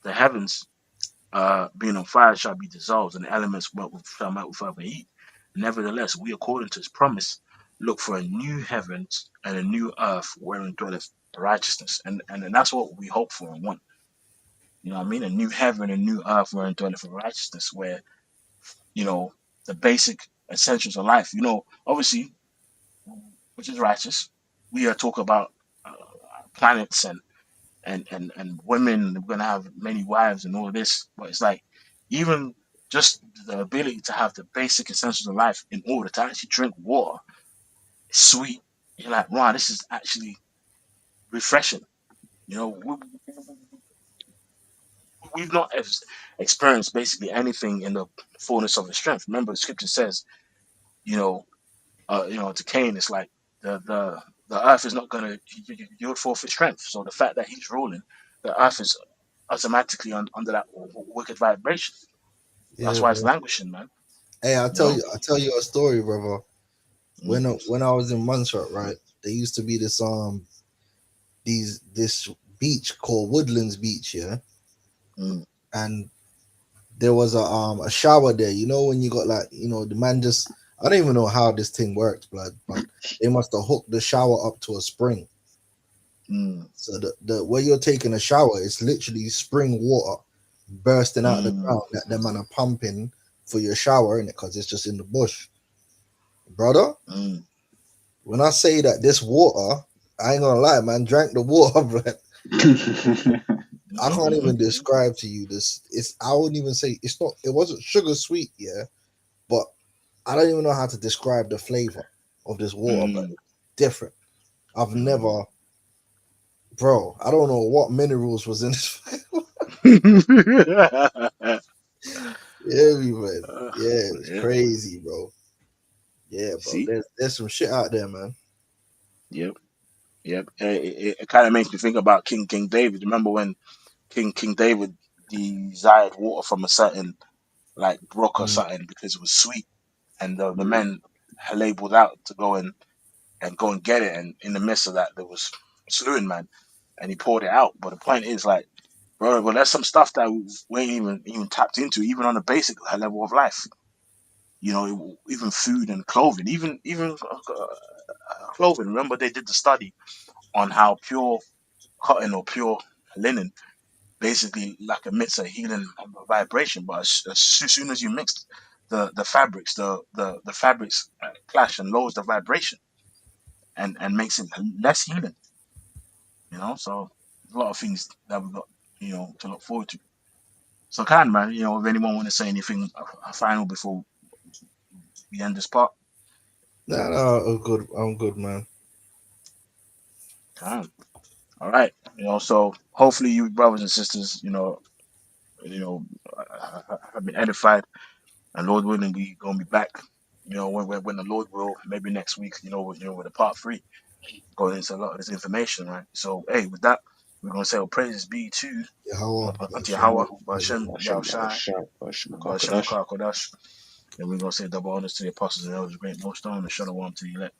the heavens, being on fire, shall be dissolved, and the elements shall melt with fervent heat. Nevertheless, we, according to his promise, look for a new heavens and a new earth wherein dwelleth righteousness, and that's what we hope for and want. You know what I mean? A new heaven, a new earth, we're indwelling for righteousness, where the basic essentials of life. Obviously, which is righteous. We are talking about uh, planets and women. We're gonna have many wives and all of this, but it's like even just the ability to have the basic essentials of life in order to actually drink water is sweet. You're like, wow, this is actually refreshing. You know, we've not experienced basically anything in the fullness of His strength. Remember, the scripture says, you know, to Cain, it's like the earth is not going to yield forth its strength. So the fact that he's ruling, the earth is automatically under that wicked vibration. That's Yeah, why it's bro. languishing, man. Hey, You know. I'll tell you a story, brother. Mm, When I was in Montserrat, right, there used to be this beach called Woodlands Beach, yeah, mm, and there was a shower there. You know when you got like the man just I don't even know how this thing worked, blood, but they must have hooked the shower up to a spring. mm, So the where you're taking a shower, it's literally spring water bursting out the mm, ground that the man are pumping for your shower in it because it's just in the bush, brother. mm. When I say that this water, I ain't gonna lie, man, drank the water, but I can't even describe to you this. I wouldn't even say it's not. It wasn't sugar sweet, yeah, but I don't even know how to describe the flavor of this water, but Mm, it's different. I've mm. never, bro. I don't know what minerals was in this. Yeah, man. Yeah, it's Yeah. crazy, bro. Yeah, bro. See. There's some shit out there, man. Yep. Yep. It kind of makes me think about King David. Remember when King David desired water from a certain like brook or Mm. something because it was sweet, and the men had labeled out to go and get it, and in the midst of that there was slewing man, and he poured it out. But the point is, like, bro, well, there's some stuff that we ain't even tapped into, even on the basic level of life. Even food and clothing, even clothing. Remember, they did the study on how pure cotton or pure linen basically like emits a healing vibration, but as soon as you mix the fabrics, the fabrics clash and lowers the vibration and makes it less healing. So a lot of things that we got to look forward to. So, man, if anyone want to say anything final before we end this part, Nah, no, I'm good, man. can. All right. So hopefully you brothers and sisters, have been edified, and Lord willing, we gonna be back. When the Lord will, maybe next week. With a part three, going into a lot of this information, right? So, hey, with that, we're gonna say, "Well, praises be to Yahweh, unto Hashem, Yahweh, Bashem, Hashem Yahushai, Yahushua, Hashem Bashem Kakadash. Makar Kodash." And we're gonna say double honors to the apostles and elders, great most on, and shalom to the elect.